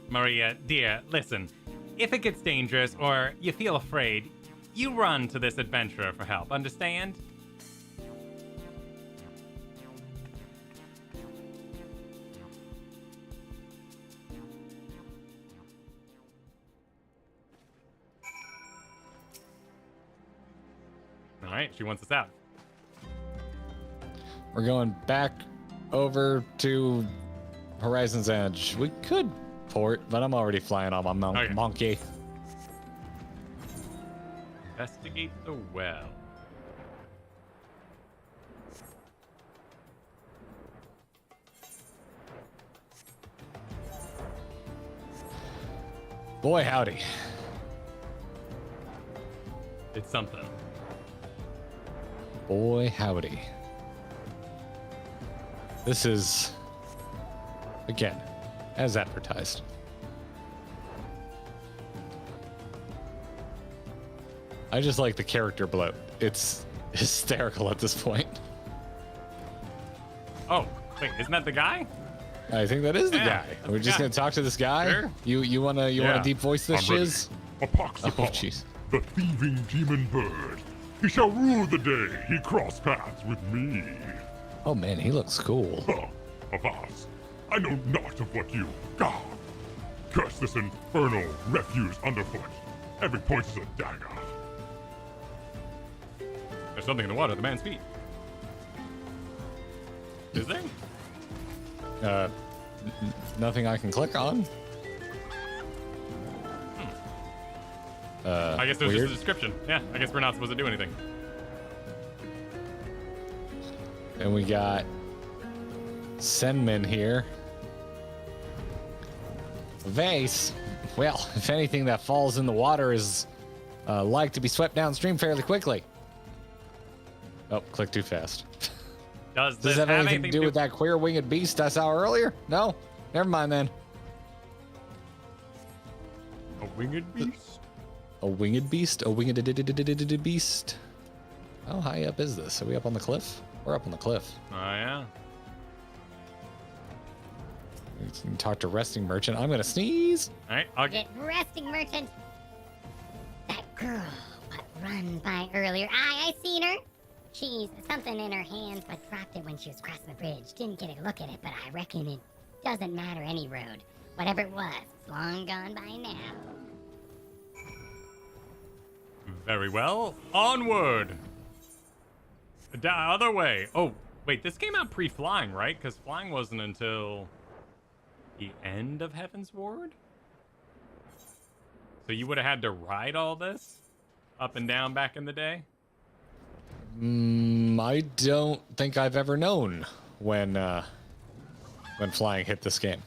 Maria, dear, listen. If it gets dangerous or you feel afraid, you run to this adventurer for help, understand? All right, she wants us out. We're going back over to Horizon's Edge. We could port, but I'm already flying on my Okay. monkey. Investigate the well. Boy, howdy. It's something. Boy, howdy. This is, again, as advertised. I just like the character bloat. It's hysterical at this point. Oh, wait, isn't that the guy? I think that is the Yeah, guy. that's We're the just guy. gonna talk to this guy. Sure. You wanna Yeah, deep voice this I'm ready. shiz? A pox Oh, upon jeez. the thieving demon bird. He shall rue the day he crossed paths with me. Oh man, he looks cool. Oh, avast. I know not of what you... God. Curse this infernal refuse underfoot. Every point is a dagger. There's something in the water at the man's feet. Is there? Nothing I can click on. I guess there's weird. just a description. Yeah, I guess we're not supposed to do anything. And we got Senmin here. Vase. Well, if anything that falls in the water is like to be swept downstream fairly quickly. Oh, click too fast. Does Does this that have anything to do with do- that queer winged beast I saw earlier? No? Never mind then. A winged beast? A winged beast? A winged beast? How high up is this? Are we up on the cliff? We're up on the cliff. Oh, yeah. We can talk to Resting Merchant. I'm gonna sneeze. All right, I'll Get resting, merchant. That girl what run by earlier. I seen her. She's something in her hands, but dropped it when she was crossing the bridge. Didn't get a look at it, but I reckon it doesn't matter any road. Whatever it was, it's long gone by now. Very well. Onward. The other way. Oh, wait, this came out pre-flying, right? Because flying wasn't until the end of Heaven's Ward? So you would have had to ride all this up and down back in the day? I don't think I've ever known when flying hit this game.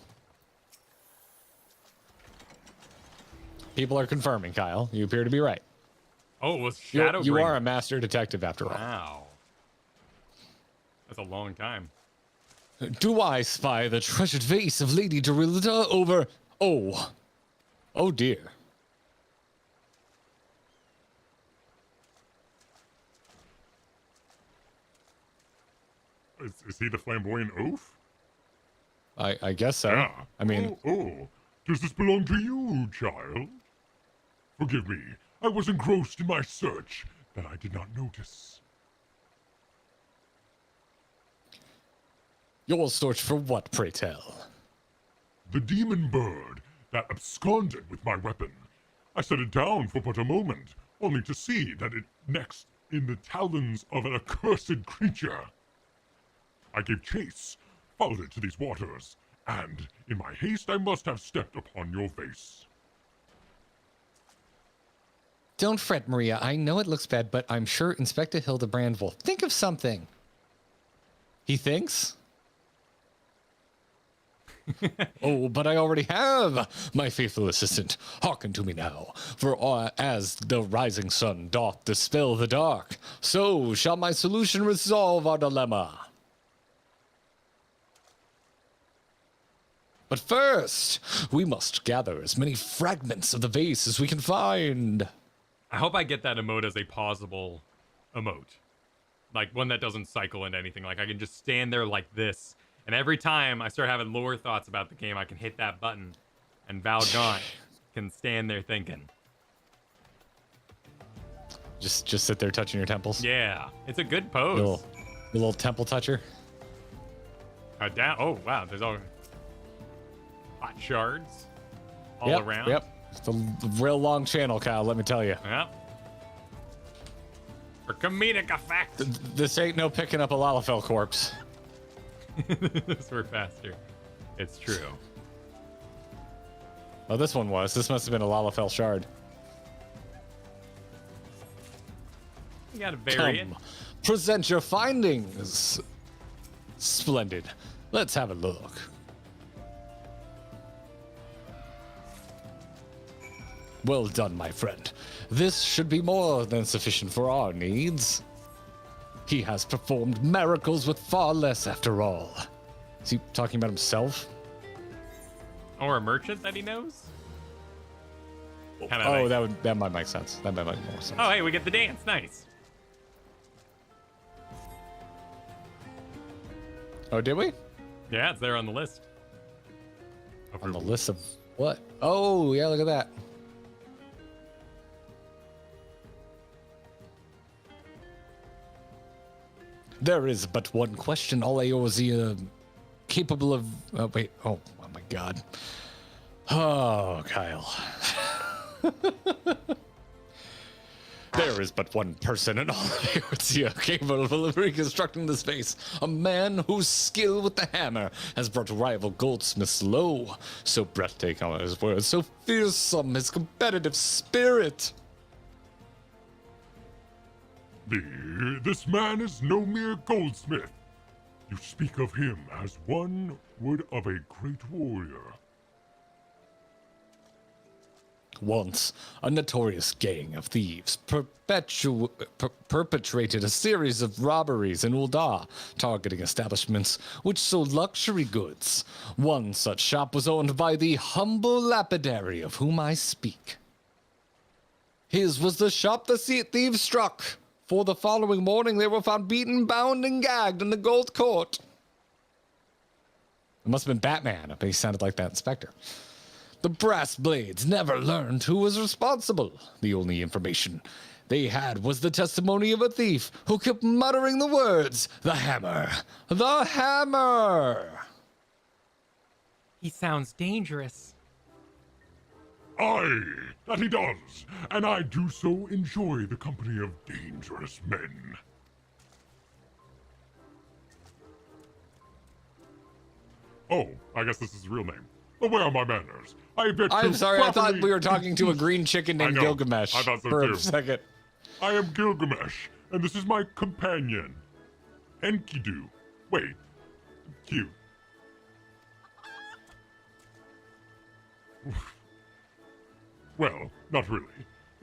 People are confirming, Kyle. You appear to be right. Oh, it was You Shadowbring. are a master detective after all. Wow. That's a long time. Do I spy the treasured vase of Lady Dorilda over... Oh. Oh dear. Is he the flamboyant oaf? I guess so. Yeah. I mean, Oh, does this belong to you, child? Forgive me. I was engrossed in my search that I did not notice. your search for what, pray tell? The demon bird that absconded with my weapon. I set it down for but a moment, only to see that it next in the talons of an accursed creature. I gave chase, followed it to these waters, and in my haste I must have stepped upon your face. Don't fret, Maria. I know it looks bad, but I'm sure Inspector Hildebrand will think of something. He thinks? Oh, but I already have, my faithful assistant. Hearken to me now, for as the rising sun doth dispel the dark, so shall my solution resolve our dilemma. But first, we must gather as many fragments of the vase as we can find. I hope I get that emote as a pausable emote. Like one that doesn't cycle into anything. Like I can just stand there like this. And every time I start having lore thoughts about the game, I can hit that button. And Valgaunt can stand there thinking. Just sit there touching your temples. Yeah, it's a good pose. Little temple toucher. Down. Oh, wow. There's all hot shards all around. Yep. It's a real long channel, Kyle, let me tell you. Yep. For comedic effect. This ain't no picking up a Lalafell corpse. We're faster. It's true. Oh, this one was. This must have been a Lalafell shard. You got a variant. Come, present your findings. Splendid. Let's have a look. Well done, my friend. This should be more than sufficient for our needs. He has performed miracles with far less after all. Is he talking about himself? Or a merchant that he knows? Oh, that might make sense. That might make more sense. Oh, hey, we get the dance. Nice. Oh, did we? Yeah, it's there on the list. On the list of what? Oh, yeah, look at that. There is but one question all Eorzea capable of... wait. Oh my God. Oh, Kyle. There is but one person in all of Eorzea capable of reconstructing the space. A man whose skill with the hammer has brought rival goldsmiths low. So breathtaking are his words, so fearsome his competitive spirit. This man is no mere goldsmith. You speak of him as one would of a great warrior. Once, a notorious gang of thieves perpetrated a series of robberies in Ul'dah, targeting establishments which sold luxury goods. One such shop was owned by the humble lapidary of whom I speak. His was the shop the thieves struck. For the following morning, they were found beaten, bound, and gagged in the Gold Court. It must have been Batman, but he sounded like that inspector. The brass blades never learned who was responsible. The only information they had was the testimony of a thief who kept muttering the words, "The hammer! The hammer!" He sounds dangerous. Aye, that he does, and I do so enjoy the company of dangerous men. Oh, I guess this is his real name. But where are my manners? I have yet I'm to sorry, I thought properly we were talking to a green chicken named I know, Gilgamesh I thought so for too. a second. I am Gilgamesh, and this is my companion, Enkidu. Wait, cute. Well, not really.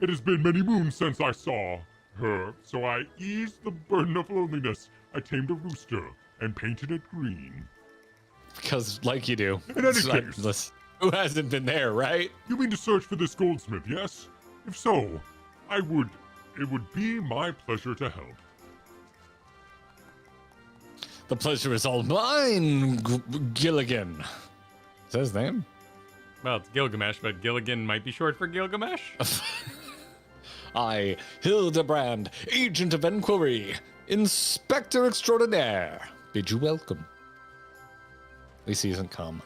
It has been many moons since I saw her, so I eased the burden of loneliness. I tamed a rooster and painted it green. Because, like you do. In any It's like, case. listen, who hasn't been there, right? You mean to search for this goldsmith, yes? If so, it would be my pleasure to help. The pleasure is all mine, Gilligan. Is that his name? Well, it's Gilgamesh, but Gilligan might be short for Gilgamesh. I, Hildebrand, Agent of Inquiry, Inspector Extraordinaire, bid you welcome. At least he hasn't come.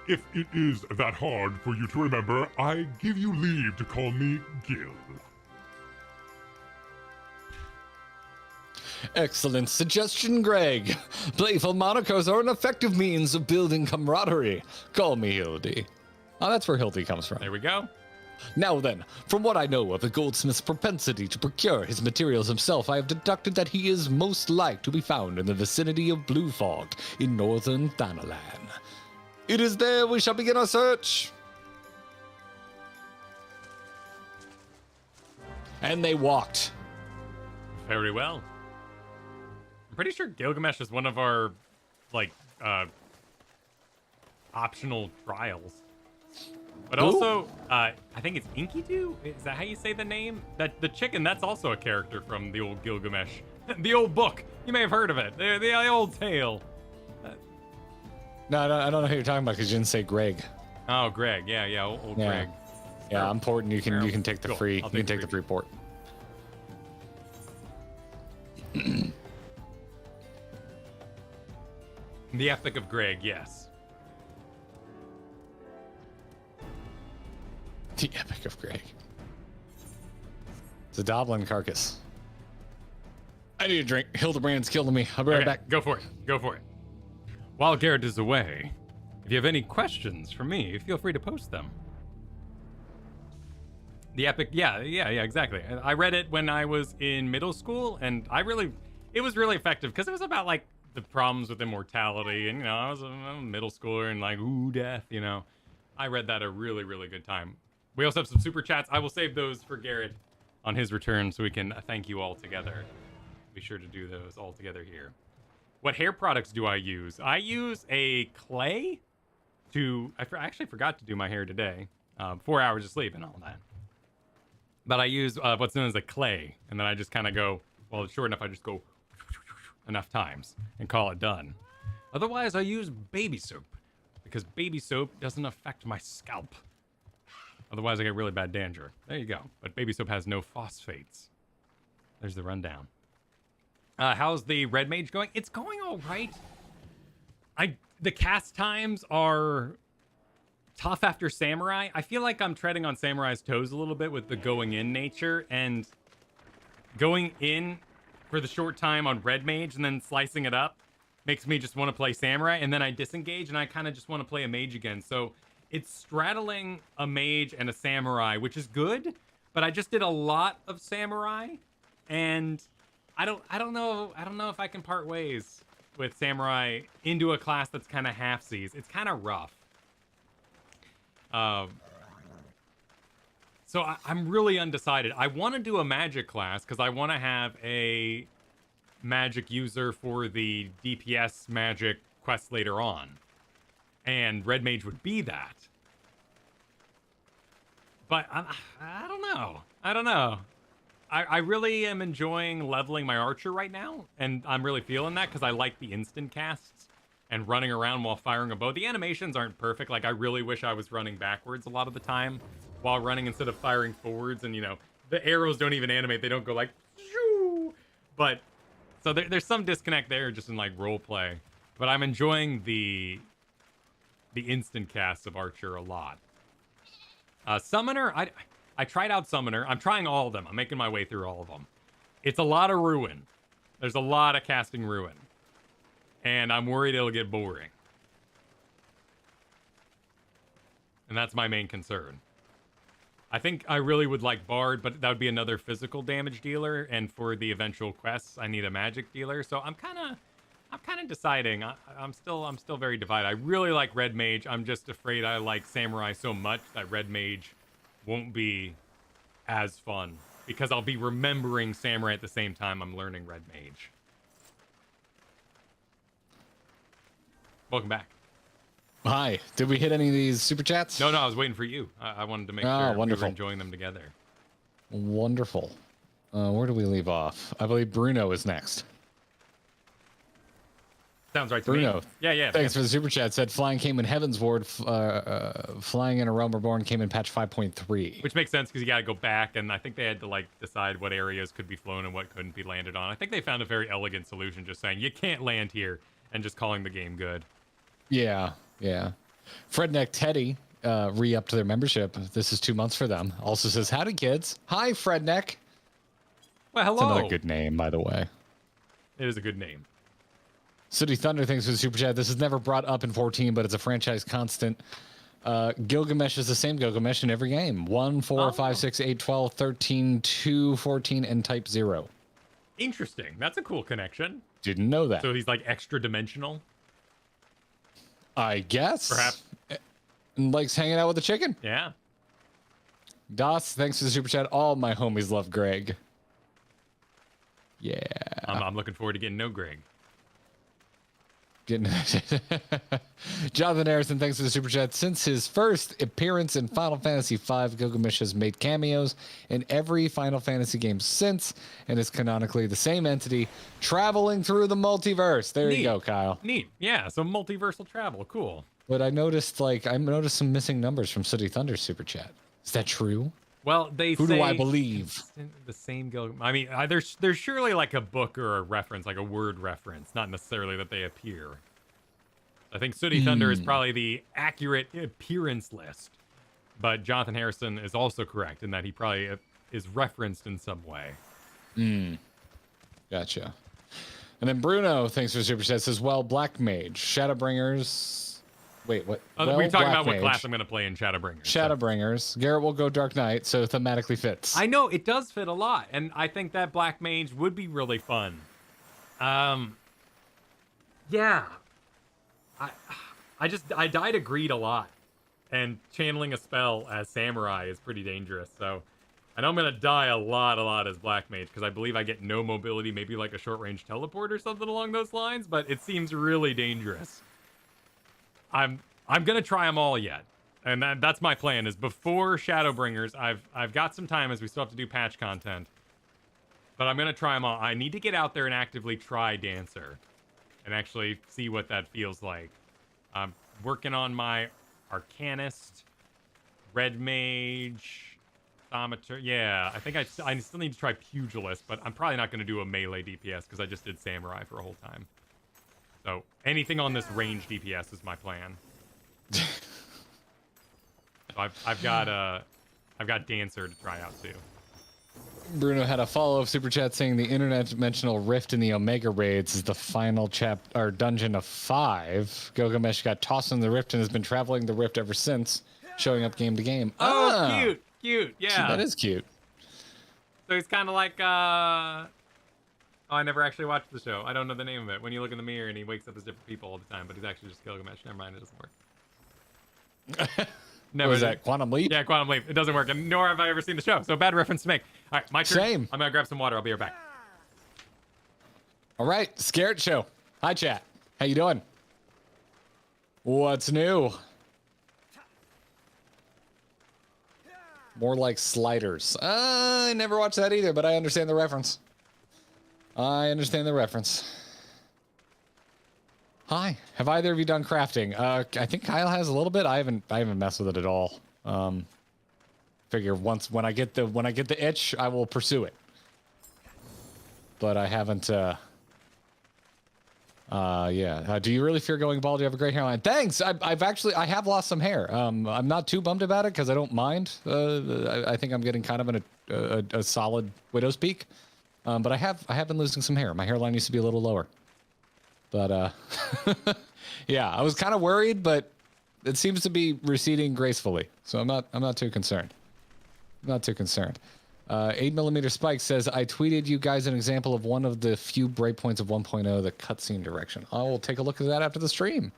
If it is that hard for you to remember, I give you leave to call me Gil. Excellent suggestion, Greg. Playful monikers are an effective means of building camaraderie. Call me Hildy. Oh, that's where Hildy comes from. There we go. Now then, from what I know of the goldsmith's propensity to procure his materials himself, I have deducted that he is most like to be found in the vicinity of Blue Fog in northern Thanalan. It is there we shall begin our search. And they walked. Very well. I'm pretty sure Gilgamesh is one of our, like, optional trials. But also, I think it's Enkidu? Is that how you say the name? That the chicken, that's also a character from the old Gilgamesh. The old book. You may have heard of it. The old tale. No, I don't know who you're talking about because you didn't say Greg. Oh, Greg. Yeah, old Yeah. Greg. Yeah, I'm porting. You can take the Cool. free. I'll You can take the free port. The Epic of Greg, yes. The Epic of Greg. It's a Doblin carcass. I need a drink. Hildebrand's killing me. I'll be right Okay, back. go for it. Go for it. While Garrett is away, if you have any questions for me, feel free to post them. The Epic, yeah, exactly. I read it when I was in middle school, and it was really effective because it was about like the problems with immortality, and I was a middle schooler and like, ooh, death, I read that a really, really good time. We also have some super chats. I will save those for Garrett on his return so we can thank you all together. Be sure to do those all together here. What hair products do I use? I use a clay I actually forgot to do my hair today. 4 hours of sleep and all that. But I use what's known as a clay, and then I just kind of go, well, it's short enough, I just go enough times and call it done. Otherwise, I use baby soap because baby soap doesn't affect my scalp. Otherwise, I get really bad danger. There you go. But baby soap has no phosphates. There's the rundown. How's the Red Mage going? It's going all right. The cast times are tough after Samurai. I feel like I'm treading on Samurai's toes a little bit with the going in nature, and going in for the short time on Red Mage and then slicing it up makes me just want to play Samurai, and then I disengage and I kind of just want to play a Mage again. So it's straddling a Mage and a Samurai, which is good, but I just did a lot of Samurai, and I don't know if I can part ways with Samurai into a class that's kind of halfsies. It's kind of rough. So I'm really undecided. I want to do a magic class because I want to have a magic user for the DPS magic quest later on. And Red Mage would be that. But I don't know. I really am enjoying leveling my archer right now, and I'm really feeling that because I like the instant casts and running around while firing a bow. The animations aren't perfect. Like, I really wish I was running backwards a lot of the time while running instead of firing forwards, and the arrows don't even animate. They don't go like, shoo! But so there's some disconnect there just in like role play. But I'm enjoying the instant casts of archer a lot. Summoner, I tried out Summoner. I'm trying all of them. I'm making my way through all of them. It's a lot of Ruin. There's a lot of casting Ruin. And I'm worried it'll get boring. And that's my main concern. I think I really would like Bard, but that would be another physical damage dealer. And for the eventual quests, I need a magic dealer. So I'm kind of deciding. I'm still very divided. I really like Red Mage. I'm just afraid I like Samurai so much that Red Mage won't be as fun because I'll be remembering Samurai at the same time I'm learning Red Mage. Welcome back. Hi. Did we hit any of these super chats? No, I was waiting for you. I wanted to make sure we were enjoying them together. Wonderful. Where do we leave off? I believe Bruno is next. Sounds right to Bruno. me. Yeah. Thanks for the super chat. Said flying came in Heaven's Ward. Flying in a Realm Reborn came in patch 5.3. Which makes sense because you got to go back, and I think they had to like decide what areas could be flown and what couldn't be landed on. I think they found a very elegant solution, just saying you can't land here and just calling the game good. Yeah. Fredneck Teddy re-upped their membership. This is 2 months for them. Also says, howdy, kids. Hi, Fredneck. Well, hello. It's another good name, by the way. It is a good name. City Thunder, thanks for the super chat. This is never brought up in 14, but it's a franchise constant. Gilgamesh is the same Gilgamesh in every game. 1, 4, 5, 6, 8, 12, 13, 2, 14, and type 0. Interesting. That's a cool connection. Didn't know that. So he's like extra dimensional. I guess. Perhaps. And likes hanging out with the chicken. Yeah. Das, thanks for the super chat. All my homies love Greg. Yeah. I'm looking forward to getting to know Greg. Jonathan Harrison, thanks for the super chat. Since his first appearance in Final Fantasy V, Gilgamesh has made cameos in every Final Fantasy game since, and is canonically the same entity traveling through the multiverse. There you go, Kyle. Neat. Yeah. So multiversal travel. Cool. But I noticed some missing numbers from City Thunder super chat. Is that true? Well, Who do I believe? The same Gilgamesh. I mean, there's surely like a book or a reference, like a word reference, not necessarily that they appear. I think Sooty Thunder is probably the accurate appearance list, but Jonathan Harrison is also correct in that he probably is referenced in some way. Gotcha. And then Bruno, thanks for the super chat, says, well, Black Mage, Shadowbringers. Wait, what? We're talking Black about what Mage, class I'm going to play in Shadowbringers. Shadowbringers. Garrett will go Dark Knight, so thematically fits. I know it does fit a lot, and I think that Black Mage would be really fun. Yeah. I die to greed a lot, and channeling a spell as Samurai is pretty dangerous. So I know I'm going to die a lot as Black Mage, because I believe I get no mobility, maybe like a short-range teleport or something along those lines, but it seems really dangerous. I'm gonna try them all yet, and that's my plan. Is before Shadowbringers, I've got some time as we still have to do patch content, but I'm gonna try them all. I need to get out there and actively try Dancer, and actually see what that feels like. I'm working on my Arcanist, Red Mage, Thaumaturge. Yeah, I think I still need to try Pugilist, but I'm probably not gonna do a melee DPS because I just did Samurai for a whole time. So anything on this range DPS is my plan. So I've got Dancer to try out too. Bruno had a follow-up super chat saying the interdimensional rift in the Omega raids is the final dungeon of 5. Gilgamesh got tossed in the rift and has been traveling the rift ever since, showing up game to game. Oh, cute, yeah. That is cute. So he's kind of like Oh, I never actually watched the show. I don't know the name of it. When you look in the mirror and he wakes up as different people all the time, but he's actually just Gilgamesh. Never mind, it doesn't work. Never. What is that, Quantum Leap? Yeah, Quantum Leap. It doesn't work, and nor have I ever seen the show. So bad reference to make. All right, my turn. Same. I'm gonna grab some water. I'll be right back. All right, Scared Show. Hi, chat. How you doing? What's new? More like Sliders. I never watched that either, but I understand the reference. Hi. Have either of you done crafting? I think Kyle has a little bit. I haven't messed with it at all. Figure when I get the itch, I will pursue it. But I haven't. Yeah. Do you really fear going bald? Do you have a great hairline? Thanks. I have lost some hair. I'm not too bummed about it because I don't mind. I think I'm getting kind of in a solid widow's peak. But I have been losing some hair. My hairline used to be a little lower. But yeah, I was kind of worried, but it seems to be receding gracefully. So I'm not too concerned. 8mm Spike says, I tweeted you guys an example of one of the few breakpoints of 1.0, the cutscene direction. I will take a look at that after the stream.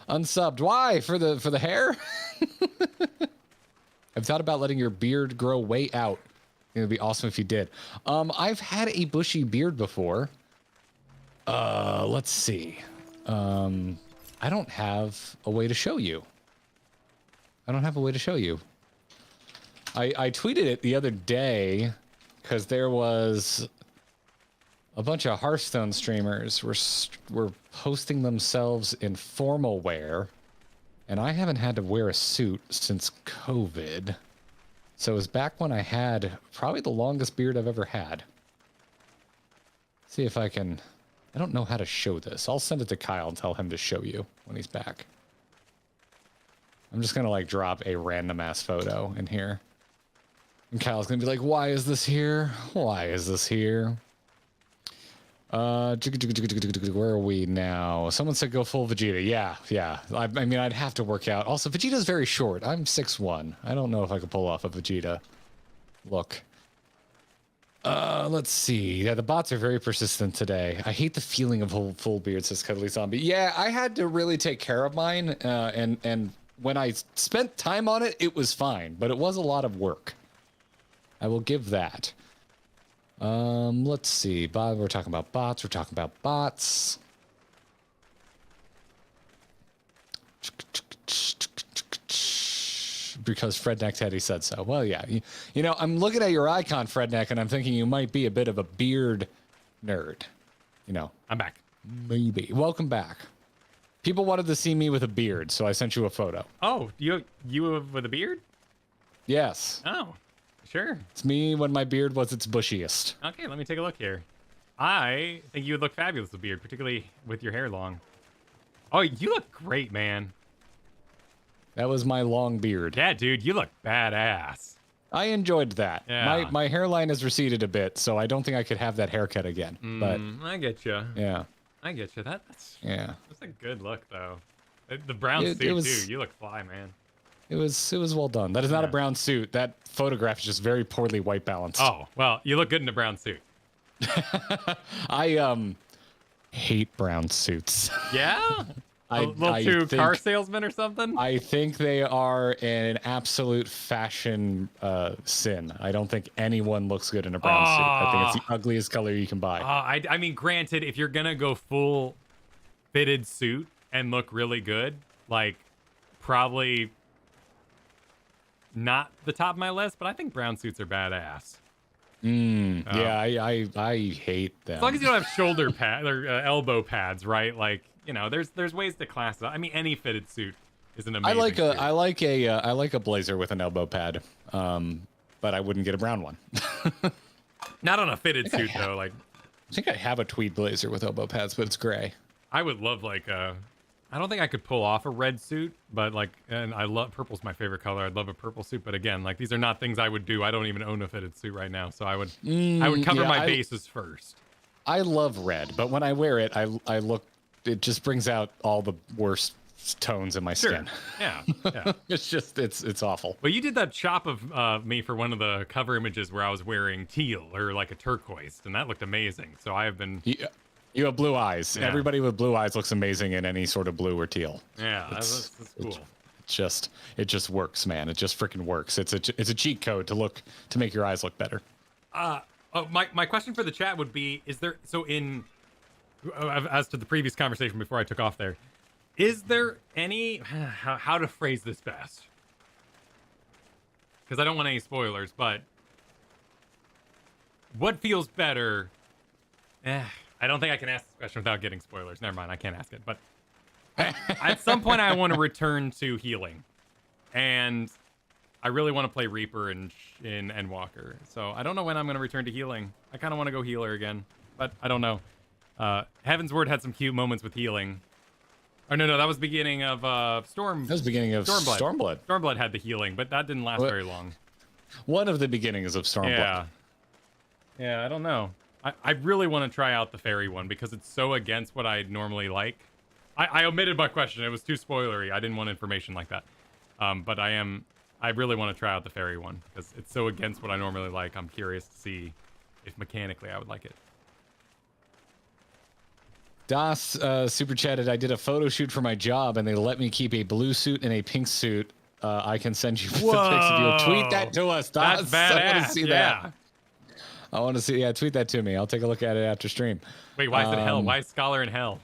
Unsubbed. Why? For the hair? I've thought about letting your beard grow way out. It would be awesome if you did. I've had a bushy beard before. Let's see. I don't have a way to show you. I tweeted it the other day because there was a bunch of Hearthstone streamers were posting themselves in formal wear, and I haven't had to wear a suit since COVID. So it was back when I had probably the longest beard I've ever had. See if I can. I don't know how to show this. I'll send it to Kyle and tell him to show you when he's back. I'm just gonna like drop a random ass photo in here. And Kyle's gonna be like, why is this here? Why is this here? Where are we now? Someone said go full Vegeta. Yeah. I mean, I'd have to work out. Also, Vegeta's very short. I'm 6'1". I don't know if I could pull off a Vegeta look. Let's see. Yeah, the bots are very persistent today. I hate the feeling of full beard, says Cuddly Zombie. Yeah, I had to really take care of mine, and when I spent time on it, it was fine, but it was a lot of work. I will give that. Let's see. We're talking about bots. Because Fredneck Teddy said so. Well, yeah. You know, I'm looking at your icon, Fredneck, and I'm thinking you might be a bit of a beard nerd. You know. I'm back. Maybe. Welcome back. People wanted to see me with a beard, so I sent you a photo. Oh, you with a beard? Yes. Oh, sure. It's me when my beard was its bushiest. Okay, let me take a look here. I think you would look fabulous with a beard, particularly with your hair long. Oh, you look great, man. That was my long beard. Yeah, dude, you look badass. I enjoyed that. Yeah. My hairline has receded a bit, so I don't think I could have that haircut again. But I get you. yeah. I get you. That's Yeah. That's a good look, though. The brown suit, too. You look fly, man. It was well done. That is not a brown suit. That photograph is just very poorly white balanced. Oh, well, you look good in a brown suit. I hate brown suits. Yeah? A little too car salesman or something? I think they are an absolute fashion sin. I don't think anyone looks good in a brown suit. I think it's the ugliest color you can buy. I mean, granted, if you're going to go full fitted suit and look really good, like, probably not the top of my list, but I think brown suits are badass. Yeah, I hate them. As long as you don't have shoulder pads or elbow pads, right? Like, you know, there's ways to class it. I mean, any fitted suit is an amazing suit. I like a blazer with an elbow pad, but I wouldn't get a brown one. Not on a fitted suit though. Like, I think I have a tweed blazer with elbow pads, but it's gray. I would love like I don't think I could pull off a red suit, but like, and I love purple's my favorite color. I'd love a purple suit, but again, like these are not things I would do. I don't even own a fitted suit right now, so I would cover my bases first. I love red, but when I wear it, I look. It just brings out all the worst tones in my skin. Yeah. it's awful. Well, you did that chop of me for one of the cover images where I was wearing teal or like a turquoise, and that looked amazing. So I have been. You have blue eyes. Yeah. Everybody with blue eyes looks amazing in any sort of blue or teal. Yeah, that's cool. It just works, man. It just freaking works. It's a cheat code to make your eyes look better. My question for the chat would be: is there as to the previous conversation before I took off there, is there any how to phrase this best? Because I don't want any spoilers, but what feels better? I don't think I can ask this question without getting spoilers. Never mind, I can't ask it. But at some point, I want to return to healing, and I really want to play Reaper and Walker. So I don't know when I'm going to return to healing. I kind of want to go healer again, but I don't know. Heaven's Word had some cute moments with healing. Oh no, that was beginning of Storm. That was beginning of Stormblood. Stormblood had the healing, but that didn't last very long. One of the beginnings of Stormblood. Yeah, I don't know. I really want to try out the fairy one because it's so against what I normally like. I omitted my question. It was too spoilery. I didn't want information like that. But I really want to try out the fairy one because it's so against what I normally like. I'm curious to see if mechanically I would like it. Das super chatted, I did a photo shoot for my job and they let me keep a blue suit and a pink suit. I can send you the pics if you'll tweet that to us, Das. That's badass. I want to see that. I want to see, tweet that to me. I'll take a look at it after stream. Wait, why is it hell? Why is Scholar in hell?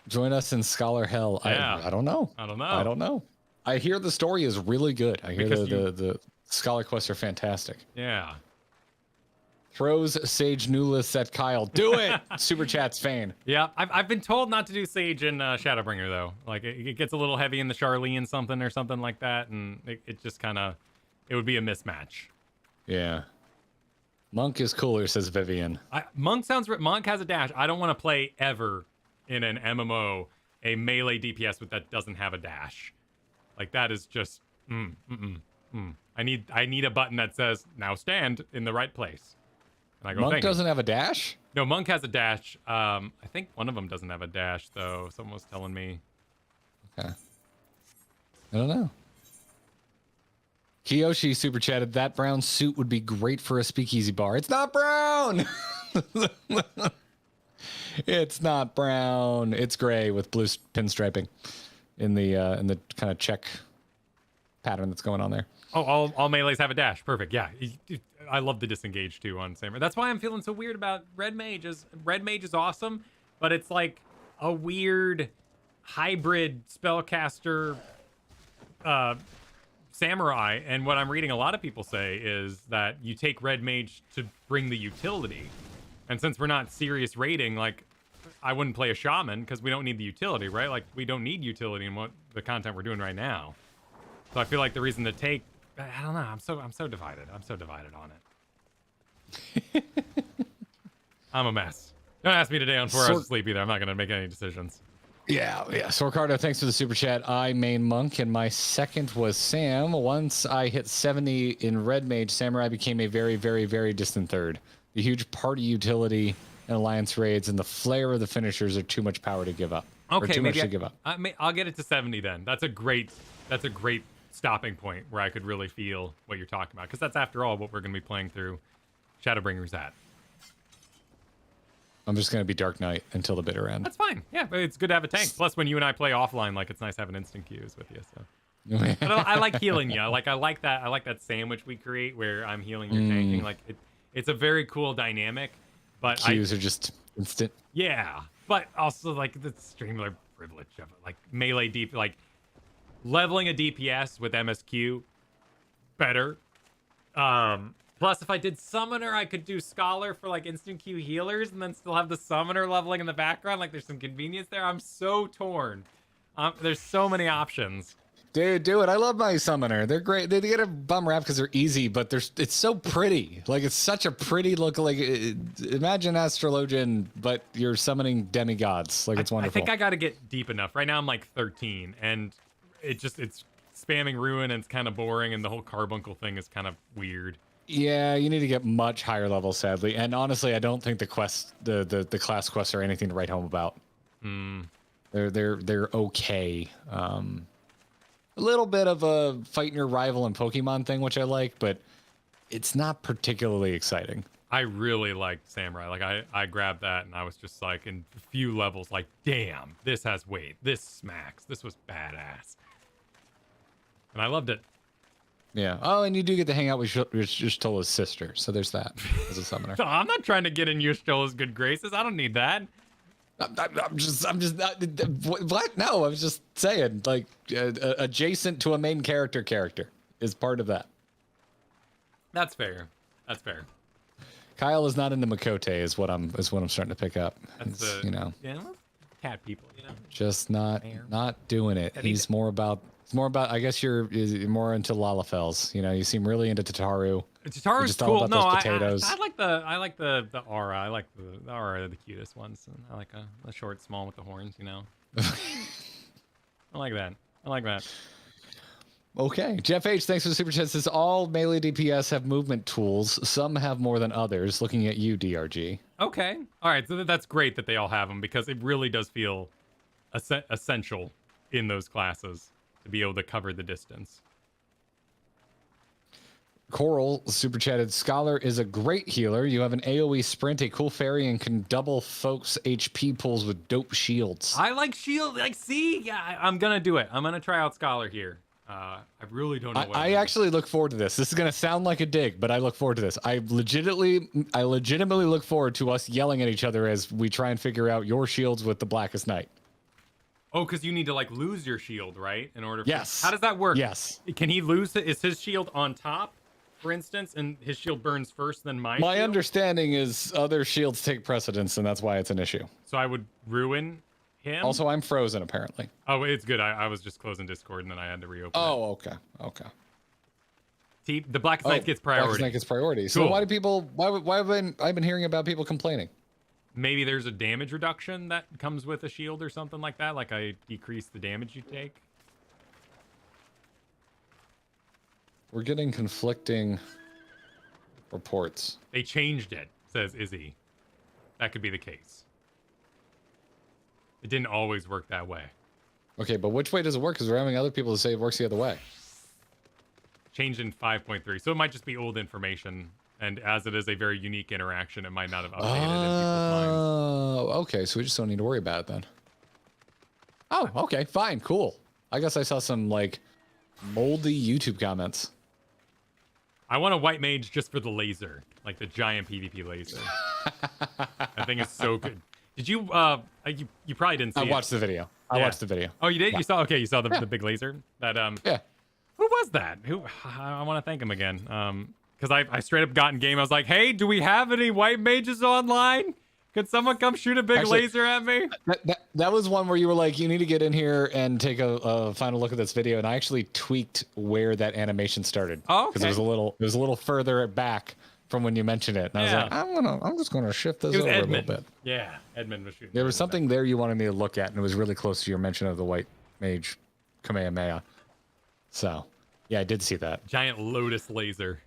Join us in Scholar Hell. Yeah. I don't know. I don't know. I hear the story is really good. I hear the Scholar quests are fantastic. Yeah. Throws Sage Newless at Kyle. Do it! Super chat's fan. Yeah, I've been told not to do Sage and Shadowbringer, though. Like, it gets a little heavy in the Charlene something like that, and it just kind of... It would be a mismatch. Yeah. Monk is cooler, says Vivian. Monk has a dash. I don't want to play ever in an MMO a melee DPS that doesn't have a dash. Like that is just I need a button that says now stand in the right place. And I go, Monk thank you. doesn't have a dash? No, Monk has a dash. I think one of them doesn't have a dash though. Someone was telling me. Okay. I don't know. Kiyoshi super chatted, that brown suit would be great for a speakeasy bar. It's not brown! It's not brown. It's gray with blue pinstriping in the kind of check pattern that's going on there. Oh, all melees have a dash. Perfect. Yeah. I love the disengage too on Samurai. That's why I'm feeling so weird about Red Mage. Red Mage is awesome, but it's like a weird hybrid spellcaster samurai. And what I'm reading a lot of people say is that you take Red Mage to bring the utility. And since we're not serious raiding, like I wouldn't play a shaman because we don't need the utility, right? Like we don't need utility in what the content we're doing right now. So I feel like the reason to take, I don't know. I'm so divided. I'm so divided on it. I'm a mess. Don't ask me today on 4 hours of sleep either. I'm not gonna make any decisions. Yeah. Sorcardo, thanks for the super chat. I main Monk, and my second was Sam. Once I hit 70 in Red Mage, Samurai became a very, very, very distant third. The huge party utility and alliance raids and the flair of the finishers are too much power to give up. Okay, too maybe much to give up. I'll get it to 70 then. That's a great stopping point where I could really feel what you're talking about, because that's after all what we're going to be playing through Shadowbringers at. I'm just going to be Dark Knight until the bitter end. That's fine. Yeah, but it's good to have a tank. Plus, when you and I play offline, like it's nice having instant queues with you. So, but I like healing you. I like that sandwich we create where I'm healing, you're tanking. Like it's a very cool dynamic. But Qs are just instant. Yeah, but also like the streamer privilege of it, like melee deep, like leveling a DPS with MSQ better. Plus, if I did Summoner, I could do Scholar for like instant Q healers and then still have the Summoner leveling in the background. Like there's some convenience there. I'm so torn. There's so many options. Dude, do it. I love my Summoner. They're great. They get a bum rap because they're easy, but it's so pretty. Like it's such a pretty look. Like imagine Astrologian, but you're summoning demigods. Like it's wonderful. I think I got to get deep enough. Right now I'm like 13, and it's spamming ruin and it's kind of boring, and the whole carbuncle thing is kind of weird. Yeah, you need to get much higher level, sadly. And honestly, I don't think the class quests are anything to write home about. They're okay. A little bit of a fighting your rival and Pokemon thing, which I like, but it's not particularly exciting. I really liked Samurai. Like I grabbed that and I was just like in a few levels, like, damn, this has weight. This smacks. This was badass. And I loved it. Yeah. Oh, and you do get to hang out with Yushtola's sister, so there's that as a summoner. No, I'm not trying to get in Yushtola's good graces. I don't need that. I'm just what? No, I was just saying, like, adjacent to a main character is part of that. That's fair. That's fair. Kyle is not into Makote, is what I'm starting to pick up. That's yeah, cat people, you know. Just not doing it. He's more about. I guess you're more into Lalafels. You know, you seem really into Tataru. Tataru's cool. No, I like the aura. I like the aura are the cutest ones. And I like a short, small with the horns. You know. I like that. Okay, Jeff H, thanks for the super chat. Says all melee DPS have movement tools. Some have more than others. Looking at you, DRG. Okay, all right. So that's great that they all have them, because it really does feel essential in those classes to be able to cover the distance. Coeurl super chatted, Scholar is a great healer. You have an AoE sprint, a cool fairy, and can double folks' HP pulls with dope shields. I like shield. Like, see, yeah, I'm gonna do it. I'm gonna try out Scholar here. I really don't know. I actually look forward to this. This is gonna sound like a dig, but I look forward to this. I legitimately look forward to us yelling at each other as we try and figure out your shields with the Blackest Night. Oh, because you need to like lose your shield, right? In order. Yes. How does that work? Yes. Can he lose it? Is his shield on top, for instance, and his shield burns first, then my My shield? understanding is other shields take precedence, and that's why it's an issue. So I would ruin him. Also, I'm frozen apparently. Oh, it's good. I was just closing Discord and then I had to reopen. Oh, okay. The Blackest Night gets priority. Blackest Night gets priority. So Cool. why do people? Why have I been hearing about people complaining? Maybe there's a damage reduction that comes with a shield or something like that. Like I decrease the damage you take. We're getting conflicting reports. They changed it, says Izzy. That could be the case. It didn't always work that way. Okay, but which way does it work? Because we're having other people say it works the other way. Changed in 5.3, so it might just be old information. And as it is a very unique interaction, it might not have updated in people's minds. Oh, okay. So we just don't need to worry about it then. Oh, okay. Fine. Cool. I guess I saw some, like, moldy YouTube comments. I want a white mage just for the laser, like the giant PvP laser. That thing is so good. Did you? You probably didn't see it. I watched the video. I watched the video. Oh, you did? Yeah. You saw? Okay, you saw the big laser. That Yeah. Who was that? Who? I want to thank him again. Because I straight up got in game. I was like, hey, do we have any white mages online? Could someone come shoot a big Actually, laser at me? That was one where you were like, you need to get in here and take a final look at this video, and I actually tweaked where that animation started. Oh, because it was a little further back from when you mentioned it, and I was like, I'm just gonna shift this over a little bit. Yeah, Edmund was shooting. There was something there you wanted me to look at, and it was really close to your mention of the white mage Kamehameha. So, yeah, I did see that. Giant lotus laser.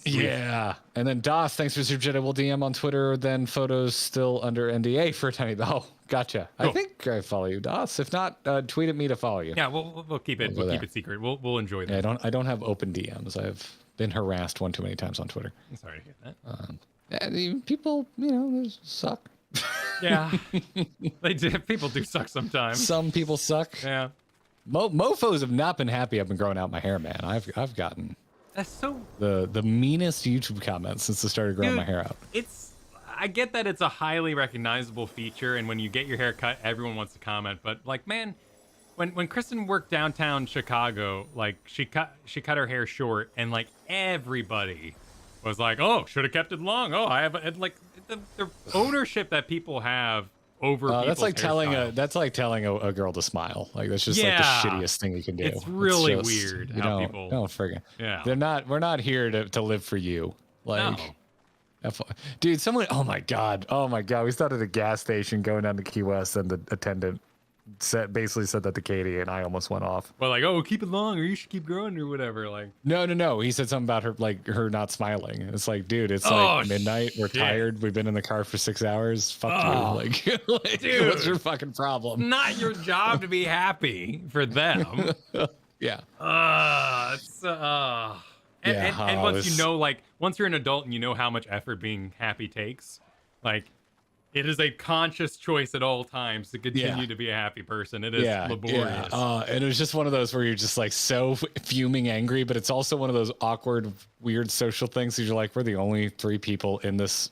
Yeah. And then DOS, thanks for Super Chat. We'll DM on Twitter, then photos still under NDA for a tiny. Oh, gotcha. Cool. I think I follow you, DOS. If not, tweet at me to follow you. Yeah, we'll keep it. We'll keep it secret. We'll enjoy that. Yeah, I don't have open DMs. I've been harassed one too many times on Twitter. I'm sorry to hear that. People, they suck. Yeah, they do. People do suck sometimes. Some people suck. Yeah. Mofos have not been happy I've been growing out my hair, man. I've gotten That's so the meanest YouTube comments since I started growing my hair out. I get that it's a highly recognizable feature, and when you get your hair cut, everyone wants to comment. But like, man, when Kristen worked downtown Chicago, like she cut her hair short, and like everybody was like, "Oh, should have kept it long." Oh, I have like the ownership that people have over. That's like telling hairstyles. a girl to smile. Like that's just like the shittiest thing you can do. It's really just, weird you how don't, people. don't forget. Yeah. We're not here to live for you. Like. No. Dude, someone, oh my god, we stopped at a gas station going down to Key West, and the attendant basically said that to Katie, and I almost went off. Well, like, oh, keep it long, or you should keep growing, or whatever. Like, no, he said something about her not smiling. It's like, dude, it's like midnight, we're tired, we've been in the car for 6 hours, fuck you. Like dude, what's your fucking problem? Not your job to be happy for them. Yeah. And once you know, like, once you're an adult and you know how much effort being happy takes, like, it is a conscious choice at all times to continue to be a happy person. It is laborious. Yeah. And it was just one of those where you're just like so fuming angry, but it's also one of those awkward, weird social things. You're like, we're the only 3 people in this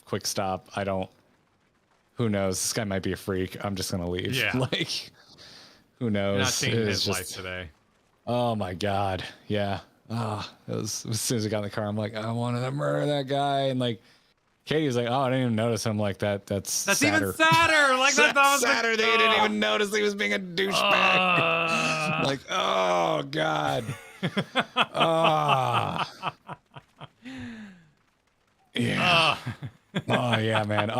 quick stop. Who knows? This guy might be a freak. I'm just gonna leave. Yeah. Like, who knows? You're not changing his just, life today. Oh my god. Yeah. It was, as soon as I got in the car, I'm like, I wanted to murder that guy, and like, Katie was like, oh, I didn't even notice. I'm like, that's sadder. Even sadder. Like that's sadder. They didn't even notice he was being a douchebag. Like, oh god. Yeah. Oh yeah, man.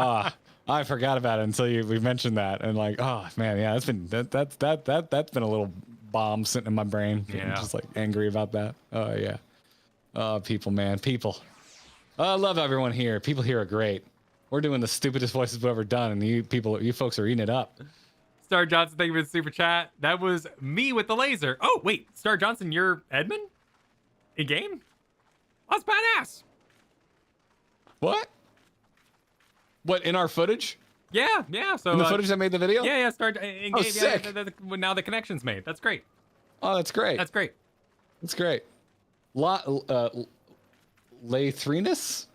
I forgot about it until we mentioned that, and like, oh man, yeah, that's been been a little bomb sitting in my brain. Yeah. I'm just like angry about that. Oh yeah. Oh, people, man, people. I love everyone here. People here are great. We're doing the stupidest voices we've ever done, and you folks are eating it up. Star Johnson, thank you for the super chat. That was me with the laser. Oh wait, Star Johnson, you're Edmund in game? That's badass. What in our footage? Yeah. So In the footage that made the video? Yeah. Start in Oh, game. sick. Now the connection's made. That's great. Oh, that's great. That's great. That's great. Lathrinus?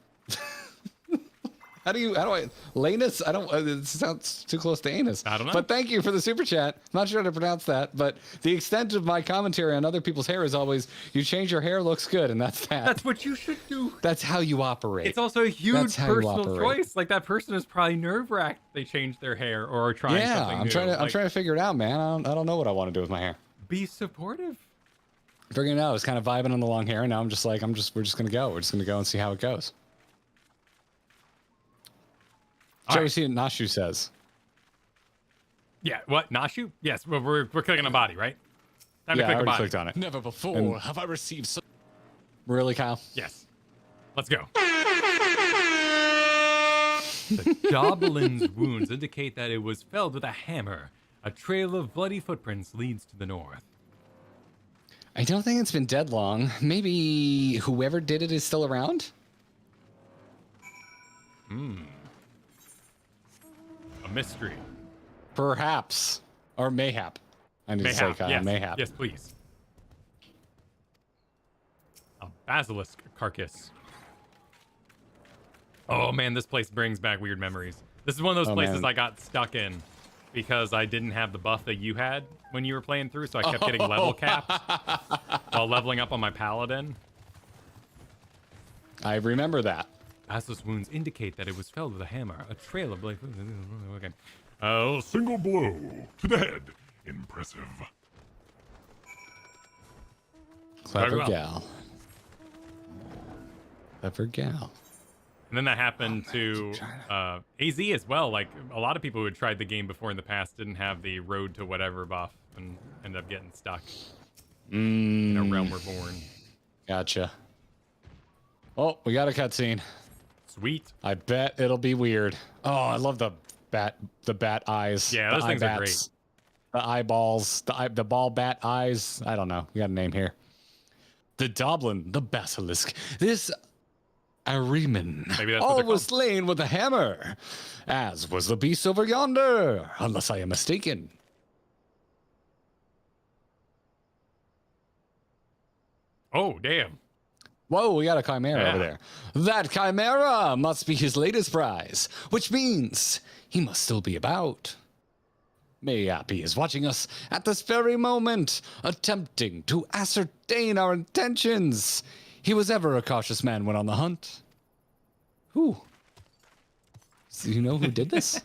How do I Lanus? I don't it sounds too close to anus. I don't know. But thank you for the super chat. I'm not sure how to pronounce that, but the extent of my commentary on other people's hair is always you change your hair, looks good, and that's that. That's what you should do. That's how you operate. It's also a huge That's how you personal operate. choice. Like that person is probably nerve-wracked they changed their hair or are trying something new. I'm trying to figure it out, man. I don't know what I want to do with my hair. Be supportive. Figuring it out. I was kind of vibing on the long hair, and now I'm just like, we're just gonna go. We're just gonna go and see how it goes. Joey, see what Nashu says. Yeah, what? Nashu? Yes, we're clicking a body, right? Time to Yeah, I click a already body. clicked on it. Never before have I received so. Really, Kyle? Yes. Let's go. The goblin's wounds indicate that it was felled with a hammer. A trail of bloody footprints leads to the north. I don't think it's been dead long. Maybe whoever did it is still around? A mystery. Perhaps. Or mayhap. I need to say, Kyle, Yes. mayhap. Yes, please. A basilisk carcass. Oh man, this place brings back weird memories. This is one of those places man. I got stuck in because I didn't have the buff that you had when you were playing through, so I kept getting level caps while leveling up on my paladin. I remember that. Basilisk wounds indicate that it was felled with a hammer. A trail of blade. Okay. A single blow to the head. Impressive. Clever well. gal. Clever gal. And then that happened to AZ as well. Like, a lot of people who had tried the game before in the past didn't have the road to whatever buff and ended up getting stuck in a realm reborn. Gotcha. Oh, we got a cutscene. Sweet. I bet it'll be weird. Oh, I love the bat eyes. Yeah, the those things are eye-bats, the eyeballs, the ball bat eyes. I don't know. We got a name here. The Doblin, the basilisk. This Ariman, Maybe that's what all they're was called. slain with a hammer, as was the beast over yonder, unless I am mistaken. Oh, damn. Whoa, we got a chimera Yeah. over there. That chimera must be his latest prize, which means he must still be about. Mayhap he is watching us at this very moment, attempting to ascertain our intentions. He was ever a cautious man when on the hunt. Who? Do you know who did this?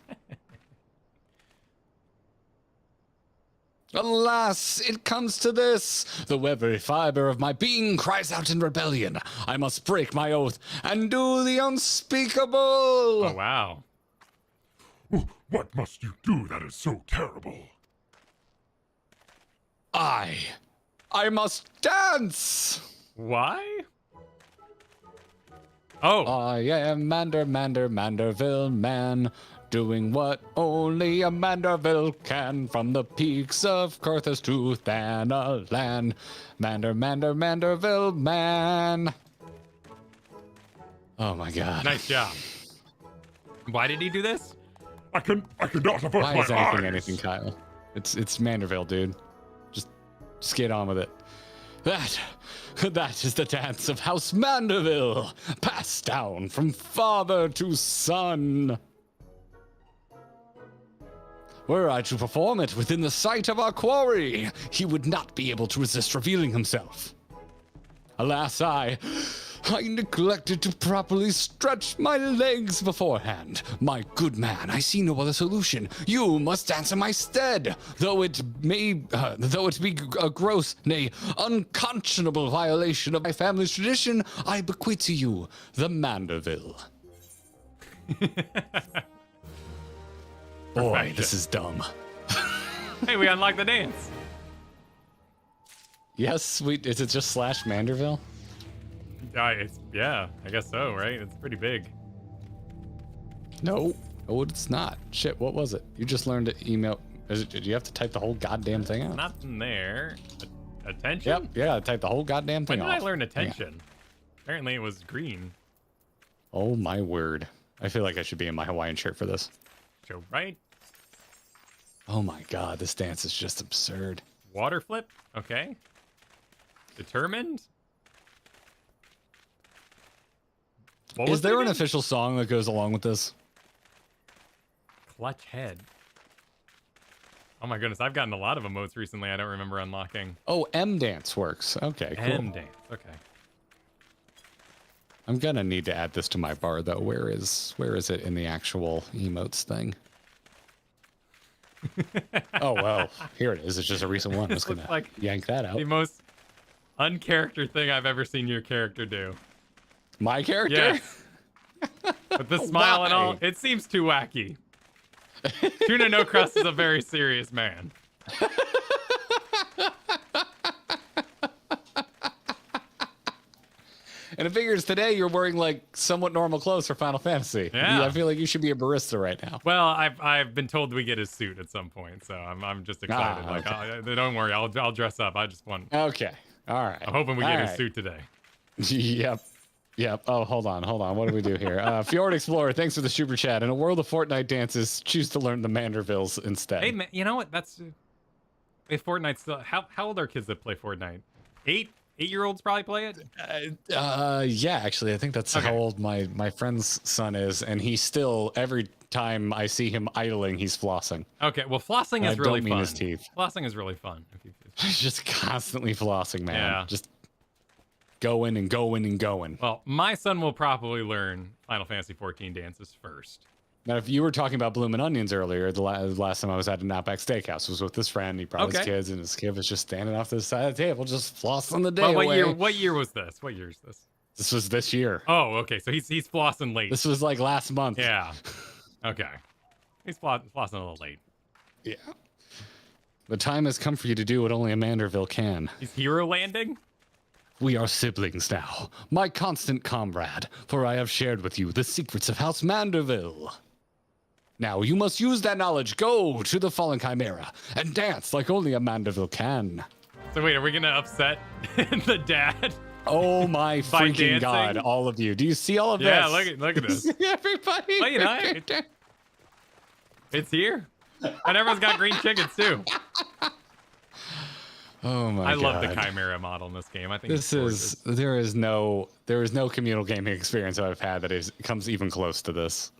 Alas, it comes to this. The every fiber of my being cries out in rebellion. I must break my oath and do the unspeakable. Oh, wow. What must you do that is so terrible? I must dance. Why? Oh, I am Manderville man, doing what only a Manderville can, from the peaks of Carthus to Thanalan. Manderville man. Oh my God. nice job. Why did he do this? I cannot avert Why my is eyes. anything, Kyle? It's Manderville, dude. Just get on with it. That is the dance of House Manderville, passed down from father to son. Were I to perform it within the sight of our quarry, he would not be able to resist revealing himself. Alas, I neglected to properly stretch my legs beforehand. My good man, I see no other solution. You must dance in my stead, though it be a gross, nay, unconscionable violation of my family's tradition. I bequeath to you the Manderville. Boy, Perfection. this is dumb. Hey, we unlocked the dance. Yes, is it just / Manderville? Yeah, I guess so, right? It's pretty big. No, it's not. Shit, what was it? You just learned to email. Did you have to type the whole goddamn thing out? Nothing there. Attention? Yep, yeah, type the whole goddamn When thing did off. I learn Hang on. attention? Apparently it was green. Oh my word. I feel like I should be in my Hawaiian shirt for this. So, right? Oh my god, this dance is just absurd. Water flip? Okay. Determined? What was Is there it an again? official song that goes along with this? Clutch head. Oh my goodness, I've gotten a lot of emotes recently I don't remember unlocking. Oh, M dance works. Okay, cool. M dance. Okay. I'm gonna need to add this to my bar though. Where is it in the actual emotes thing? Oh well, here it is. It's just a recent one. I'm This just gonna looks like yank that out. The most uncharacter thing I've ever seen your character do. My character? Yes. With the smile and all, Why? it seems too wacky. Tuna No Crust is a very serious man. And it figures today you're wearing like somewhat normal clothes for Final Fantasy. Yeah. I feel like you should be a barista right now. Well, I've been told we get his suit at some point, so I'm just excited. Okay. Don't worry, I'll dress up. I just want. Okay. All right. I'm hoping we get All his right. suit today. Yep. Oh, hold on. What do we do here? Fjord Explorer, thanks for the super chat. In a world of Fortnite dances, choose to learn the Mandervilles instead. Hey man, you know what? That's if Fortnite still. How old are kids that play Fortnite? 8-year-olds probably play it. Yeah, actually, I think that's Okay. how old my friend's son is, and he still every time I see him idling, he's flossing. Okay, well, flossing I is really don't mean fun. his teeth. Flossing is really fun. He's just constantly flossing, man. Yeah. Just going and going and going. Well, my son will probably learn Final Fantasy 14 dances first. Now, if you were talking about Bloomin' Onions earlier, the last time I was at an Outback Steakhouse was with his friend. He brought his Okay. kids, and his kid was just standing off to the side of the table, just flossing the day Well, away. what year was this? What year is this? This was this year. Oh, okay. So he's flossing late. This was like last month. Yeah. Okay. He's flossing a little late. Yeah. The time has come for you to do what only a Manderville can. He's hero landing? We are siblings now, my constant comrade, for I have shared with you the secrets of House Manderville. Now you must use that knowledge, go to the fallen chimera, and dance like only a Manderville can. So wait, are we gonna upset the dad? Oh my By freaking god, dancing? all of you. Do you see all of Yeah, this? look at this. Everybody. Well, you know, it's here. And everyone's got green chickens too. Oh my god. I love the Chimera model in this game. I think This it's is there is no communal gaming experience I've had that comes even close to this.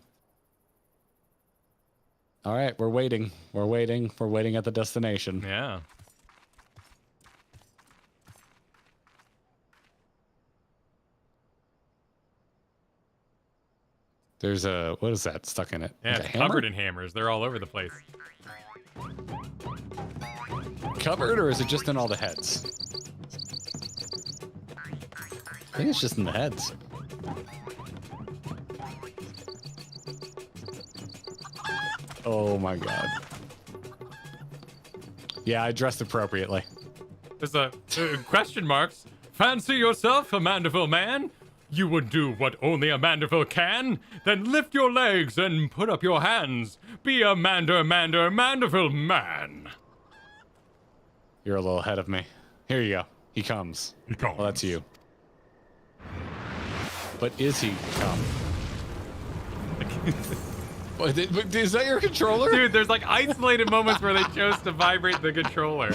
All right, we're waiting at the destination. yeah. There's what is that stuck in it? Yeah, Like a it's hammer? covered in hammers. They're all over the place. Covered, or is it just in all the heads? I think it's just in the heads. Oh my god. Yeah, I dressed appropriately. There's a question marks. Fancy yourself a Manderville man? You would do what only a Manderville can? Then lift your legs and put up your hands. Be a Manderville man. You're a little ahead of me. Here you go. He comes. He comes. Well, that's you. But is he come? What, is that your controller? Dude, there's like isolated moments where they chose to vibrate the controller.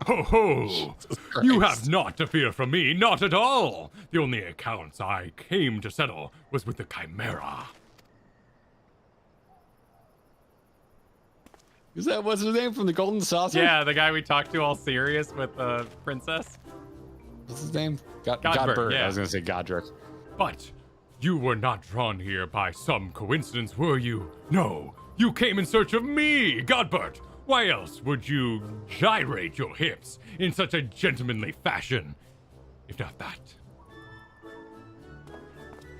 Ho ho! You have not to fear from me, not at all. The only accounts I came to settle was with the Chimera. Is that what's his name from the Golden Saucer? Yeah, the guy we talked to all serious with the princess. What's his name? Godbert, Godbert. yeah. I was gonna say Godric. But you were not drawn here by some coincidence, were you? No, you came in search of me, Godbert. Why else would you gyrate your hips in such a gentlemanly fashion? If not that.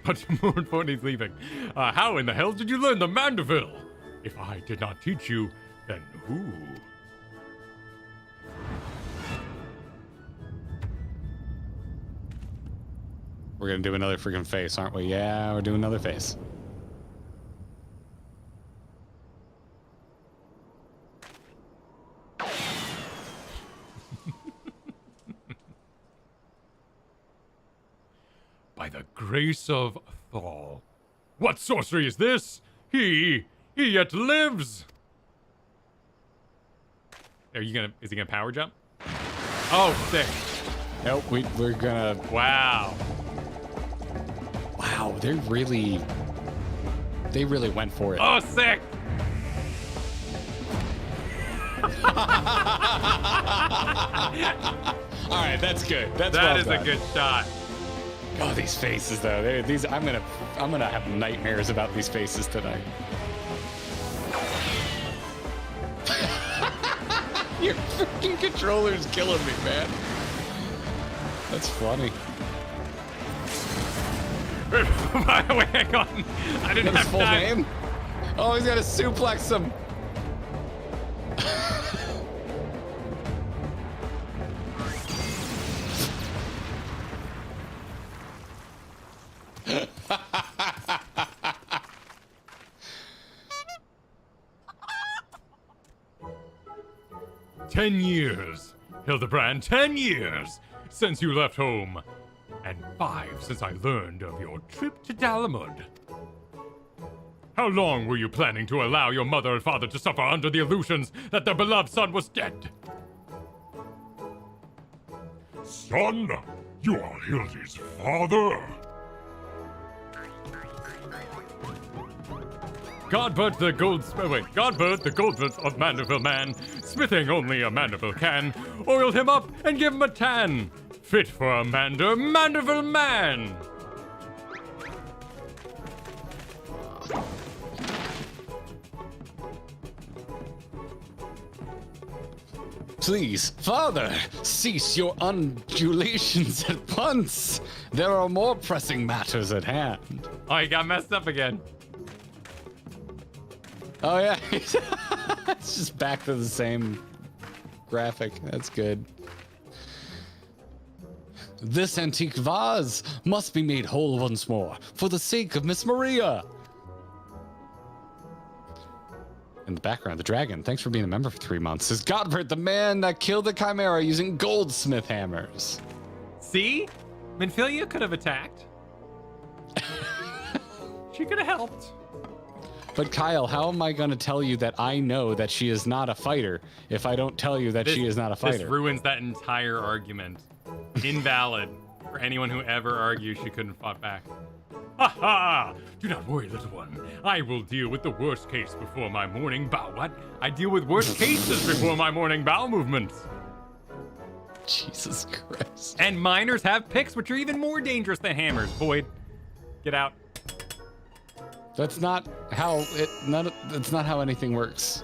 But more importantly, he's leaving. How in the hell did you learn the Manderville? If I did not teach you, then who? We're gonna do another freaking face, aren't we? Yeah, we're doing another face. By the grace of Thal. What sorcery is this? He yet lives. Is he gonna power jump? Oh, sick. Nope, we're gonna. Wow. Wow, they really went for it. Oh, sick. All right, that's good. That's That well is done. a good shot. Oh, these faces though. I'm gonna have nightmares about these faces tonight. Your freaking controller's killing me, man. That's funny. Wait, hang on. I didn't His have full time. name? Oh, he's got to suplex him. 10 years, Hildebrand, 10 years since you left home, and 5 since I learned of your trip to Dalamud. How long were you planning to allow your mother and father to suffer under the illusions that their beloved son was dead? Son, you are Hildy's father. Godbert the goldsmith of Mandeville man, smithing only a Mandeville can, oiled him up and give him a tan, fit for a Mandeville man. Please, father, cease your undulations at once. There are more pressing matters at hand. Oh, he got messed up again. Oh yeah, it's just back to the same graphic. That's good. This antique vase must be made whole once more for the sake of Miss Maria. In the background, the dragon, thanks for being a member for 3 months, is Godbert, the man that killed the Chimera using goldsmith hammers. See? Minfilia could have attacked. She could have helped. But Kyle, how am I going to tell you that I know that she is not a fighter if I don't tell you that she is not a fighter? This ruins that entire argument. Invalid for anyone who ever argues she couldn't have fought back. Ha ha! Do not worry, little one. I will deal with the worst case before my morning bow. What? I deal with worst cases before my morning bowel movements. Jesus Christ. And miners have picks, which are even more dangerous than hammers. Void, get out. That's not how that's not how anything works.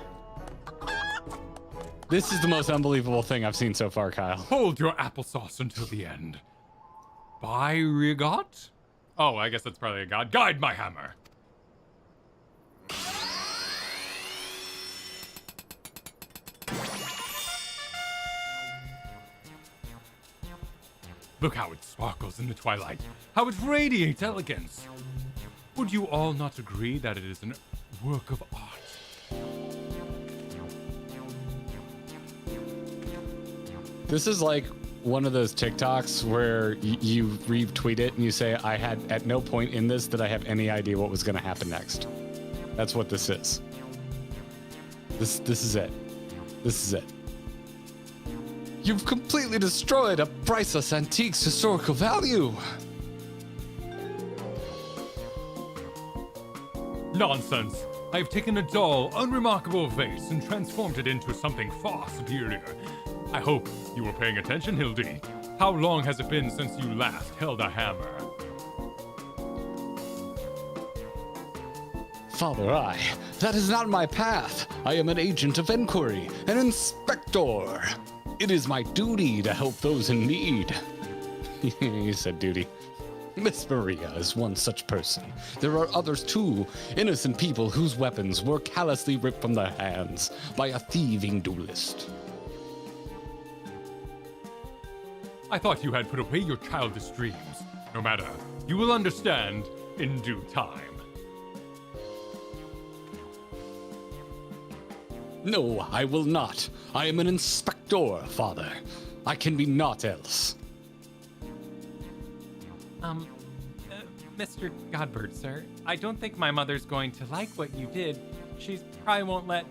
This is the most unbelievable thing I've seen so far, Kyle. Hold your applesauce until the end. By Rigot? Oh, I guess that's probably a god. Guide my hammer. Look how it sparkles in the twilight. How it radiates elegance. Would you all not agree that it is a work of art? This is like one of those TikToks where you retweet it and you say, I had at no point in this did I have any idea what was going to happen next. That's what this is. This is it. This is it. You've completely destroyed a priceless antique's historical value. Nonsense! I have taken a dull, unremarkable vase and transformed it into something far superior. I hope you were paying attention, Hildy. How long has it been since you last held a hammer? Father, that is not my path. I am an agent of inquiry, an inspector. It is my duty to help those in need. You said duty. Miss Maria is one such person. There are others too, innocent people whose weapons were callously ripped from their hands by a thieving duelist. I thought you had put away your childish dreams. No matter, you will understand in due time. No, I will not. I am an inspector, father. I can be naught else. Mr. Godbert, sir, I don't think my mother's going to like what you did. She probably won't let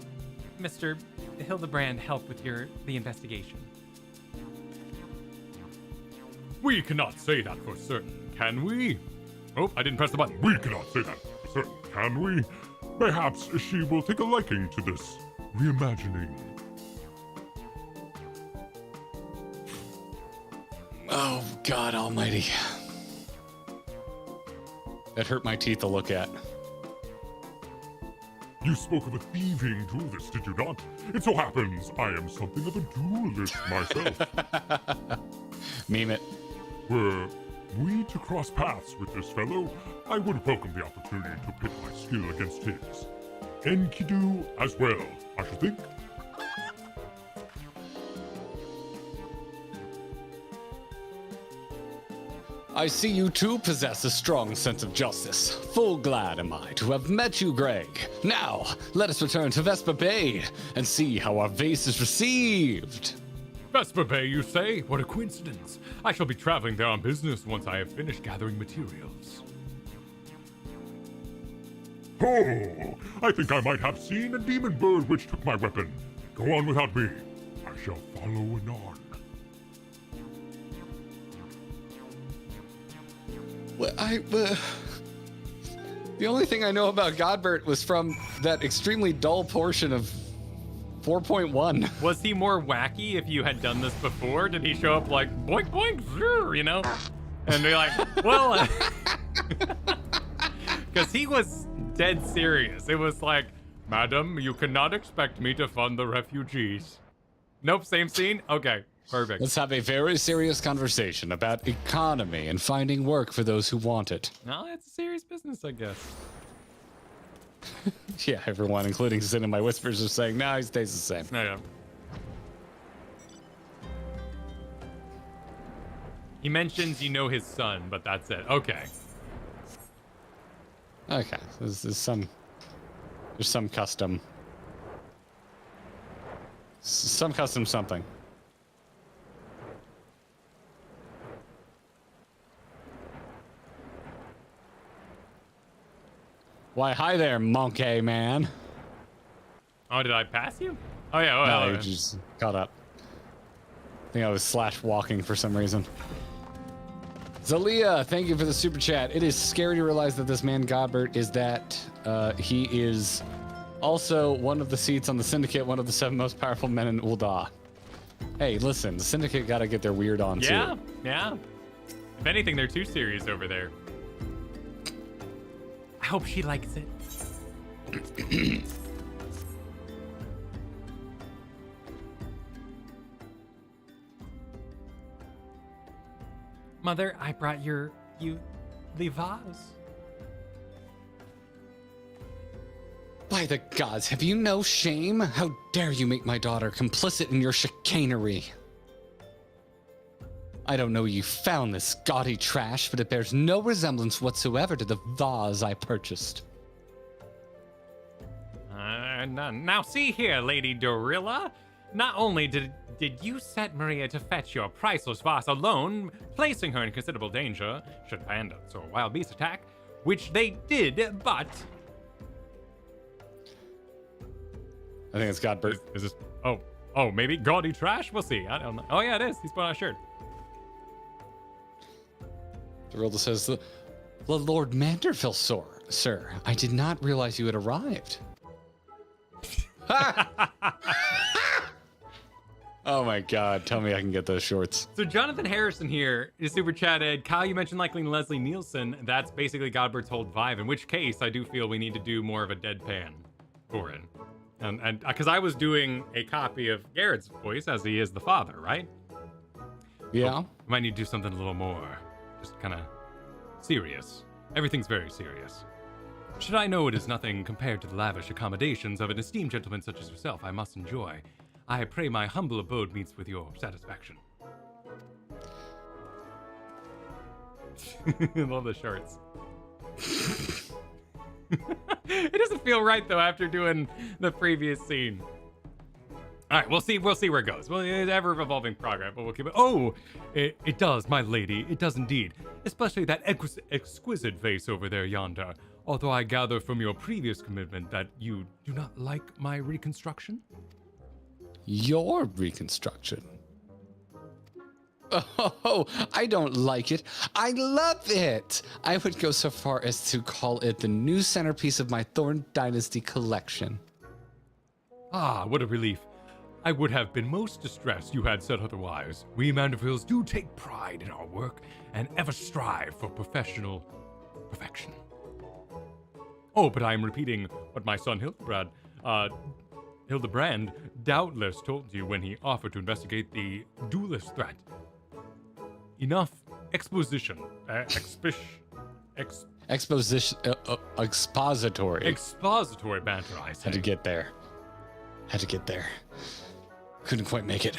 Mr. Hildebrand help with the investigation. We cannot say that for certain, can we? Oh, I didn't press the button. We cannot say that for certain, can we? Perhaps she will take a liking to this reimagining. Oh, God almighty. That hurt my teeth to look at. You spoke of a thieving duelist, did you not? It so happens I am something of a duelist myself. Meme it. Were we to cross paths with this fellow, I would welcome the opportunity to pit my skill against his. Enkidu as well, I should think. I see you too possess a strong sense of justice. Full glad am I to have met you, Greg. Now, let us return to Vespa Bay and see how our vase is received. Vespa Bay, you say? What a coincidence. I shall be traveling there on business once I have finished gathering materials. Oh, I think I might have seen a demon bird which took my weapon. Go on without me. I shall follow anon. Well, the only thing I know about Godbert was from that extremely dull portion of 4.1. Was he more wacky if you had done this before? Did he show up like, boink, boink, zrr, you know? And be like, well, because he was dead serious. It was like, madam, you cannot expect me to fund the refugees. Nope, same scene? Okay, perfect. Let's have a very serious conversation about economy and finding work for those who want it. No, it's a serious business, I guess. Yeah, everyone, including Sin and my whispers, are saying, no, he stays the same. Yeah. He mentions you know his son, but that's it. Okay. Okay, there's some custom. Some custom something. Why, hi there, monkey man. Oh, did I pass you? Oh, yeah. Oh, No, yeah. you just caught up. I think I was slash walking for some reason. Zalia, thank you for the super chat. It is scary to realize that this man Godbert is that he is also one of the seats on the Syndicate, one of the 7 most powerful men in Ul'dah. Hey, listen, the Syndicate gotta get their weird on too. Yeah. If anything, they're too serious over there. I hope she likes it. Mother, I brought you the vase. By the gods, have you no shame? How dare you make my daughter complicit in your chicanery? I don't know where you found this gaudy trash, but it bears no resemblance whatsoever to the vase I purchased. Now see here, Lady Dorilla. Not only did you set Maria to fetch your priceless vase alone, placing her in considerable danger should bandits or wild beast attack, which they did, but... I think it's Godbert. Is this... Oh, maybe gaudy trash? We'll see. I don't know. Oh, yeah, it is. He's put on a shirt. Dorilda says, the Lord Manderville, sir. I did not realize you had arrived. Oh my god, tell me I can get those shorts. So Jonathan Harrison here is super chatted. Kyle, you mentioned likely Leslie Nielsen. That's basically Godbert's whole vibe, in which case I do feel we need to do more of a deadpan for it. And because I was doing a copy of Garrett's voice as he is the father, right? Yeah. We might need to do something a little more, just kind of serious. Everything's very serious. Should I know it is nothing compared to the lavish accommodations of an esteemed gentleman such as yourself, I must enjoy. I pray my humble abode meets with your satisfaction. I love the shorts. It doesn't feel right though after doing the previous scene. All right, we'll see where it goes. Well, it's ever evolving progress, but we'll keep it. Oh, it does, my lady. It does indeed. Especially that exquisite vase over there yonder. Although I gather from your previous commitment that you do not like my reconstruction. Your reconstruction? Oh, I don't like it. I love it. I would go so far as to call it the new centerpiece of my Thorn Dynasty collection. Ah, what a relief. I would have been most distressed you had said otherwise. We Mandervilles do take pride in our work and ever strive for professional perfection. Oh, but I am repeating what my son Hildebrand doubtless told you when he offered to investigate the duelist threat. Enough exposition. Expository. Expository banter, I say. Had to get there. Couldn't quite make it.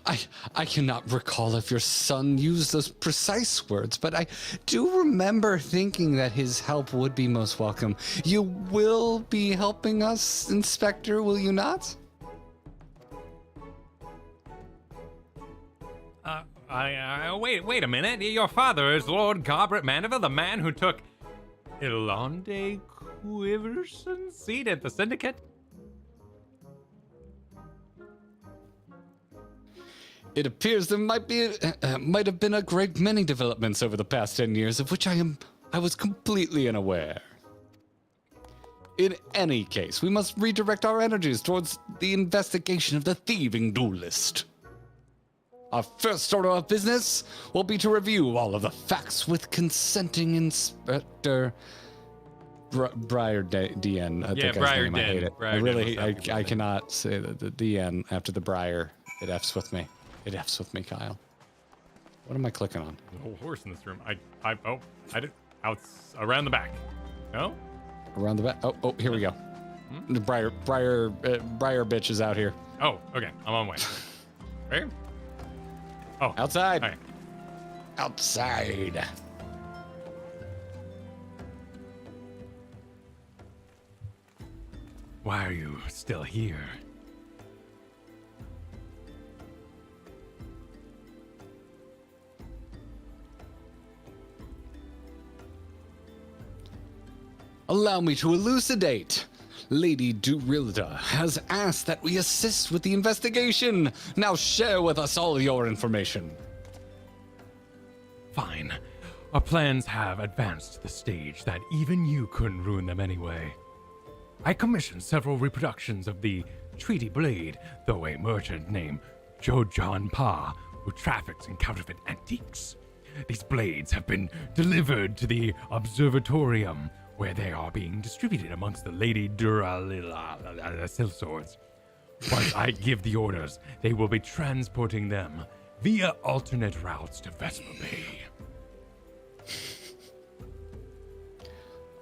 I cannot recall if your son used those precise words, but I do remember thinking that his help would be most welcome. You will be helping us, Inspector, will you not? Wait a minute. Your father is Lord Garrett Mandeville, the man who took Ilonde Quiverson's seat at the Syndicate? It appears there might have been a great many developments over the past 10 years, of which I was completely unaware. In any case, we must redirect our energies towards the investigation of the thieving duelist. Our first order of business will be to review all of the facts with consenting Inspector Briar DN. I think Briar I hate Den. it. Briar I really, Den was I cannot say the DN after the Briar. It F's with me. It F's with me, Kyle. What am I clicking on? There's a whole horse in this room. I did. Around the back. No? Around the back. Oh, here we go. The Briar bitch is out here. Oh, okay. I'm on my way. Right? Oh. Outside. All right. Outside. Why are you still here? Allow me to elucidate. Lady Durilda has asked that we assist with the investigation. Now share with us all your information. Fine. Our plans have advanced to the stage that even you couldn't ruin them anyway. I commissioned several reproductions of the Treaty Blade, though a merchant named Jojan Pa, who traffics in counterfeit antiques. These blades have been delivered to the Observatorium, where they are being distributed amongst the Lady Duralila silk swords. Once I give the orders, they will be transporting them via alternate routes to Vespa Bay.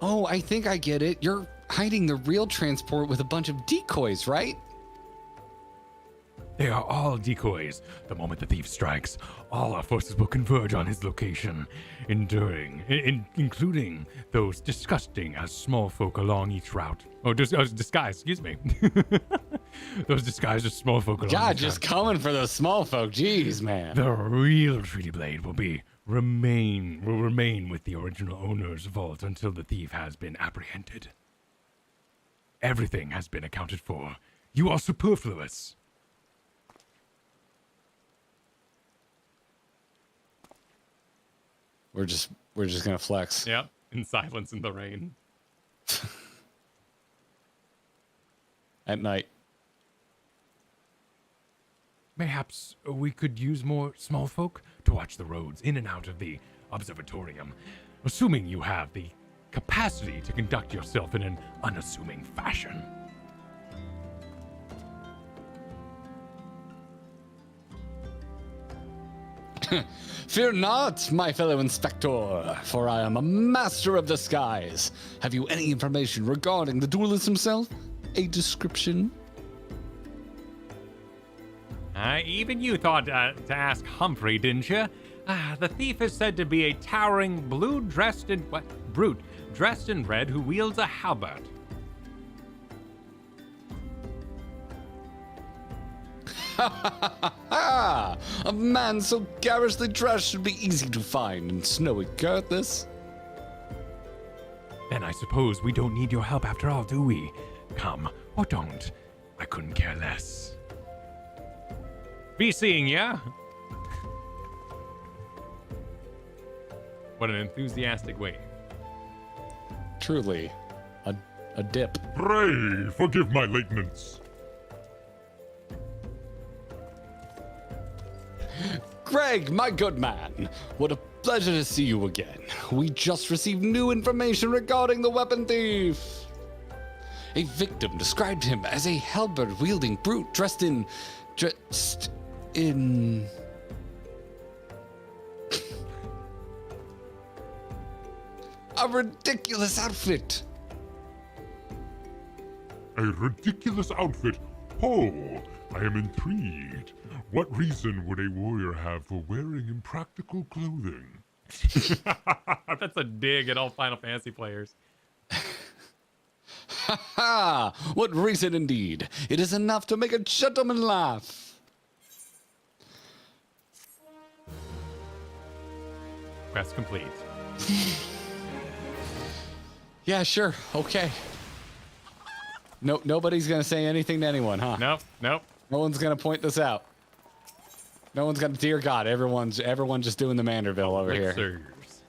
Oh, I think I get it. You're hiding the real transport with a bunch of decoys, right? They are all decoys. The moment the thief strikes, all our forces will converge on his location, including those disgusting as small folk along each route. Oh, disguise, excuse me. Those disguised as small folk along God, each just route. coming for those small folk. Jeez, man. The real Treaty Blade will remain with the original owner's vault until the thief has been apprehended. Everything has been accounted for. You are superfluous. We're just gonna flex. Yep, in silence in the rain. At night. Mayhaps we could use more small folk to watch the roads in and out of the observatorium, assuming you have the capacity to conduct yourself in an unassuming fashion. Fear not, my fellow inspector, for I am a master of disguise. Have you any information regarding the duelist himself? A description? Even you thought to ask Humphrey, didn't you? The thief is said to be a towering brute dressed in red who wields a halberd. A man so garishly dressed should be easy to find in snowy Curtis. Then I suppose we don't need your help after all, do we? Come, or don't. I couldn't care less. Be seeing ya. What an enthusiastic way. Truly, a dip. Pray, forgive my lateness. Greg, my good man, what a pleasure to see you again. We just received new information regarding the weapon thief. A victim described him as a halberd-wielding brute dressed in a ridiculous outfit. A ridiculous outfit? Oh, I am intrigued. What reason would a warrior have for wearing impractical clothing? That's a dig at all Final Fantasy players. Ha! What reason indeed? It is enough to make a gentleman laugh. Quest complete. Yeah, sure. Okay. No, nobody's gonna say anything to anyone, huh? Nope, nope. No one's gonna point this out. No one's gonna. Dear God, everyone's just doing the Manderville over here. Elixirs.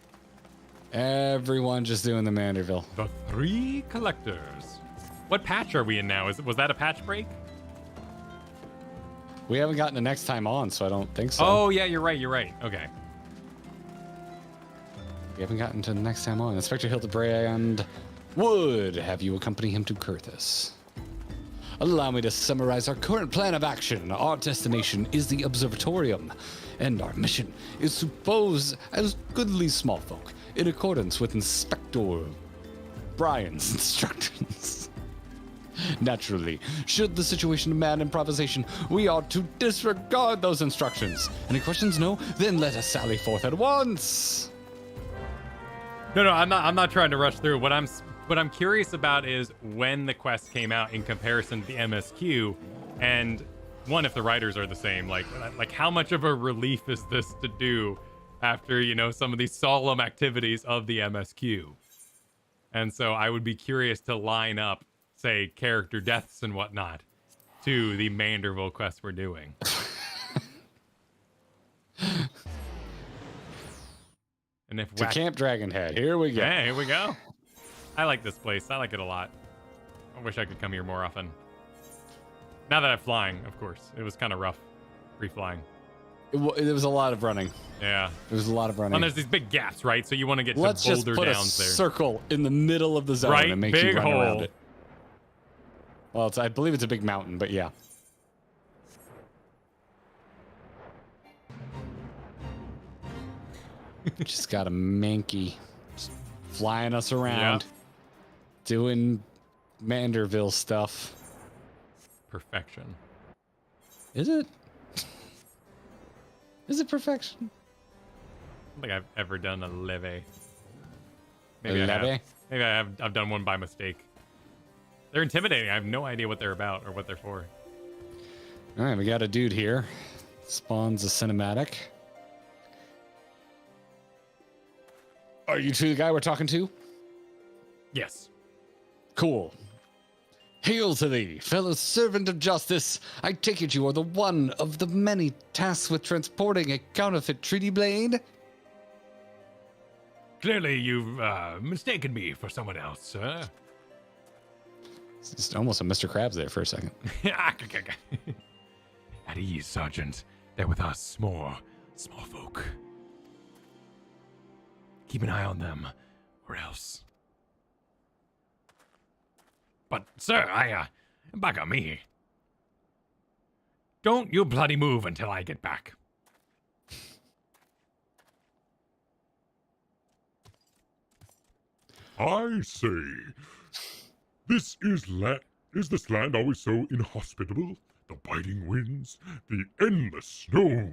Everyone just doing the Manderville. The three collectors. What patch are we in now? Was that a patch break? We haven't gotten the next time on, so I don't think so. Oh yeah, you're right. You're right. Okay. We haven't gotten to the next time on. Inspector Hildebrand would have you accompany him to Kurthus. Allow me to summarize our current plan of action. Our destination is the Observatorium, and our mission is to pose as goodly small folk in accordance with Inspector Brian's instructions. Naturally, should the situation demand improvisation, we ought to disregard those instructions. Any questions? No? Then let us sally forth at once. No, I'm not trying to rush through. What I'm curious about is when the quest came out in comparison to the MSQ, and one, if the writers are the same. Like how much of a relief is this to do after, you know, some of these solemn activities of the MSQ? And so I would be curious to line up, say, character deaths and whatnot to the Manderville quest we're doing. And if To Camp Dragonhead. Here we go. Yeah, here we go. I like this place. I like it a lot. I wish I could come here more often. Now that I'm flying, of course. It was kind of rough free-flying. It was a lot of running. Yeah. It was a lot of running. And there's these big gaps, right? So you want to get Let's some just boulder put a downs there. circle in the middle of the zone Right, and make big you run hole. around it. Well, I believe it's a big mountain, but yeah. Just got a Mankey just flying us around, doing Manderville stuff. Perfection. Is it? Is it perfection? I don't think I've ever done a leve. Maybe A I have. leve? Maybe I have. I've done one by mistake. They're intimidating. I have no idea what they're about or what they're for. All right, we got a dude here. Spawns a cinematic. Are you two the guy we're talking to? Yes. Cool. Hail to thee, fellow servant of justice. I take it you are the one of the many tasked with transporting a counterfeit treaty blade? Clearly, you've mistaken me for someone else, sir. It's almost a Mr. Krabs there for a second. At ease, Sergeant. They're with us, small folk. Keep an eye on them, or else. But, sir, back on me. Don't you bloody move until I get back. I say, is this land always so inhospitable? The biting winds, the endless snow.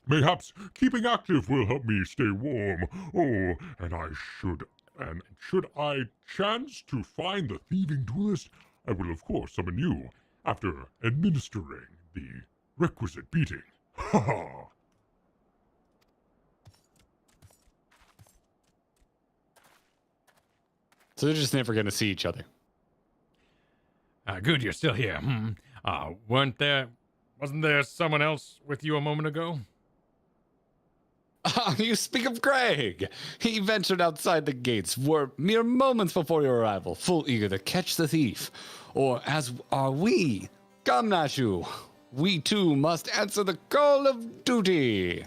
Mayhaps keeping active will help me stay warm. Oh, and should I chance to find the thieving duelist, I will of course summon you after administering the requisite beating. Ha ha! So they're just never going to see each other. Good, you're still here. Wasn't there someone else with you a moment ago? You speak of Greg. He ventured outside the gates mere moments before your arrival, full eager to catch the thief. Or as are we. Come, Nashu. We too must answer the call of duty.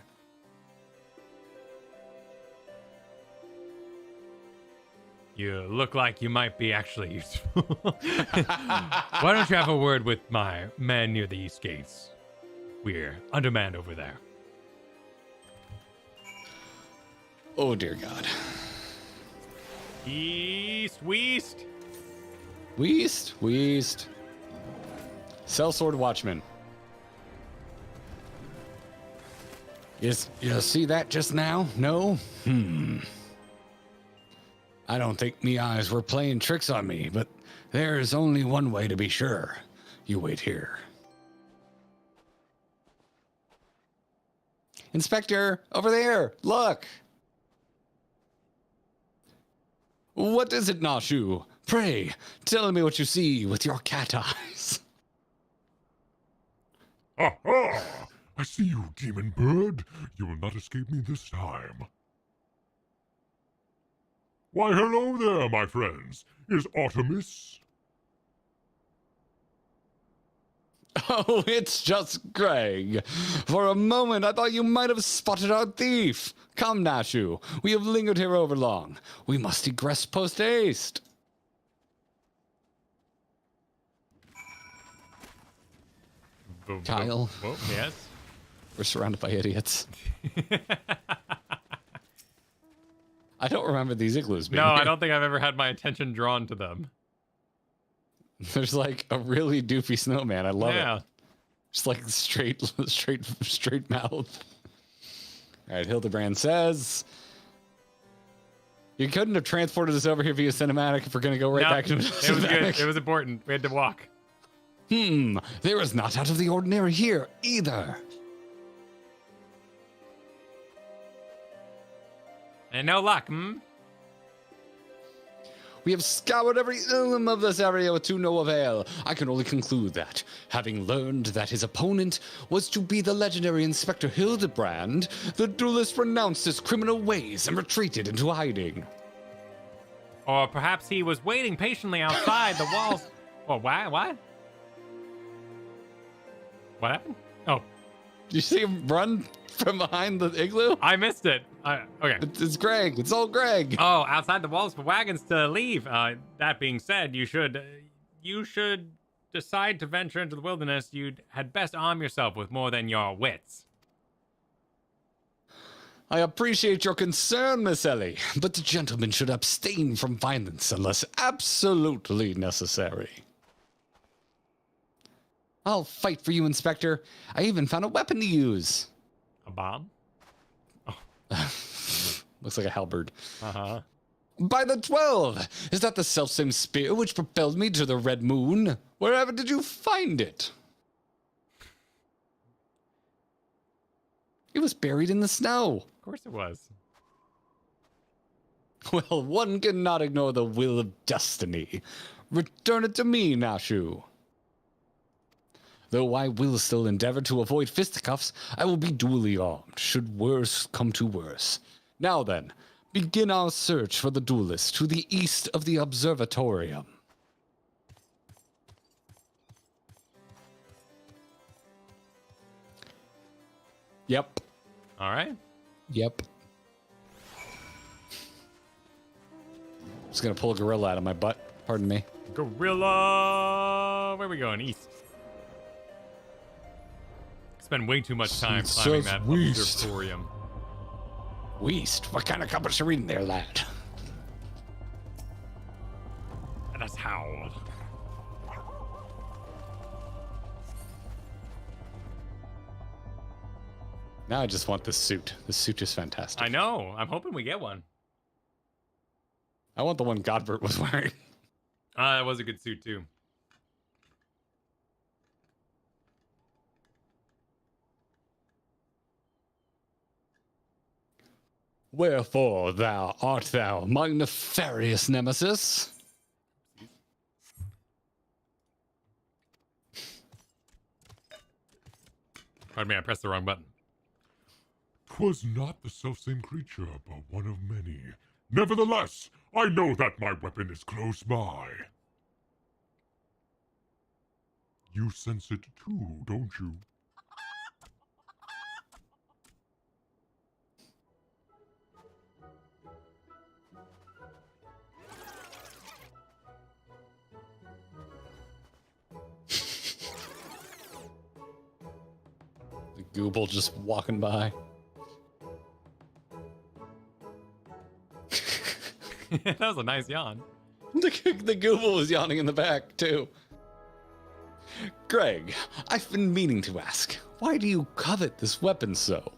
You look like you might be actually useful. Why don't you have a word with my man near the east gates? We're undermanned over there. Oh, dear God. East, west. Weast. Sellsword Watchman. Yes, you see that just now? No? I don't think me eyes were playing tricks on me, but there's only one way to be sure. You wait here. Inspector, over there, look! What is it, Nashu? Pray, tell me what you see with your cat eyes. Aha! I see you, demon bird. You will not escape me this time. Why, hello there, my friends. Is Artemis? Oh, it's just Greg. For a moment, I thought you might have spotted our thief. Come, Nashu. We have lingered here over long. We must egress post-haste. Kyle. Whoa, yes. We're surrounded by idiots. I don't remember these igloos being No, here. I don't think I've ever had my attention drawn to them. There's like a really doofy snowman. I love Yeah. it. Just like straight mouth. All right, Hildebrand says, you couldn't have transported us over here via cinematic if we're going to go right No, back to it was good. It was important. We had to walk. There is not out of the ordinary here either. And no luck, We have scoured every element of this area to no avail. I can only conclude that, having learned that his opponent was to be the legendary Inspector Hildebrand, the duelist renounced his criminal ways and retreated into hiding. Or perhaps he was waiting patiently outside the walls. Oh, what? What happened? Oh, Did you see him run from behind the igloo? I missed it. Okay. It's Greg. It's old Greg. Oh, outside the walls for wagons to leave. That being said, you should decide to venture into the wilderness. You had best arm yourself with more than your wits. I appreciate your concern, Miss Ellie, but the gentleman should abstain from violence unless absolutely necessary. I'll fight for you, Inspector. I even found a weapon to use. A bomb? Looks like a halberd. Uh-huh. By the 12! Is that the selfsame spear which propelled me to the Red Moon? Wherever did you find it? It was buried in the snow. Of course it was. Well, one cannot ignore the will of destiny. Return it to me, Nashu. Though I will still endeavor to avoid fisticuffs, I will be duly armed, should worse come to worse. Now then, begin our search for the duelist to the east of the observatorium. Yep. All right. Yep. Just gonna pull a gorilla out of my butt. Pardon me. Gorilla. Where are we going? East. Spend way too much time climbing that observatorium. Weast? What kind of compass are reading there, lad? Let us howl. Now I just want this suit. This suit is fantastic. I know. I'm hoping we get one. I want the one Godbert was wearing. That was a good suit too. Wherefore art thou, my nefarious nemesis? Pardon me, I pressed the wrong button. 'Twas not the selfsame creature, but one of many. Nevertheless, I know that my weapon is close by. You sense it too, don't you? The Gooble just walking by. That was a nice yawn. The Google was yawning in the back, too. Greg, I've been meaning to ask, why do you covet this weapon so?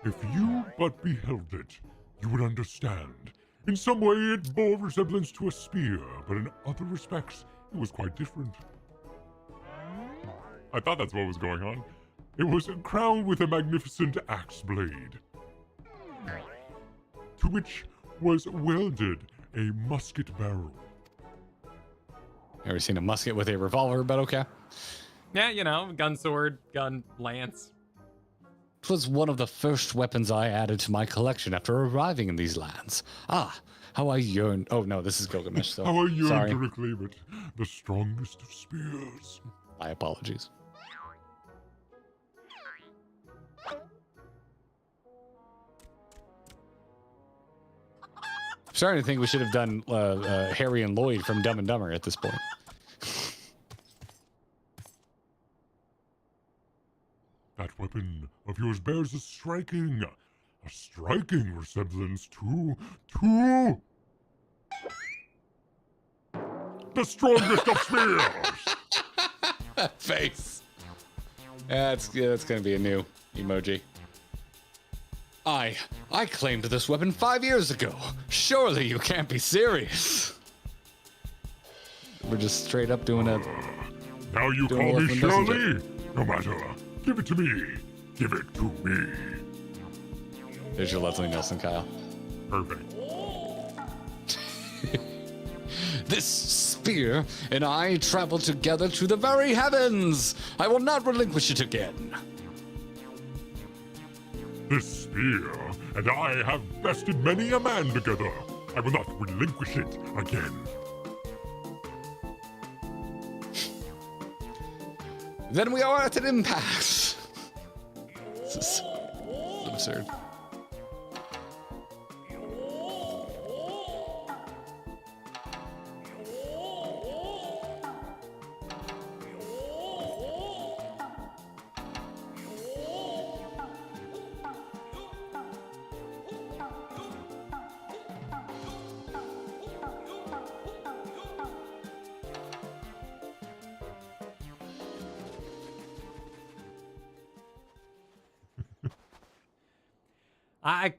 If you but beheld it, you would understand. In some way, it bore resemblance to a spear, but in other respects, it was quite different. I thought that's what was going on. It was crowned with a magnificent axe blade, to which was welded a musket barrel. Ever seen a musket with a revolver, but okay. Yeah, you know, gun sword, gun lance. It was one of the first weapons I added to my collection after arriving in these lands. Ah, how I yearned. Oh no, this is Gilgamesh, so How I yearn sorry. to reclaim it, the strongest of spears. My apologies. I'm starting to think we should have done Harry and Lloyd from Dumb and Dumber at this point. That weapon of yours bears a striking resemblance to the strongest of spears. Face. That's gonna be a new emoji. I claimed this weapon 5 years ago. Surely you can't be serious. We're just straight up doing a. Now you Doing call a me Leslie Shirley? No matter. Give it to me. Give it to me. There's your Leslie Nielsen, Kyle. Perfect. This spear and I travel together to the very heavens. I will not relinquish it again. This spear and I have bested many a man together. I will not relinquish it again. Then we are at an impasse. This is absurd.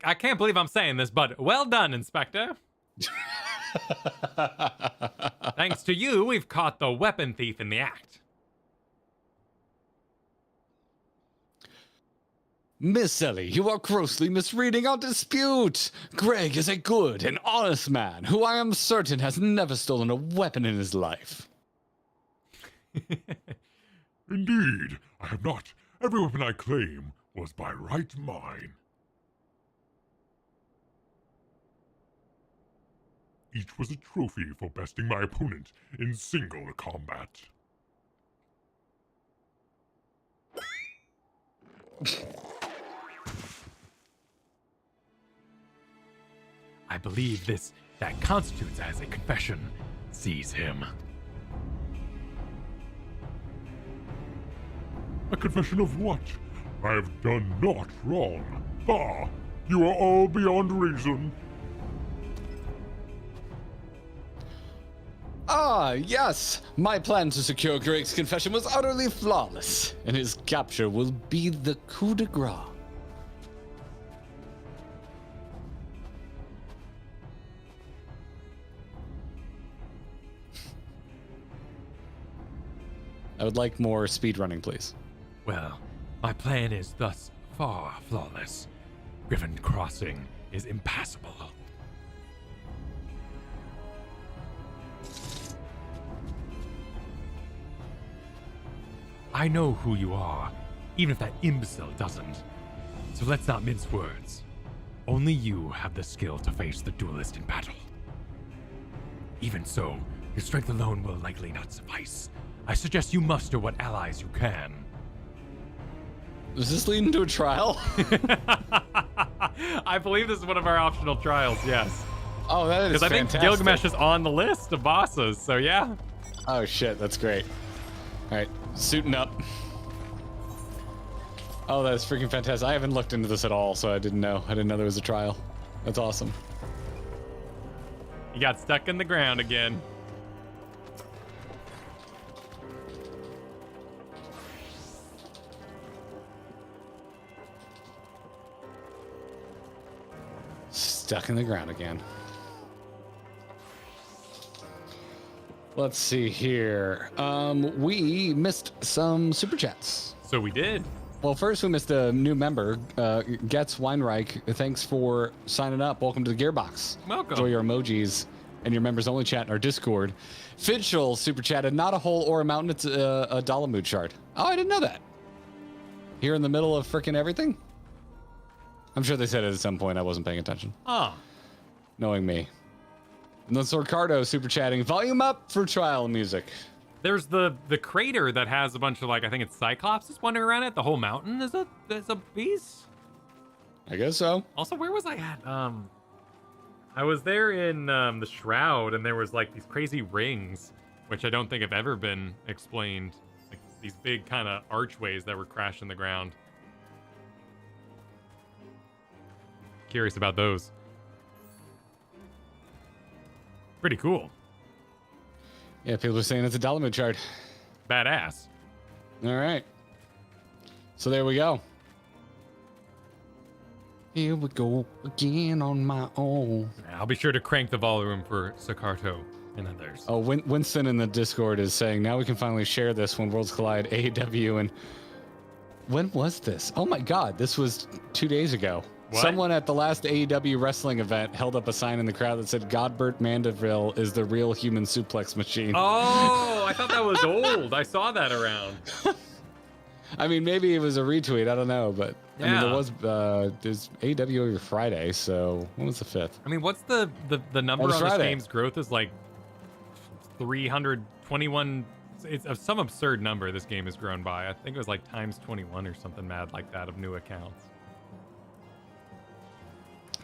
I can't believe I'm saying this, but well done, Inspector. Thanks to you, we've caught the weapon thief in the act. Miss Ellie, you are grossly misreading our dispute. Greg is a good and honest man who I am certain has never stolen a weapon in his life. Indeed, I have not. Every weapon I claim was by right mine. Each was a trophy for besting my opponent in single combat. I believe that constitutes as a confession. Seize him. A confession of what? I have done naught wrong. Bah! You are all beyond reason. Ah, yes! My plan to secure Greg's confession was utterly flawless, and his capture will be the coup de grace. I would like more speedrunning, please. Well, my plan is thus far flawless. Griffin Crossing is impassable. I know who you are, even if that imbecile doesn't. So let's not mince words. Only you have the skill to face the duelist in battle. Even so, your strength alone will likely not suffice. I suggest you muster what allies you can. Does this lead into a trial? I believe this is one of our optional trials, yes. Oh, that is Because I think fantastic. Gilgamesh is on the list of bosses, so yeah. Oh shit, that's great. All right, suiting up. Oh, that's freaking fantastic. I haven't looked into this at all, so I didn't know. I didn't know there was a trial. That's awesome. You got stuck in the ground again. stuck in the ground again. Let's see here. We missed some super chats. So we did. Well, first we missed a new member, Getz Weinreich. Thanks for signing up. Welcome to the Gearbox. Welcome. Enjoy your emojis and your members only chat in our Discord. Fidgel super chatted, not a hole or a mountain, it's a Dalamud shard. Oh, I didn't know that. Here in the middle of frickin' everything? I'm sure they said it at some point. I wasn't paying attention. Oh. Knowing me. And then Sorcardo super chatting, volume up for trial music. There's the crater that has a bunch of, like, I think it's Cyclops wandering around it. The whole mountain is a beast. I guess so. Also, where was I at? I was there in the Shroud, and there was like these crazy rings, which I don't think have ever been explained. Like these big kind of archways that were crashing the ground. Curious about those. Pretty cool. Yeah, people are saying it's a Dalamud shard. Badass. All right. So there we go. Here we go again on my own. I'll be sure to crank the volume for Sakarto and others. Oh, Winston in the Discord is saying, now we can finally share this when Worlds Collide AEW. And when was this? Oh my God, this was 2 days ago. What? Someone at the last AEW wrestling event held up a sign in the crowd that said, Godbert Mandeville is the real human suplex machine. Oh, I thought that was old. I saw that around. I mean, maybe it was a retweet. I don't know, but I mean, Yeah. there was there's AEW every Friday. So when was the 5th? I mean, what's the number On on this Friday. game's growth is like 321. It's some absurd number this game has grown by. I think it was like times 21 or something mad like that of new accounts.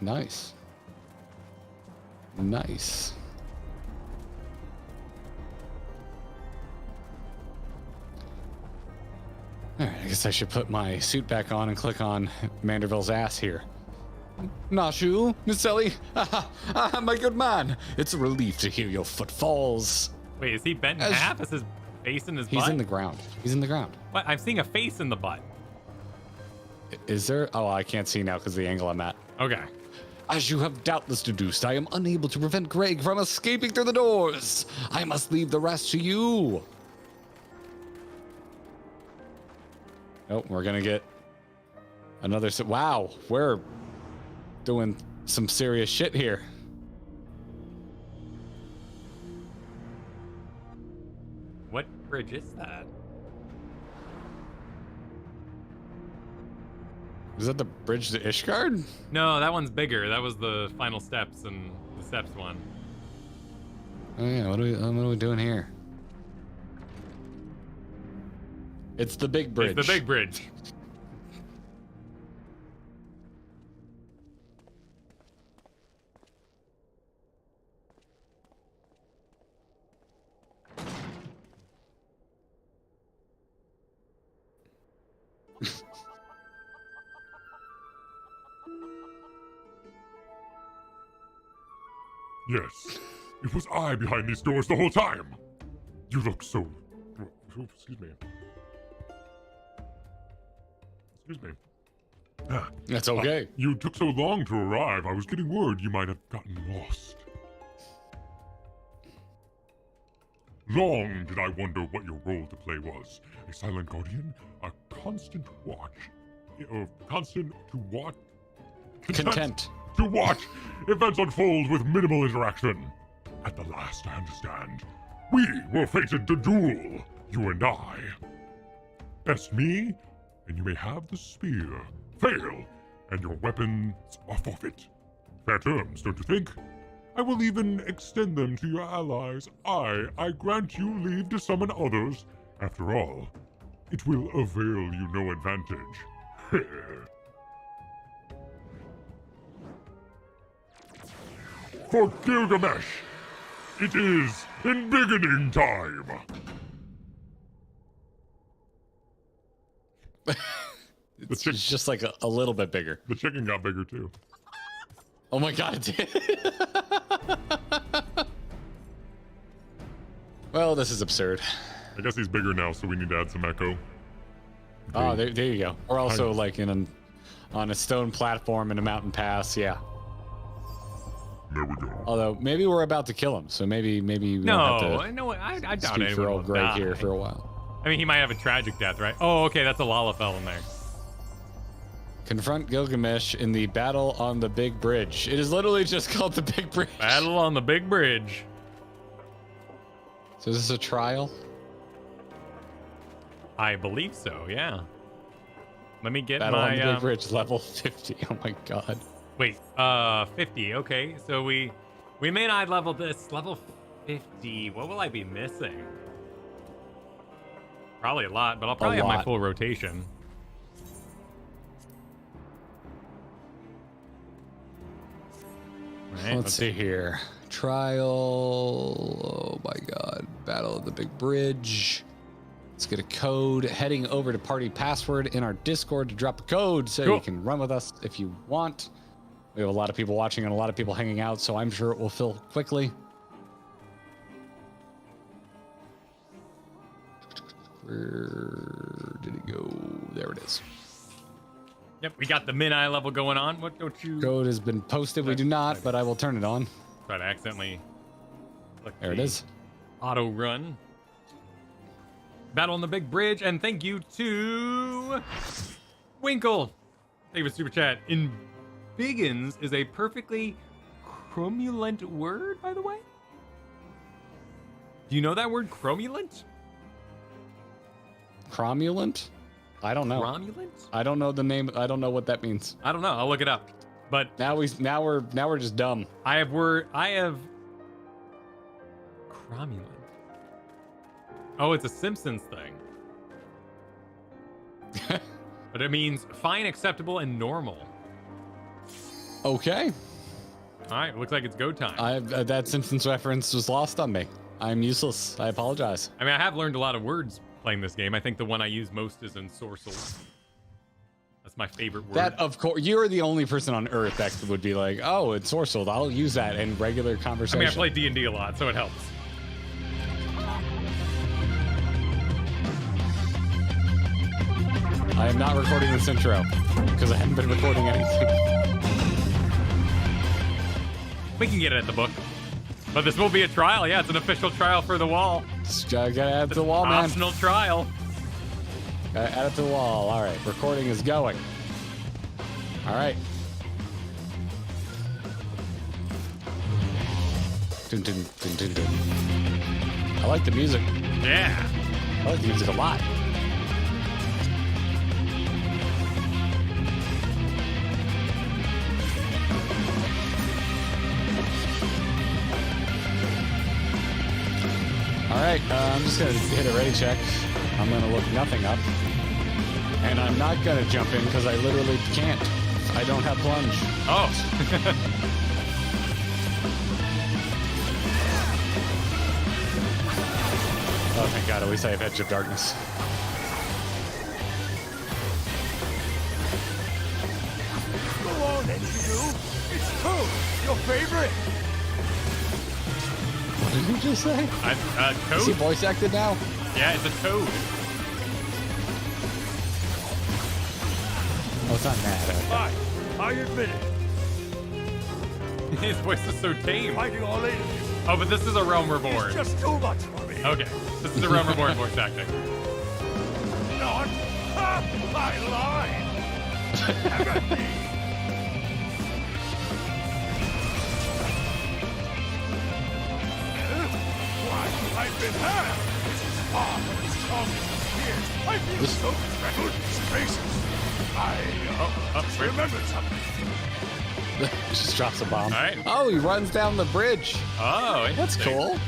Nice. Nice. All right, I guess I should put my suit back on and click on Manderville's ass here. Nashu, Miss Sally, my good man. It's a relief to hear your footfalls. Wait, is he bent in As- half? Is his face in his He's butt? in the ground. He's in the ground. What? I'm seeing a face in the butt. Is there? Oh, I can't see now because the angle I'm at. Okay. As you have doubtless deduced, I am unable to prevent Greg from escaping through the doors. I must leave the rest to you. Oh, we're gonna get another. Wow, we're doing some serious shit here. What bridge is that? Is that the bridge to Ishgard? No, that one's bigger. That was the final steps and the steps one. Oh yeah, what are we doing here? It's the big bridge. It's the big bridge. Yes, it was I behind these doors the whole time. You look so... Oh, excuse me. Excuse me. Ah, That's okay. you took so long to arrive, I was getting word you might have gotten lost. Long did I wonder what your role to play was. A silent guardian? A constant watch? Constant to watch? Content. To watch events unfold with minimal interaction. At the last, I understand. We were fated to duel, you and I. Best me, and you may have the spear. Fail, and your weapons are forfeit. Fair terms, don't you think? I will even extend them to your allies. I grant you leave to summon others. After all, it will avail you no advantage. For Gilgamesh, it is embiggening time. It's just like a little bit bigger. The chicken got bigger too. Oh my God, it did. Well, this is absurd. I guess he's bigger now, so we need to add some echo. Oh, there you go. We're also like on a stone platform in a mountain pass. Yeah. There we go. Although maybe we're about to kill him, so maybe we don't have No, to no, I doubt speak for anyone old will Greg die. here for a while. I mean, he might have a tragic death, right? Oh, okay, that's a Lalafell in there. Confront Gilgamesh in the battle on the big bridge. It is literally just called the big bridge. Battle on the big bridge. So is this a trial? I believe so, yeah. Let me get Battle on the my big bridge, level 50. Oh my god. wait, 50. Okay, so we may not level this. Level 50. What will I be missing? Probably a lot, but I'll probably have my lot. full rotation. All right, Let's see here. Trial. Oh my god. Battle of the big bridge. Let's get a code. Heading over to party password in our Discord to drop a code so Cool. you can run with us if you want. We have a lot of people watching and a lot of people hanging out, so I'm sure it will fill quickly. Where did it go? There it is. Yep, we got the min-eye level going on. What don't you Code has been posted. We do not, but I will turn it on. try to accidentally click There it the is. auto run? Battle on the big bridge, and thank you to Winkle. Thank you for super chat. In Biggins is a perfectly cromulent word, by the way. Do you know that word, cromulent? Cromulent? I don't know. Cromulent? I don't know the name. I don't know what that means. I don't know. I'll look it up. But Now we're just dumb. I have cromulent. Oh, it's a Simpsons thing. But it means fine, acceptable, and normal. Okay. All right, looks like it's go time. That Simpsons reference was lost on me. I'm useless. I apologize. I mean, I have learned a lot of words playing this game. I think the one I use most is ensorcel. That's my favorite word. That, of course, you're the only person on Earth that would be like, oh, it's sorcelled. I'll use that in regular I conversation. mean, I play D&D a lot, so it helps. I am not recording this intro because I haven't been recording anything. We can get it at the book. But this will be a trial. Yeah, it's an official trial for the wall. Just gotta add it to the wall, man. Optional trial. Gotta add it to the wall. All right, recording is going. All right. Dun, dun, dun, dun, dun. I like the music. Yeah. I like the music a lot. All right, I'm just gonna hit a ready check. I'm gonna look nothing up. And I'm not gonna jump in because I literally can't. I don't have plunge. Oh. Oh, thank God, at least I have Edge of Darkness. Go on, NPC. It's Coeurl, your favorite. What did you just say? Toad? Is he voice acted now? Yeah, it's a toad. Oh, it's not mad. Fine, I admit it. His voice is so tame. Fighting all eight of you Oh, but this is a Realm Reborn. is just too much for me. Okay, this is a Realm Reborn voice acting. Not half my line. Everything. Why, I've been hurt. This is far from as strong as it appears. I feel so goodness gracious. I remembered something. Just drops a bomb. All right. Oh, he runs down the bridge. Oh, That's interesting. cool.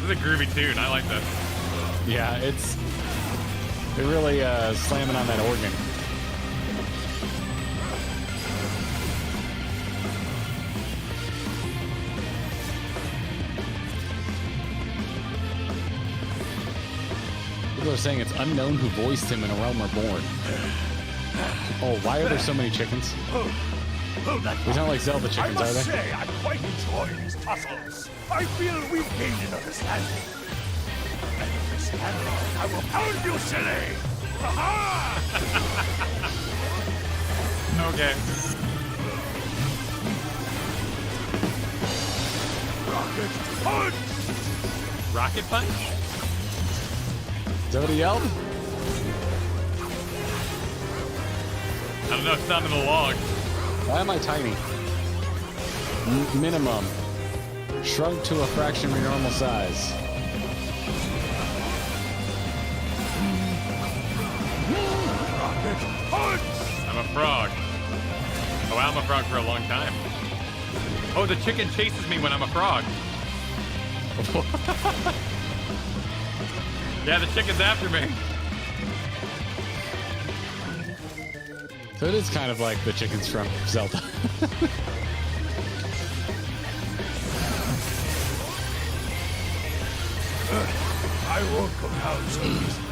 This is a groovy tune. I like this. Yeah, they're really slamming on that organ. People are was saying it's unknown who voiced him in A Realm Reborn. Oh, why are there so many chickens? These aren't like Zelda chickens, I are must they? say, I quite enjoy these tussles. I feel we've gained an understanding. And if we stand wrong, I will pound you silly! Ha-ha! Okay. Rocket punch! Rocket punch? Is that what he yelled? I don't know. It's not in the log. Why am I tiny? Minimum. Shrunk to a fraction of your normal size. Rocket punch! I'm a frog. Oh, I'm a frog for a long time. Oh, the chicken chases me when I'm a frog. Yeah, the chicken's after me. So it is kind of like the chickens from Zelda. I won't go down so easily.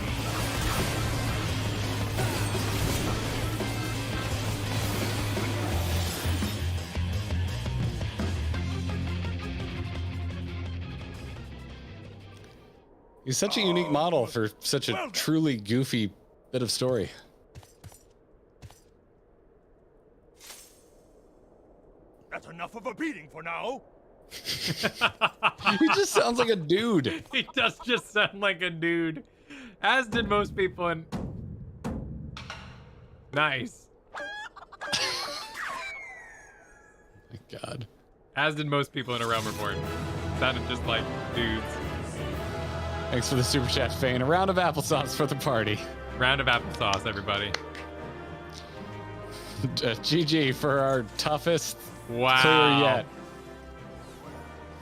He's such a unique model for such a truly goofy bit of story. That's enough of a beating for now. He just sounds like a dude. He does just sound like a dude. As did most people in... Nice. My God. As did most people in A Realm Reborn. Sounded just like dudes. Thanks for the super chat, Fane. A round of applesauce for the party. Round of applesauce, everybody. GG for our toughest Wow. clear yet.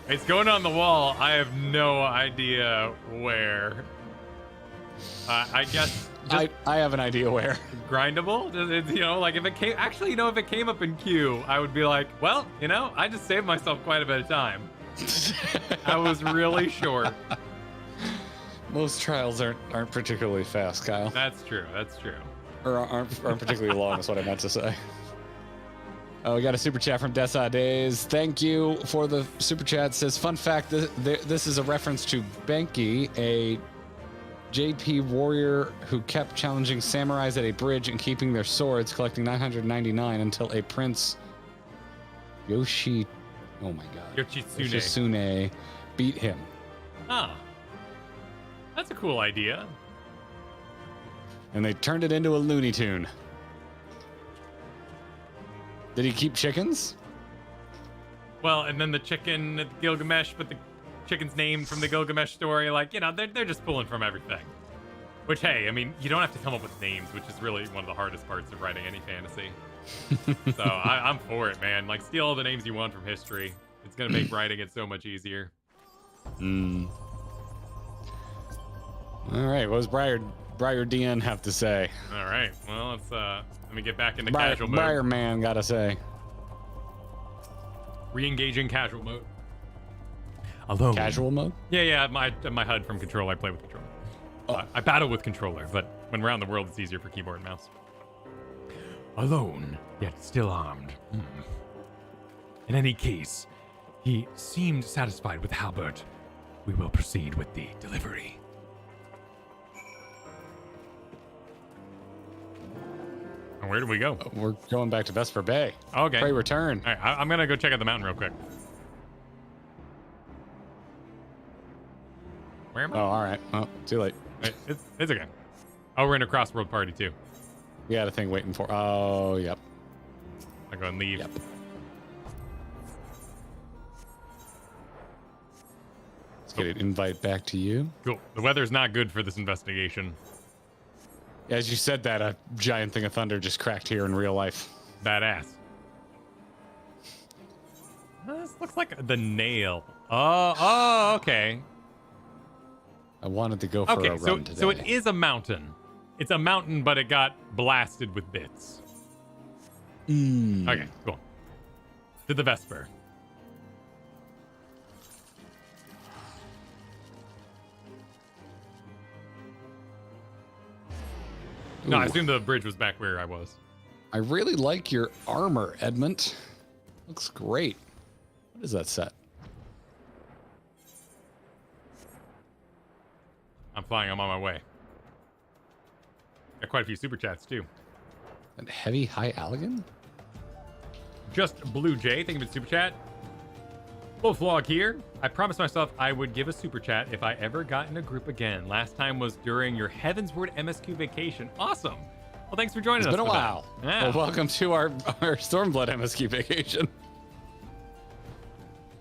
It's going on the wall. I have no idea where. I guess just I have an idea where. grindable. Does it, you know, like if it came, actually, you know, if it came up in queue, I would be like, well, you know, I just saved myself quite a bit of time. I was really short. Most trials aren't particularly fast, Kyle. That's true. That's true. Or aren't particularly long, is what I meant to say. Oh, we got a super chat from Desa Days. Thank you for the super chat. It says, fun fact, this is a reference to Benki, a JP warrior who kept challenging samurais at a bridge and keeping their swords, collecting 999 until a prince, oh my God, Yoshitsune beat him. Ah, that's a cool idea. And they turned it into a Looney Tune. Did he keep chickens? Well, and then the chicken at Gilgamesh, but the chicken's named from the Gilgamesh story. Like, you know, they're just pulling from everything. Which, hey, I mean, you don't have to come up with names, which is really one of the hardest parts of writing any fantasy. So I'm for it, man. Like, steal all the names you want from history. It's gonna make writing it so much easier. All right, what does Briar DN have to say? All right, well, let's let me get back into casual mode. Briar Man gotta say. Re-engaging casual mode. Alone. Casual mode? Yeah, my HUD from control. I play with controller. I battle with controller, but when we're out in the world, it's easier for keyboard and mouse. Alone, yet still armed. In any case, he seemed satisfied with Halbert. We will proceed with the delivery. And where do we go? We're going back to Vesper Bay. Okay. Pray return. All right, I'm gonna go check out the mountain real quick. Where am I? Oh, all right. Well, too late. It's okay. Oh, we're in a cross-world party too. We had a thing waiting for. Oh, yep. I'll go and leave. Yep. Let's get an invite back to you. Cool. The weather's not good for this investigation. As you said that, a giant thing of thunder just cracked here in real life. Badass. This looks like the nail. Oh, okay. I wanted to go for a run today. So it is a mountain. It's a mountain, but it got blasted with bits. Okay, cool. To the Vesper. No, I Ooh. assumed the bridge was back where I was. I really like your armor, Edmund. Looks great. What is that set? I'm flying. I'm on my way. Got quite a few super chats too. That heavy high Allegan? Just Blue Jay, thank you for the super chat. Wolf Vlog here. I promised myself I would give a super chat if I ever got in a group again. Last time was during your Heavensward MSQ vacation. Awesome. Well, thanks for joining us. It's been a for that. while. Yeah. Well, welcome to our Stormblood MSQ vacation.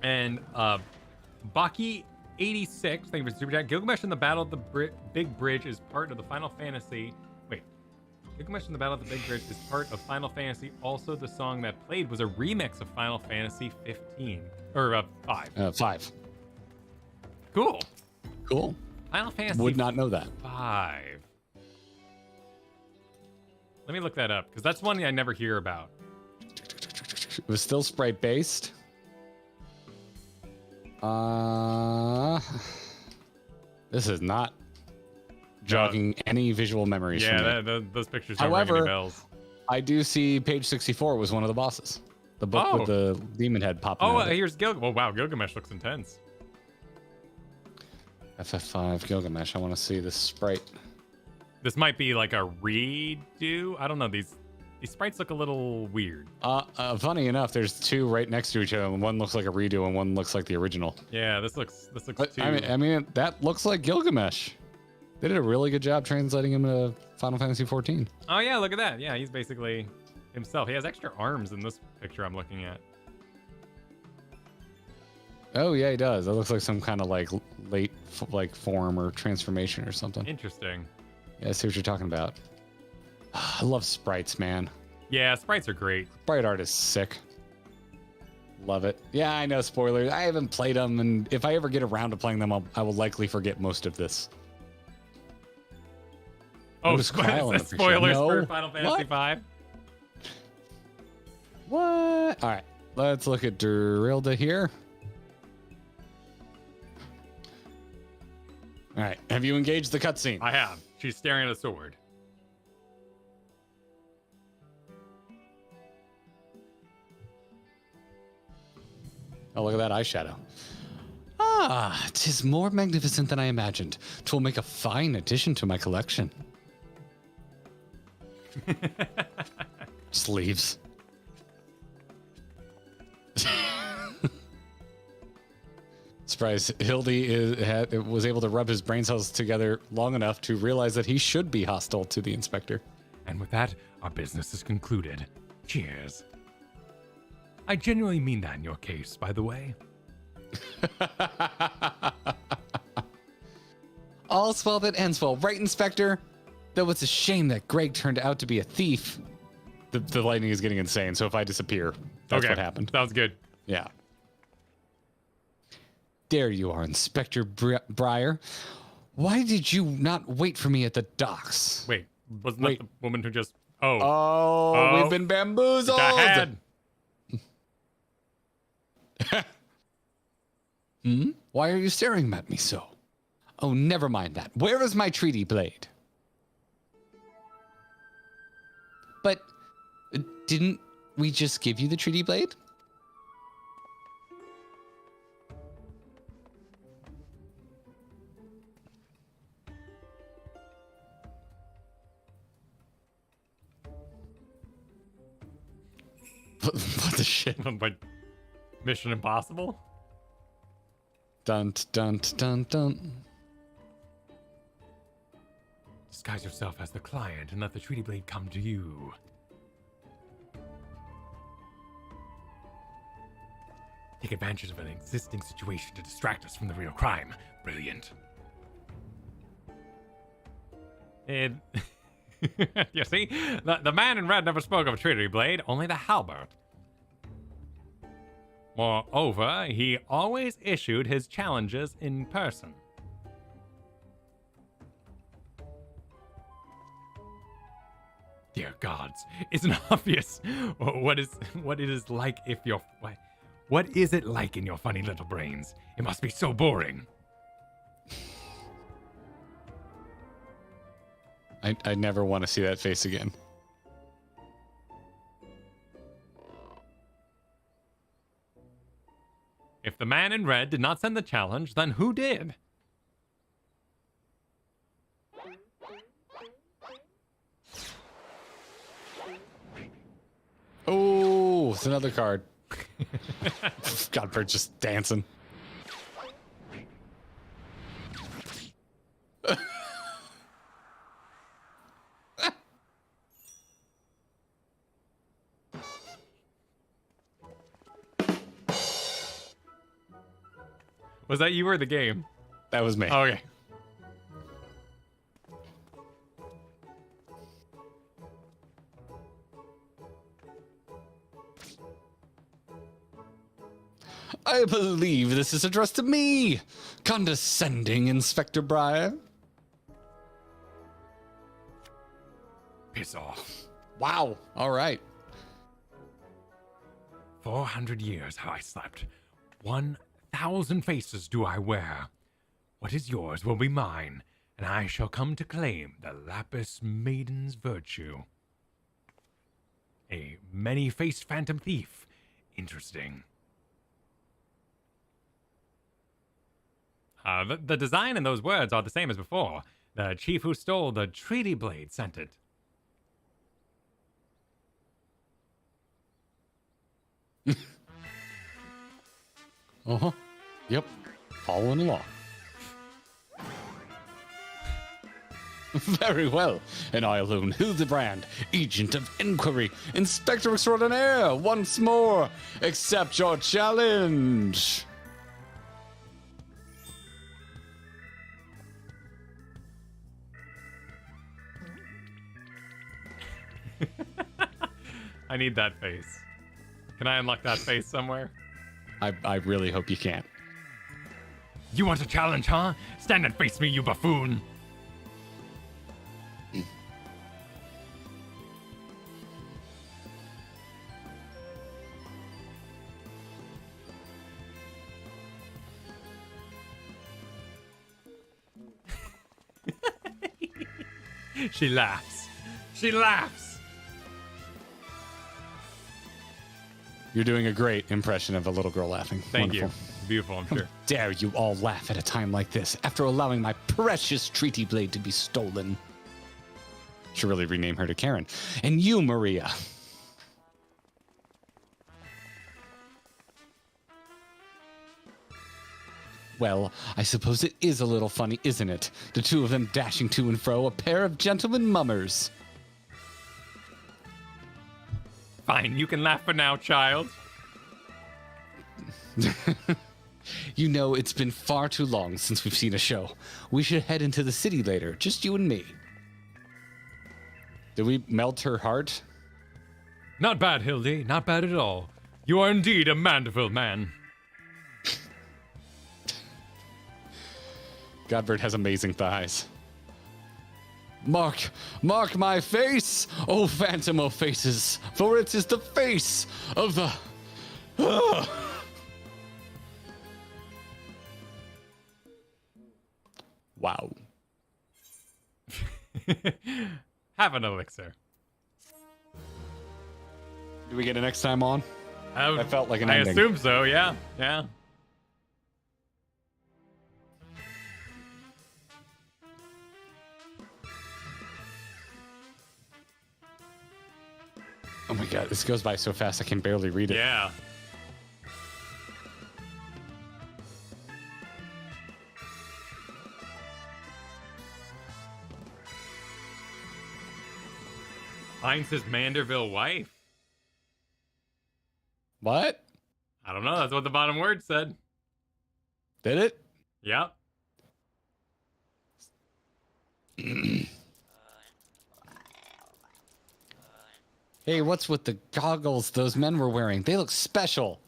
And Baki 86, thank you for the super chat. Gilgamesh in the Battle of the Big Bridge is part of the Final Fantasy. Wait. Gilgamesh in the Battle of the Big Bridge is part of Final Fantasy. Also, the song that played was a remix of Final Fantasy 15. Or 5. 5. Cool. Cool. Final Fantasy Would not know that. 5. Let me look that up, because that's one I never hear about. It was still sprite based. This is not jogging any visual memories from me. Yeah, those pictures don't ring any However, bells. I do see page 64 was one of the bosses. The book with the demon head popping Oh, out of it. here's Gilgamesh. Oh, wow, Gilgamesh looks intense. FF5 Gilgamesh. I want to see this sprite. This might be like a redo. I don't know. These sprites look a little weird. Funny enough, there's two right next to each other, and one looks like a redo, and one looks like the original. Yeah, this looks But, too. I mean, that looks like Gilgamesh. They did a really good job translating him to Final Fantasy 14. Oh yeah, look at that. Yeah, he's basically himself. He has extra arms in this picture I'm looking at. Oh yeah, he does. That looks like some kind of like late form or transformation or something. Interesting. Yeah, I see what you're talking about. I love sprites, man. Yeah, sprites are great. Sprite art is sick. Love it. Yeah, I know, spoilers. I haven't played them, and if I ever get around to playing them, I will likely forget most of this. Oh, was Kyle in the picture? spoilers No. for Final Fantasy What? V. What? All right, let's look at Durilda here. All right, have you engaged the cutscene? I have. She's staring at a sword. Oh, look at that eyeshadow. Ah, 'tis more magnificent than I imagined. 'Twill make a fine addition to my collection. Just leaves. Surprise, Hildy was able to rub his brain cells together long enough to realize that he should be hostile to the inspector. And with that, our business is concluded. Cheers. I genuinely mean that in your case, by the way. All's well that ends well, right, Inspector? Though it's a shame that Greg turned out to be a thief. The lightning is getting insane, so if I disappear, that's what happened. Sounds good. Yeah. There you are, Inspector Breyer. Why did you not wait for me at the docks? Wait, wasn't that the woman who just... Oh. Oh, we've been bamboozled. Dad. Why are you staring at me so? Oh, never mind that. Where is my treaty blade? But didn't we just give you the treaty blade? What the shit? Like Mission Impossible? Dun dun dun dun. Disguise yourself as the client and let the treaty blade come to you. Take advantage of an existing situation to distract us from the real crime. Brilliant. And you see, the man in red never spoke of a treaty blade, only the halberd. Moreover, he always issued his challenges in person. Dear gods, isn't obvious what it is like if you're... What is it like in your funny little brains? It must be so boring. I never want to see that face again. If the man in red did not send the challenge, then who did? Oh, it's another card. Godbird just dancing. Was that you or the game? That was me. Okay. I believe this is addressed to me, condescending Inspector Brian. Piss off. Wow. All right. 400 years have I slept. 1,000 faces do I wear. What is yours will be mine, and I shall come to claim the Lapis Maiden's virtue. A many-faced phantom thief. Interesting. The design in those words are the same as before. The chief who stole the treaty blade sent it. Uh-huh. Yep. Following along. Very well. And I alone, Hildibrand, agent of inquiry, inspector extraordinaire, once more, accept your challenge. I need that face. Can I unlock that face somewhere? I really hope you can't. You want a challenge, huh? Stand and face me, you buffoon! She laughs. She laughs! You're doing a great impression of a little girl laughing. Thank Wonderful. you. Beautiful, I'm sure. Dare you all laugh at a time like this after allowing my precious treaty blade to be stolen? Should really rename her to Karen. And you, Maria. Well, I suppose it is a little funny, isn't it? The two of them dashing to and fro, a pair of gentlemen mummers. Fine, you can laugh for now, child. You know, it's been far too long since we've seen a show. We should head into the city later, just you and me. Did we melt her heart? Not bad, Hildy. Not bad at all. You are indeed a Mandeville man. Godbird has amazing thighs. Mark my face, O phantom of faces, for it is the face of the... Wow. Have an elixir. Do we get it next time on? That felt like an I ending. assume so, yeah. Yeah. Oh my god, this goes by so fast I can barely read it. Yeah. Finds his Manderville wife. What? I don't know. That's what the bottom word said. Did it? Yep. Hey, what's with the goggles those men were wearing? They look special.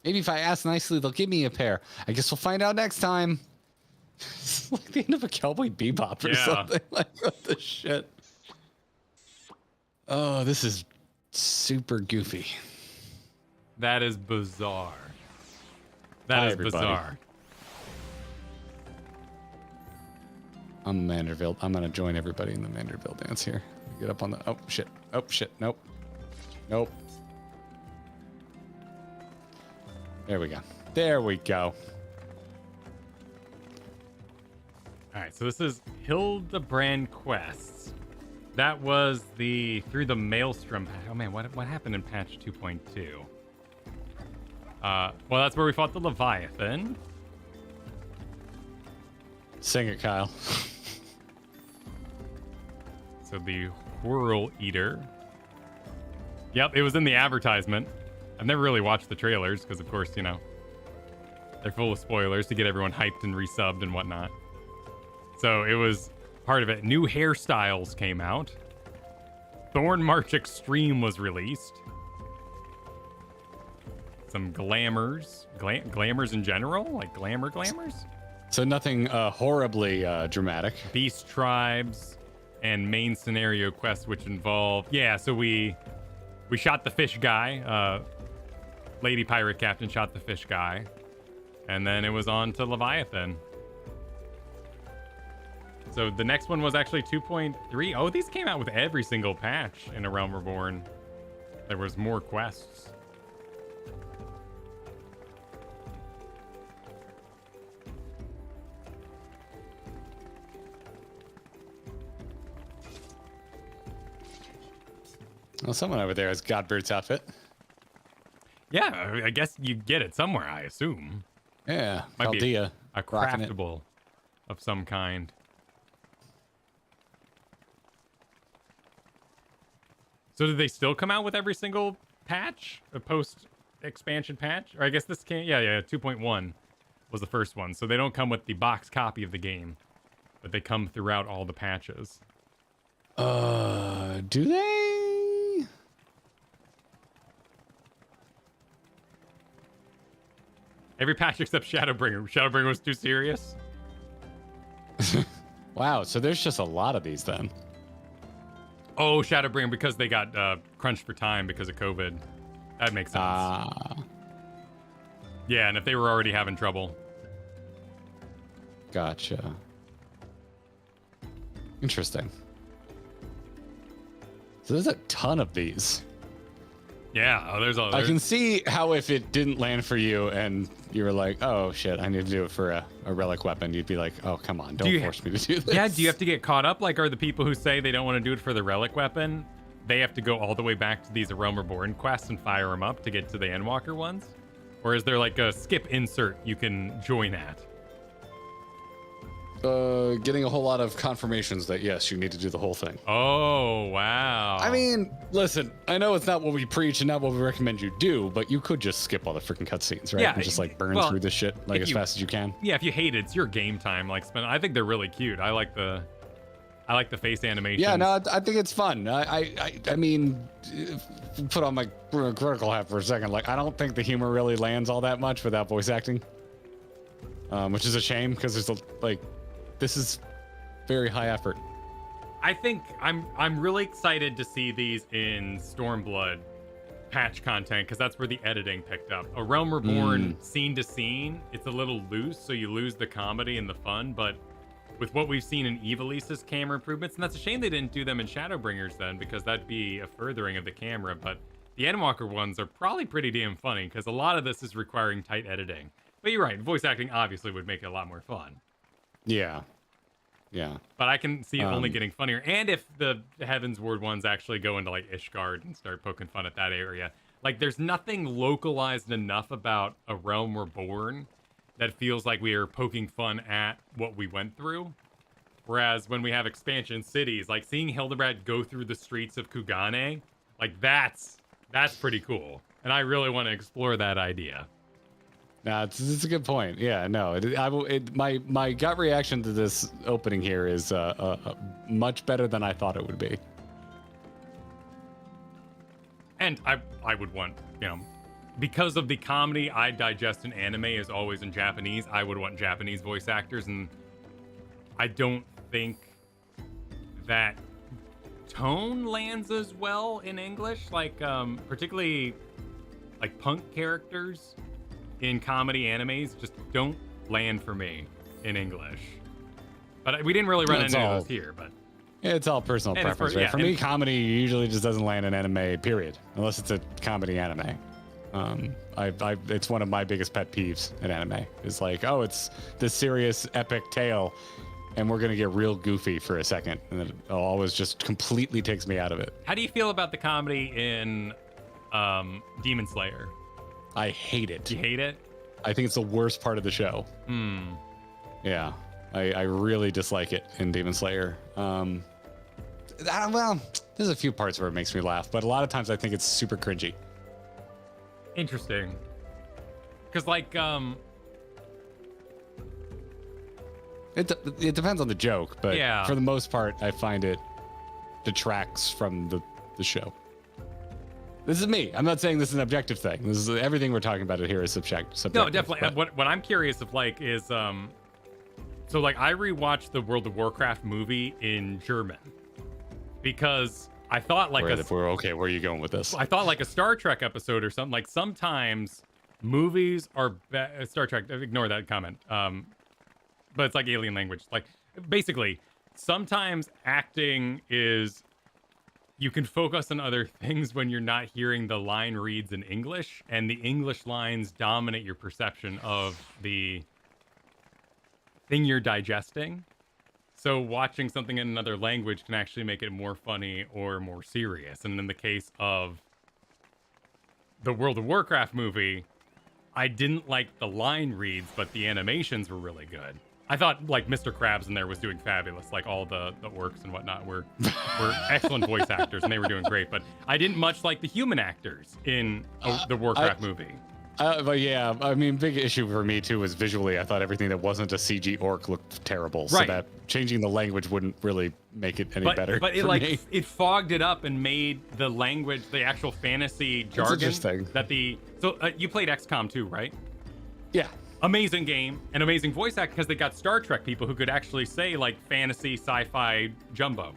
Maybe if I ask nicely, they'll give me a pair. I guess we'll find out next time. It's like the end of a Cowboy Bebop or Yeah. something. Like, what the shit? Oh, this is super goofy. That is bizarre. Hi, That is everybody. bizarre. I'm Manderville. I'm gonna join everybody in the Manderville dance here. Get up on the. Oh shit. Oh shit. Nope. Nope. There we go. There we go. All right, so this is Hildebrand quests. That was the through the Maelstrom. Oh man, what happened in patch 2.2? Well, that's where we fought the Leviathan. Sing it, Kyle. So the Coeurl Eater. Yep, it was in the advertisement. I've never really watched the trailers because, of course, you know, they're full of spoilers to get everyone hyped and resubbed and whatnot. So it was part of it. New hairstyles came out. Thorn March Extreme was released. Some glamours. Glamours in general? Like glamours? So nothing horribly dramatic. Beast tribes and main scenario quests, which involve... Yeah, so we shot the fish guy. Lady Pirate Captain shot the fish guy. And then it was on to Leviathan. So the next one was actually 2.3. Oh, these came out with every single patch in A Realm Reborn. There was more quests. Well, someone over there has Godbird's outfit. Yeah, I guess you get it somewhere, I assume. Yeah, Might be Chaldea. a rocking it. craftable of some kind. So did they still come out with every single patch? A post-expansion patch? Or I guess this came... Yeah, 2.1 was the first one. So they don't come with the box copy of the game. But they come throughout all the patches. Do they? Every patch except Shadowbringer. Shadowbringer was too serious. Wow, so there's just a lot of these then. Oh, Shadowbringer, because they got crunched for time because of COVID. That makes sense. Yeah, and if they were already having trouble. Gotcha. Interesting. So there's a ton of these. Yeah, there's I can see how if it didn't land for you and you were like, oh shit, I need to do it for a relic weapon, you'd be like, oh, come on, don't force me to do this. Yeah, do you have to get caught up? Like, are the people who say they don't want to do it for the relic weapon, they have to go all the way back to these A Realm Reborn quests and fire them up to get to the Endwalker ones? Or is there like a skip insert you can join at? Getting a whole lot of confirmations that yes, you need to do the whole thing. Oh, wow. I mean, listen, I know it's not what we preach and not what we recommend you do, but you could just skip all the freaking cutscenes, right? Yeah, And just like burn through this shit like as fast as you can. Yeah, if you hate it, it's your game time. Like, I think they're really cute. I like the face animation. Yeah, no, I think it's fun. I mean, put on my critical hat for a second. Like, I don't think the humor really lands all that much without voice acting, which is a shame because there's like, this is very high effort. I think I'm really excited to see these in Stormblood patch content because that's where the editing picked up. A Realm Reborn scene to scene, it's a little loose, so you lose the comedy and the fun. But with what we've seen in Evilisa's camera improvements, and that's a shame they didn't do them in Shadowbringers then, because that'd be a furthering of the camera. But the Endwalker ones are probably pretty damn funny because a lot of this is requiring tight editing. But you're right, voice acting obviously would make it a lot more fun. Yeah. Yeah. But I can see it only getting funnier. And if the Heaven's Ward ones actually go into like Ishgard and start poking fun at that area. Like there's nothing localized enough about A Realm Reborn that feels like we are poking fun at what we went through. Whereas when we have expansion cities, like seeing Hildebrand go through the streets of Kugane, like that's pretty cool. And I really want to explore that idea. No, it's a good point. Yeah, no, my gut reaction to this opening here is much better than I thought it would be. And I would want, you know, because of the comedy I digest in anime is always in Japanese, I would want Japanese voice actors, and I don't think that tone lands as well in English, like particularly like punk characters in comedy animes just don't land for me in English. But we didn't really run That's into all. those here. But It's all personal And it's preference, for- right? yeah, For me, comedy usually just doesn't land in anime, period. Unless it's a comedy anime. It's one of my biggest pet peeves in anime. It's like, oh, it's this serious epic tale, and we're gonna get real goofy for a second, and then it always just completely takes me out of it. how do you feel about the comedy in Demon Slayer? I hate it. Do you hate it? I think it's the worst part of the show. Yeah, I really dislike it in Demon Slayer. Well, there's a few parts where it makes me laugh, but a lot of times I think it's super cringy. Interesting. Because like It depends on the joke, but Yeah. for the most part, I find it detracts from the show. This is me. I'm not saying this is an objective thing. This is everything we're talking about it here is subjective. no, definitely. but- What I'm curious of like is so like I rewatched the World of Warcraft movie in German because I thought like where are you going with this? I thought like a Star Trek episode or something. Like sometimes movies are Star Trek. Ignore that comment. But it's like alien language. Like basically, sometimes acting is you can focus on other things when you're not hearing the line reads in English, and the English lines dominate your perception of the thing you're digesting. So watching something in another language can actually make it more funny or more serious. And in the case of the World of Warcraft movie, I didn't like the line reads, but the animations were really good. I thought like Mr. Krabs in there was doing fabulous. Like all the orcs and whatnot were excellent voice actors, and they were doing great. But I didn't much like the human actors in the Warcraft movie. But yeah, I mean, big issue for me too was visually. I thought everything that wasn't a CG orc looked terrible. So Right. that changing the language wouldn't really make it any better. But it for like me. it fogged it up and made the language, the actual fantasy jargon interesting. that So you played XCOM too, right? Yeah. Amazing game and amazing voice act because they got Star Trek people who could actually say like fantasy sci-fi jumbo.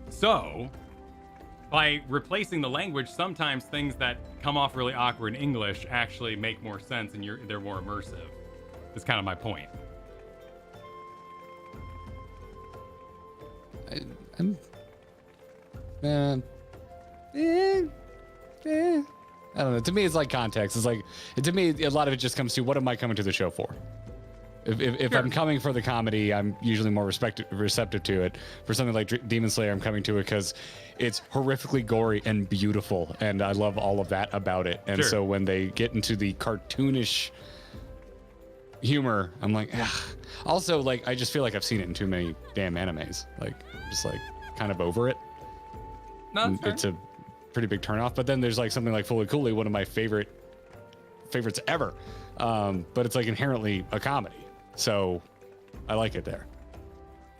So by replacing the language, sometimes things that come off really awkward in English actually make more sense and they're more immersive. Is kind of my point. I don't know. To me, it's like context. It's like, to me, a lot of it just comes to what am I coming to the show for? If Sure. I'm coming for the comedy, I'm usually more receptive to it. For something like Demon Slayer, I'm coming to it because it's horrifically gory and beautiful, and I love all of that about it. And Sure. so when they get into the cartoonish humor, I'm like, ugh. Also, like, I just feel like I've seen it in too many damn animes. Like, just like kind of over it. No, that's fair. It's a pretty big turnoff. But then there's like something like Fully Cooley, one of my favorites ever. But it's like inherently a comedy, so I like it there.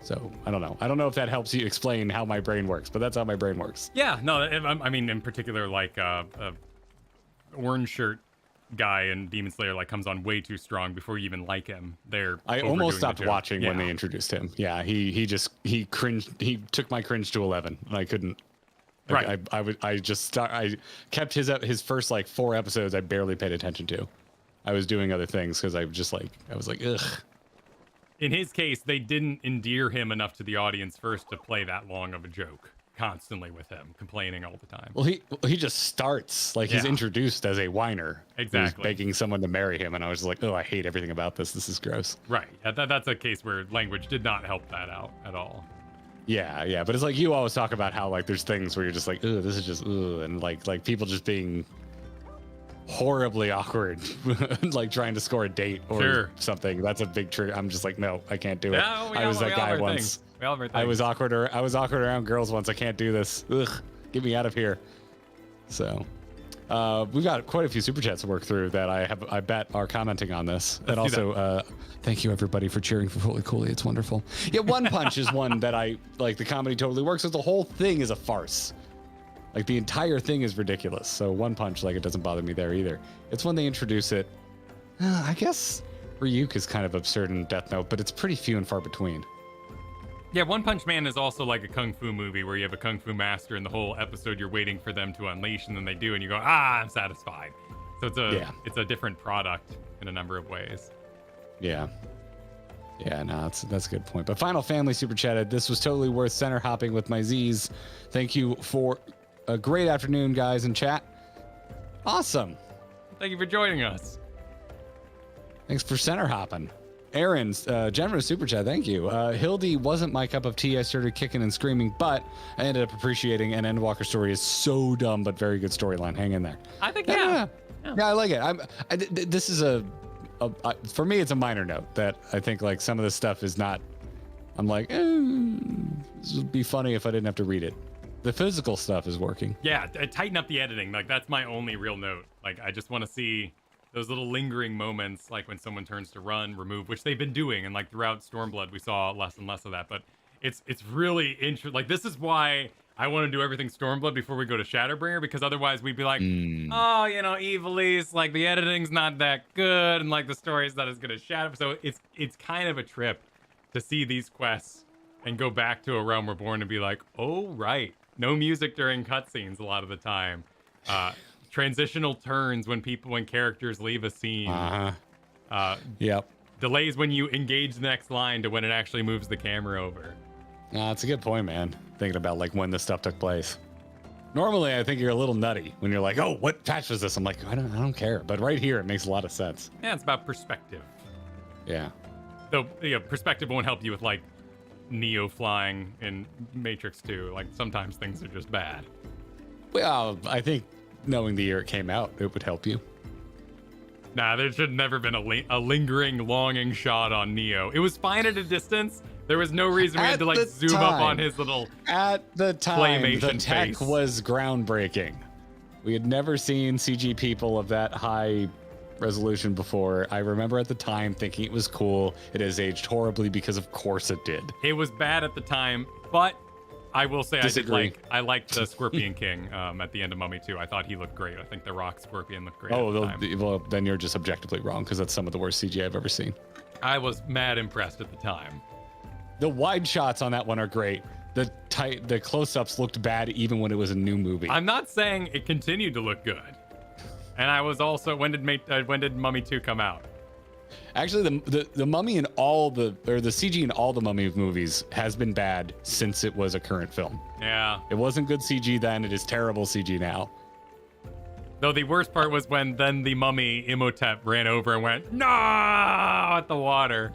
So I don't know. I don't know if that helps you explain how my brain works, but that's how my brain works. Yeah, no, I mean, in particular, like orange shirt guy in Demon Slayer like comes on way too strong before you even like him. I overdoing almost the stopped joke. watching when Yeah. they introduced him. Yeah, he cringed. He took my cringe to 11, and I couldn't. Like, Right. I kept his first like 4 episodes. I barely paid attention to. I was doing other things because I was like, ugh. In his case, they didn't endear him enough to the audience first to play that long of a joke constantly with him, complaining all the time. Well, he just starts like he's Yeah. introduced as a whiner. Exactly. Who's begging someone to marry him, and I was like, oh, I hate everything about this. This is gross. Right. That's a case where language did not help that out at all. Yeah, but it's like you always talk about how like there's things where you're just like, ugh, this is just ugh, and like people just being horribly awkward, like trying to score a date or Sure. something. That's a big trigger. I'm just like, no, I can't do it. Yeah, I was that guy once. I was awkward. I was awkward around girls once. I can't do this. Ugh, get me out of here. So, we've got quite a few super chats to work through that I bet are commenting on this. And Let's do also, thank you everybody for cheering for Fully Cooley. It's wonderful. Yeah, One Punch is one that I like. The comedy totally works. So the whole thing is a farce. Like the entire thing is ridiculous. So One Punch, like, it doesn't bother me there either. It's when they introduce it. I guess Ryuk is kind of absurd in Death Note, but it's pretty few and far between. Yeah, One Punch Man is also like a kung fu movie where you have a kung fu master and the whole episode you're waiting for them to unleash, and then they do, and you go, I'm satisfied. So it's a different product in a number of ways. Yeah. Yeah, no, that's a good point. But Final Family super chatted. This was totally worth center hopping with my Z's. Thank you for a great afternoon, guys, in chat. Awesome. Thank you for joining us. Thanks for center hopping. Aaron's generous super chat. Thank you. Hildy wasn't my cup of tea. I started kicking and screaming, but I ended up appreciating an Endwalker story is so dumb, but very good storyline. Hang in there. I think, Yeah, I like it. This is for me, it's a minor note that I think like some of this stuff is not, I'm like, this would be funny if I didn't have to read it. The physical stuff is working. Yeah, tighten up the editing. Like, that's my only real note. Like, I just want to see those little lingering moments, like when someone turns to run, remove, which they've been doing, and like throughout Stormblood, we saw less and less of that. But it's really interesting. Like, this is why I want to do everything Stormblood before we go to Shadowbringer, because otherwise we'd be like, oh, you know, Evilise, like the editing's not that good, and like the story's not as good as Shadow. So it's kind of a trip to see these quests and go back to A Realm Reborn and be like, oh right, no music during cutscenes a lot of the time. Transitional turns when characters leave a scene. Yep. Delays when you engage the next line to when it actually moves the camera over. That's a good point, man. Thinking about like when this stuff took place. Normally, I think you're a little nutty when you're like, "Oh, what patch was this?" I'm like, I don't care. But right here, it makes a lot of sense. Yeah, it's about perspective. Yeah. Though, perspective won't help you with like Neo flying in Matrix 2. Like sometimes things are just bad. Well, I think knowing the year it came out, it would help you. Nah, there should never been a lingering, longing shot on Neo. It was fine at a distance. There was no reason we had to like zoom up on his little At the time, claymation the tech face. was groundbreaking. We had never seen CG people of that high resolution before. I remember at the time thinking it was cool. It has aged horribly because of course it did. It was bad at the time, but I will say Disagree. I liked the Scorpion King at the end of Mummy 2. I thought he looked great. I think the Rock Scorpion looked great. Oh, at the time. well, then you're just objectively wrong because that's some of the worst CG I've ever seen. I was mad impressed at the time. The wide shots on that one are great. The close-ups looked bad even when it was a new movie. I'm not saying it continued to look good. And I was also, when did Mummy 2 come out? Actually, the Mummy in the CG in all the Mummy movies has been bad since it was a current film. Yeah. It wasn't good CG then. It is terrible CG now. Though the worst part was when then the Mummy Imhotep ran over and went, no, at the water.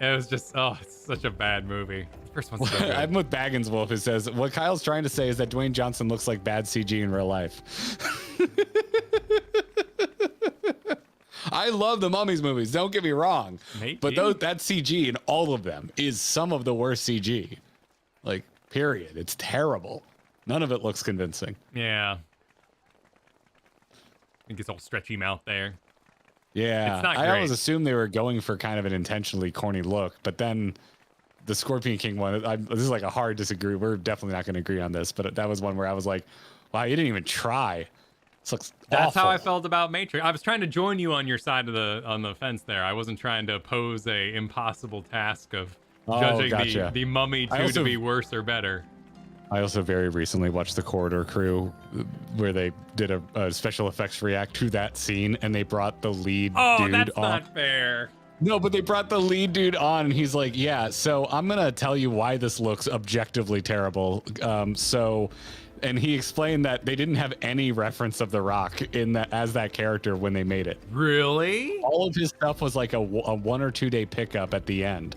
It was just, it's such a bad movie. The first one's so good. I'm with Baggins Wolf, who says, what Kyle's trying to say is that Dwayne Johnson looks like bad CG in real life. I love the Mummies movies, don't get me wrong. Mate, but that CG in all of them is some of the worst CG. Like, period. It's terrible. None of it looks convincing. Yeah. I think it's all stretchy mouth there. Yeah, It's not I great. always assumed they were going for kind of an intentionally corny look, but then the Scorpion King one, this is like a hard disagree. We're definitely not going to agree on this, but that was one where I was like, wow, you didn't even try. This looks That's awful. how I felt about Matrix. I was trying to join you on your side of the fence there. I wasn't trying to pose a impossible task of judging gotcha. the Mummy 2 to be worse or better. I also very recently watched the Corridor Crew where they did a special effects react to that scene and they brought the lead dude That's on. not fair. No, but they brought the lead dude on and he's like, yeah, so I'm going to tell you why this looks objectively terrible. And he explained that they didn't have any reference of The Rock as that character when they made it. Really? All of his stuff was like a 1 or 2 day pickup at the end.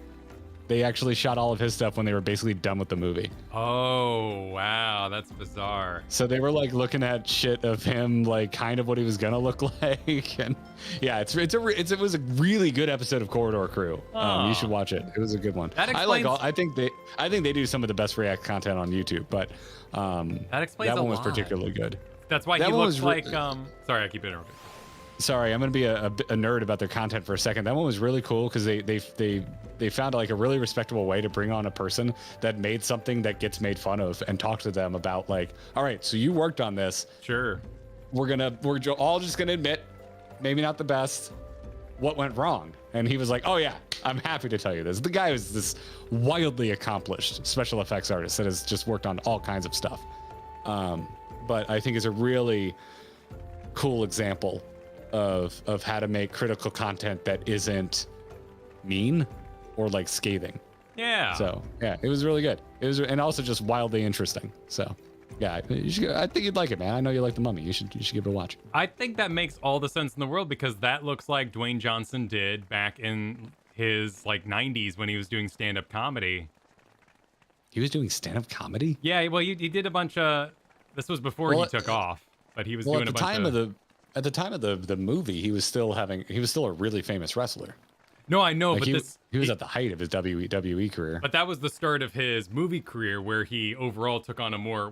They actually shot all of his stuff when they were basically done with the movie. Oh, wow. That's bizarre. So they were like looking at shit of him, like kind of what he was gonna look like, and yeah, it was a really good episode of Corridor Crew. You should watch it. It was a good one. That I think they do some of the best React content on YouTube, but that explains that one a was lot. particularly good. That's why That he one looks was like sorry, I keep interrupting. Sorry, I'm gonna be a nerd about their content for a second. That one was really cool because they found like a really respectable way to bring on a person that made something that gets made fun of and talk to them about like, all right, so you worked on this. Sure. We're all just gonna admit, maybe not the best, what went wrong. And he was like, oh yeah, I'm happy to tell you this. The guy is this wildly accomplished special effects artist that has just worked on all kinds of stuff. But I think is a really cool example of how to make critical content that isn't mean or like scathing. Yeah. So yeah, it was really good. It was, and also just wildly interesting. So yeah, you should, I think you'd like it, man. I know you like The Mummy. You should give it a watch. I think that makes all the sense in the world because that looks like Dwayne Johnson did back in his like 90s when he was doing stand-up comedy. He was doing stand-up comedy? Yeah, well, he did a bunch of. This was before he took off, but he was doing a bunch of. At the time of the movie, he was still a really famous wrestler. No, I know, Like but he was at the height of his WWE career. But that was the start of his movie career, where he overall took on a more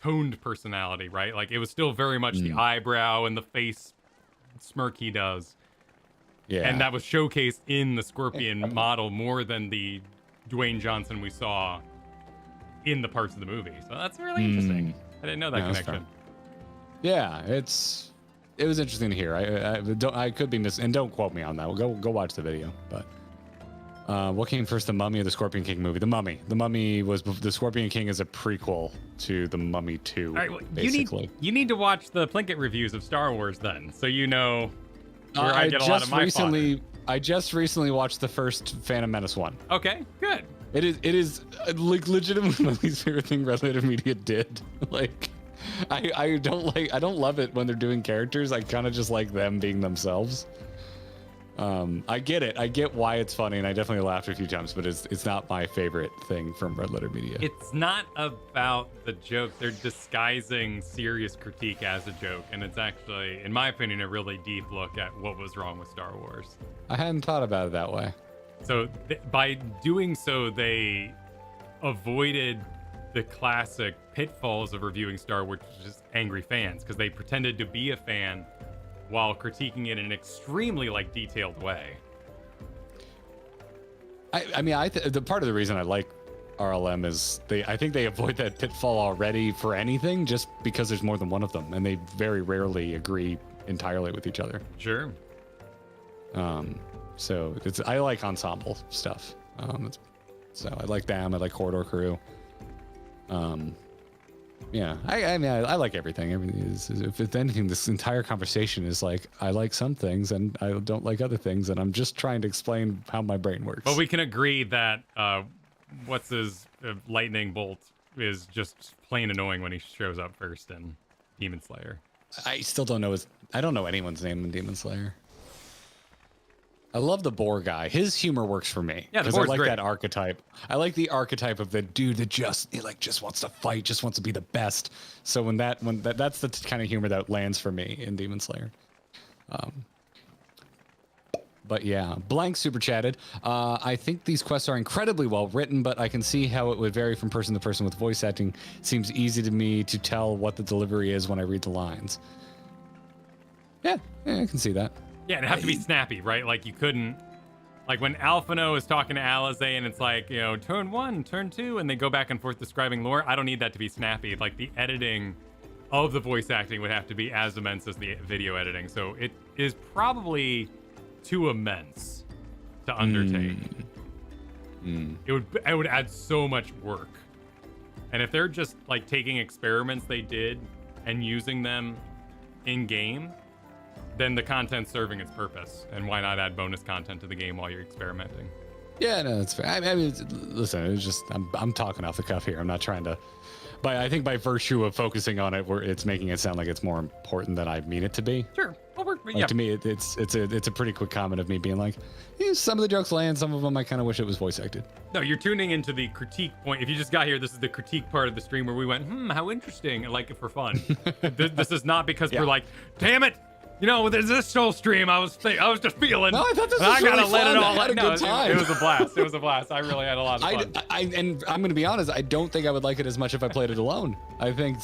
toned personality, right? Like it was still very much the eyebrow and the face smirk he does. Yeah, and that was showcased in the Scorpion model more than the Dwayne Johnson we saw in the parts of the movie. So that's really interesting. I didn't know that connection. Yeah, it was interesting to hear. I could be and don't quote me on that. Go watch the video. But what came first, The Mummy or the Scorpion King movie? The Mummy. The Mummy was the Scorpion King is a prequel to The Mummy 2. All right, well, basically. you need to watch the Plinkett reviews of Star Wars then, so you know where I get a lot of my fodder. I just recently watched the first Phantom Menace one. Okay, good. It is like legitimately my least favorite thing Red Letter Media did. Like. I don't love it when they're doing characters. I kind of just like them being themselves. I get it. I get why it's funny, and I definitely laughed a few times, but it's not my favorite thing from Red Letter Media. It's not about the joke. They're disguising serious critique as a joke, and it's actually, in my opinion, a really deep look at what was wrong with Star Wars. I hadn't thought about it that way. So by doing so, they avoided the classic pitfalls of reviewing Star Wars, which is angry fans, because they pretended to be a fan while critiquing it in an extremely detailed way. The part of the reason I like RLM is I think they avoid that pitfall already for anything, just because there's more than one of them, and they very rarely agree entirely with each other. Sure. So I like ensemble stuff. So I like them. I like Corridor Crew. Yeah, I like everything. Everything is, if it's anything, this entire conversation is like, I like some things and I don't like other things, and I'm just trying to explain how my brain works. But we can agree that what's his lightning bolt is just plain annoying when he shows up first in Demon Slayer. I still don't know I don't know anyone's name in Demon Slayer. I love the boar guy. His humor works for me. Yeah, the because boar's I like great. that archetype. I like the archetype of the dude that just wants to fight, just wants to be the best. So that's the kind of humor that lands for me in Demon Slayer. But yeah, Blank super chatted. I think these quests are incredibly well written, but I can see how it would vary from person to person with voice acting. Seems easy to me to tell what the delivery is when I read the lines. Yeah, I can see that. Yeah, and it have to be snappy, right? Like you couldn't, like when Alphino is talking to Alize and it's like, turn 1, turn 2, and they go back and forth describing lore. I don't need that to be snappy. Like the editing of the voice acting would have to be as immense as the video editing. So it is probably too immense to undertake. It would add so much work. And if they're just like taking experiments they did and using them in game, then the content's serving its purpose. And why not add bonus content to the game while you're experimenting? Yeah, no, that's fair. I mean, listen, it's just I'm talking off the cuff here. I'm not trying to, but I think by virtue of focusing on it, it's making it sound like it's more important than I mean it to be. Sure. Well, like, to me, it's a pretty quick comment of me being like, some of the jokes land, some of them I kind of wish it was voice acted. No, you're tuning into the critique point. If you just got here, this is the critique part of the stream where we went, how interesting, like for fun. This is not because we're like, damn it. There's this whole stream. I was just feeling. No, I thought this was I gotta really let fun. it all I had a good time. It was a blast. It was a blast. I really had a lot of fun. And I'm gonna be honest. I don't think I would like it as much if I played it alone. I think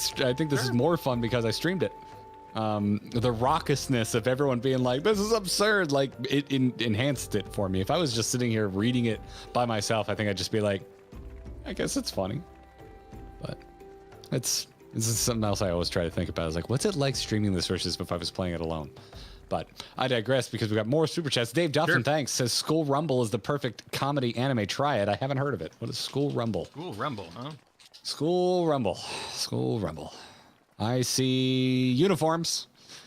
this is more fun because I streamed it. The raucousness of everyone being like, "This is absurd!" Like it enhanced it for me. If I was just sitting here reading it by myself, I think I'd just be like, "I guess it's funny," but this is something else I always try to think about. I was like, what's it like streaming this versus if I was playing it alone? But I digress because we got more super chats. Dave Duffin, thanks, says School Rumble is the perfect comedy anime. Try it. I haven't heard of it. What is School Rumble? School Rumble, huh? School Rumble. School Rumble. I see uniforms.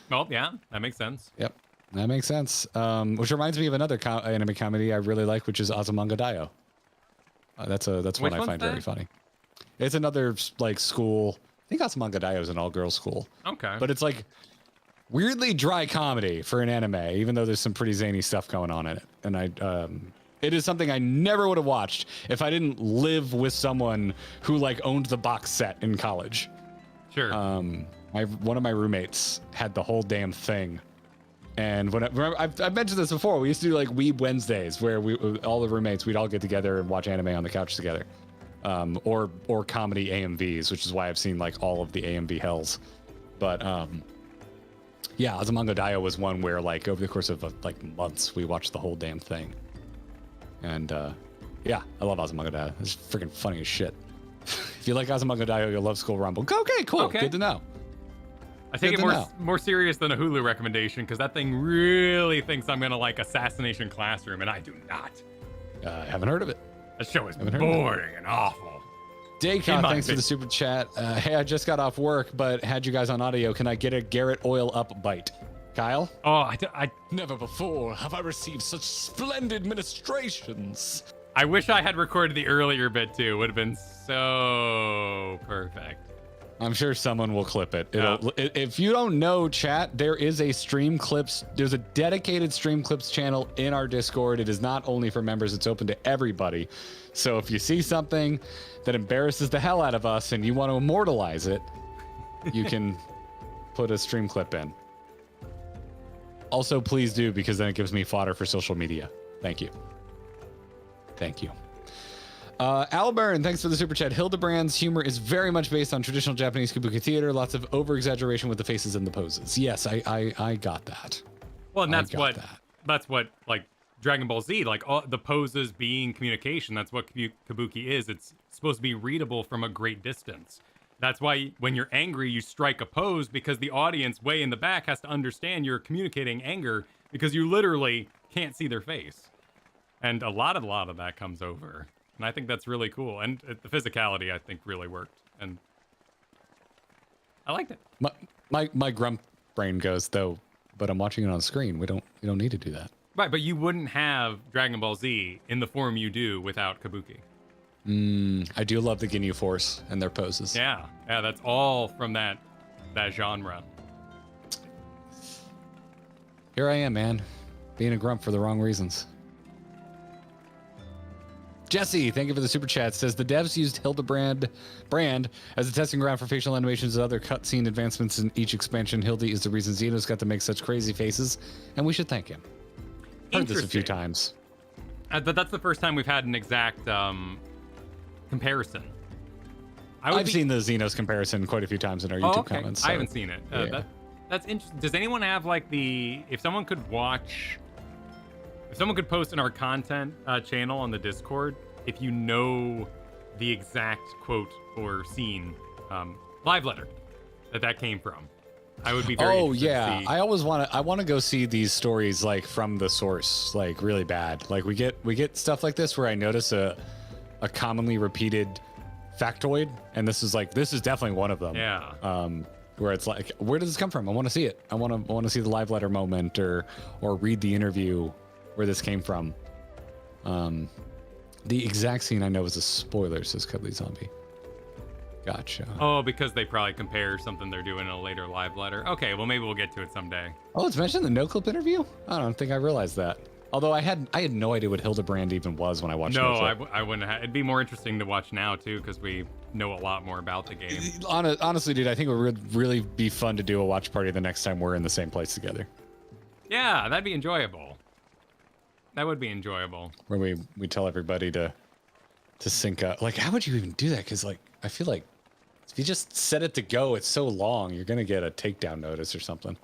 Well, yeah, that makes sense. Yep. That makes sense. Which reminds me of another anime comedy I really like, which is Azumanga Daioh. That's one I find very funny. It's another like school. I think Azumanga Daioh is an all-girls school. Okay. But it's like weirdly dry comedy for an anime, even though there's some pretty zany stuff going on in it. And it is something I never would have watched if I didn't live with someone who like owned the box set in college. Sure. One of my roommates had the whole damn thing. And I've mentioned this before. We used to do like Weeb Wednesdays, where all the roommates, we'd all get together and watch anime on the couch together, or comedy AMVs, which is why I've seen like all of the AMV hells. But yeah, Azumanga Daioh was one where like over the course of like months we watched the whole damn thing. And yeah, I love Azumanga Daioh. It's freaking funny as shit. If you like Azumanga Daioh, you'll love School Rumble. Okay, cool. Okay. Good to know. I take it more serious than a Hulu recommendation because that thing really thinks I'm gonna like Assassination Classroom, and I do not. I haven't heard of it. That show is boring and awful. Daycon, thanks for the super chat. Hey, I just got off work, but had you guys on audio. Can I get a Garrett oil up bite? Kyle? Oh, I Never before have I received such splendid ministrations. I wish I had recorded the earlier bit too. It would have been so perfect. I'm sure someone will clip it. If you don't know, chat, there is a there's a dedicated Stream Clips channel in our Discord. It is not only for members, it's open to everybody. So if you see something that embarrasses the hell out of us and you want to immortalize it, you can put a stream clip in. Also, please do, because then it gives me fodder for social media. Thank you. Thank you. Alburn, thanks for the super chat. Hildebrand's humor is very much based on traditional Japanese kabuki theater. Lots of over-exaggeration with the faces and the poses. Yes, I got that. Well, and that's what like Dragon Ball Z, like all the poses being communication. That's what kabuki is. It's supposed to be readable from a great distance. That's why when you're angry, you strike a pose, because the audience way in the back has to understand you're communicating anger because you literally can't see their face. And a lot of that comes over. And I think that's really cool. And the physicality, I think, really worked. And I liked it. My grump brain goes, though, but I'm watching it on screen. We don't need to do that. Right, but you wouldn't have Dragon Ball Z in the form you do without kabuki. I do love the Ginyu Force and their poses. Yeah, that's all from that genre. Here I am, man, being a grump for the wrong reasons. Jesse, thank you for the super chat. Says the devs used Hildebrand as a testing ground for facial animations and other cutscene advancements in each expansion. Hildy is the reason Xeno's got to make such crazy faces, and we should thank him. Heard this a few times. But that's the first time we've had an exact comparison. I've seen the Xenos comparison quite a few times in our YouTube comments. So. I haven't seen it. Yeah. That's interesting. Does anyone have like if someone could post in our content channel on the Discord, if you know the exact quote or scene, live letter that came from, I would be very interested to see. I want to go see these stories like from the source, like really bad. Like we get stuff like this where I notice a commonly repeated factoid, and this is definitely one of them. Yeah. Where it's like, where does this come from? I want to see it. I want to see the live letter moment or read the interview where this came from. The exact scene I know is a spoiler, says Cuddly Zombie. Gotcha. Oh, because they probably compare something they're doing in a later live letter. Okay, well maybe we'll get to it someday. Oh, it's mentioned in the no clip interview? I don't think I realized that. Although I had no idea what Hildebrand even was when I watched it. No, I wouldn't have. It'd be more interesting to watch now too, because we know a lot more about the game. Honestly, dude, I think it would really be fun to do a watch party the next time we're in the same place together. Yeah, that'd be enjoyable. That would be enjoyable. Where we tell everybody to sync up. Like, how would you even do that? Because like, I feel like if you just set it to go, it's so long, you're gonna get a takedown notice or something.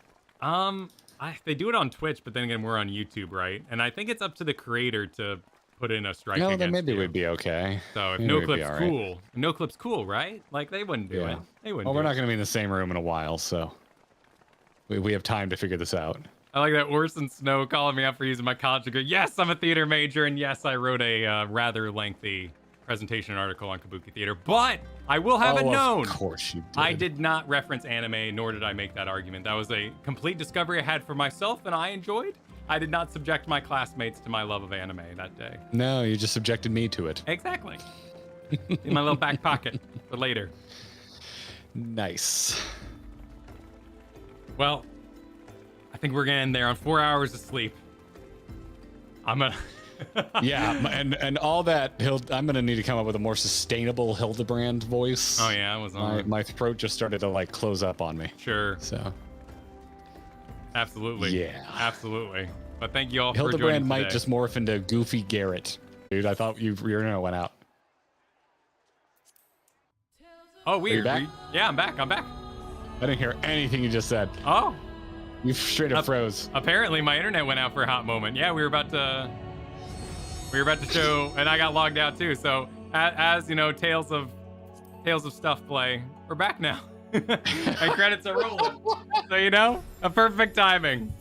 They do it on Twitch, but then again, we're on YouTube, right? And I think it's up to the creator to put in a strike against then maybe you. we'd be okay. So if maybe No Clip's cool, right? Like they wouldn't do it. They wouldn't. Well, we're not gonna be in the same room in a while, so we have time to figure this out. I like that Orson Snow calling me out for using my college degree. Yes, I'm a theater major, and yes, I wrote a rather lengthy presentation article on Kabuki Theater, but I will have it known. Of course you did. I did not reference anime, nor did I make that argument. That was a complete discovery I had for myself, and I enjoyed. I did not subject my classmates to my love of anime that day. No, you just subjected me to it. Exactly. In my little back pocket for later. Nice. Well, I think we're gonna end there on 4 hours of sleep. I'm gonna. Yeah, and all that. I'm gonna need to come up with a more sustainable Hildebrand voice. Oh yeah, I was on. My throat just started to like close up on me. Sure. So. Absolutely. Yeah. Absolutely. But thank you all for joining Hildebrand might today. just morph into Goofy Garrett. Dude, I thought your internet went out. Oh, weird. back? Yeah, I'm back. I'm back. I didn't hear anything you just said. Oh, You straight up froze. apparently my internet went out for a hot moment. Yeah, we were about to show, and I got logged out too. So as you know, Tales of Stuff play, we're back now, and credits are rolling. So you know, a perfect timing.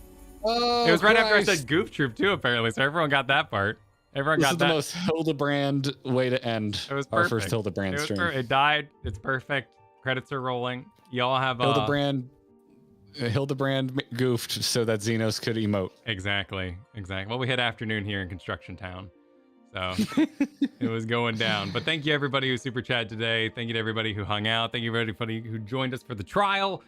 Oh, It was right after I Christ. said Goof Troop too. Apparently, so everyone got that part. Everyone This got is that. the most Hildebrand way to end It was our perfect. first Hildebrand It was stream. it died. It's perfect. Credits are rolling. Y'all have Hildebrand goofed so that Xenos could emote. Exactly. Well, we hit afternoon here in Construction Town, so it was going down. But thank you everybody who super chat today. Thank you to everybody who hung out. Thank you to everybody who joined us for the trial.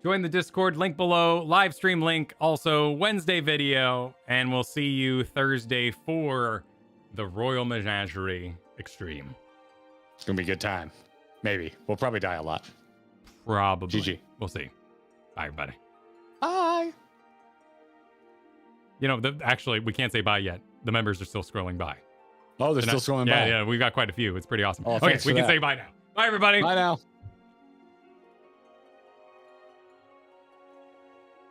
Join the Discord, link below, live stream link, also Wednesday video, and we'll see you Thursday for the Royal Menagerie Extreme. It's gonna be a good time. Maybe. We'll probably die a lot. Probably. GG. We'll see. Bye, everybody. Bye. You know, actually, we can't say bye yet. The members are still scrolling by. Oh, they're still scrolling by. Yeah, we've got quite a few. It's pretty awesome. Oh, Okay, thanks we for can that. say bye now. Bye, everybody. Bye now.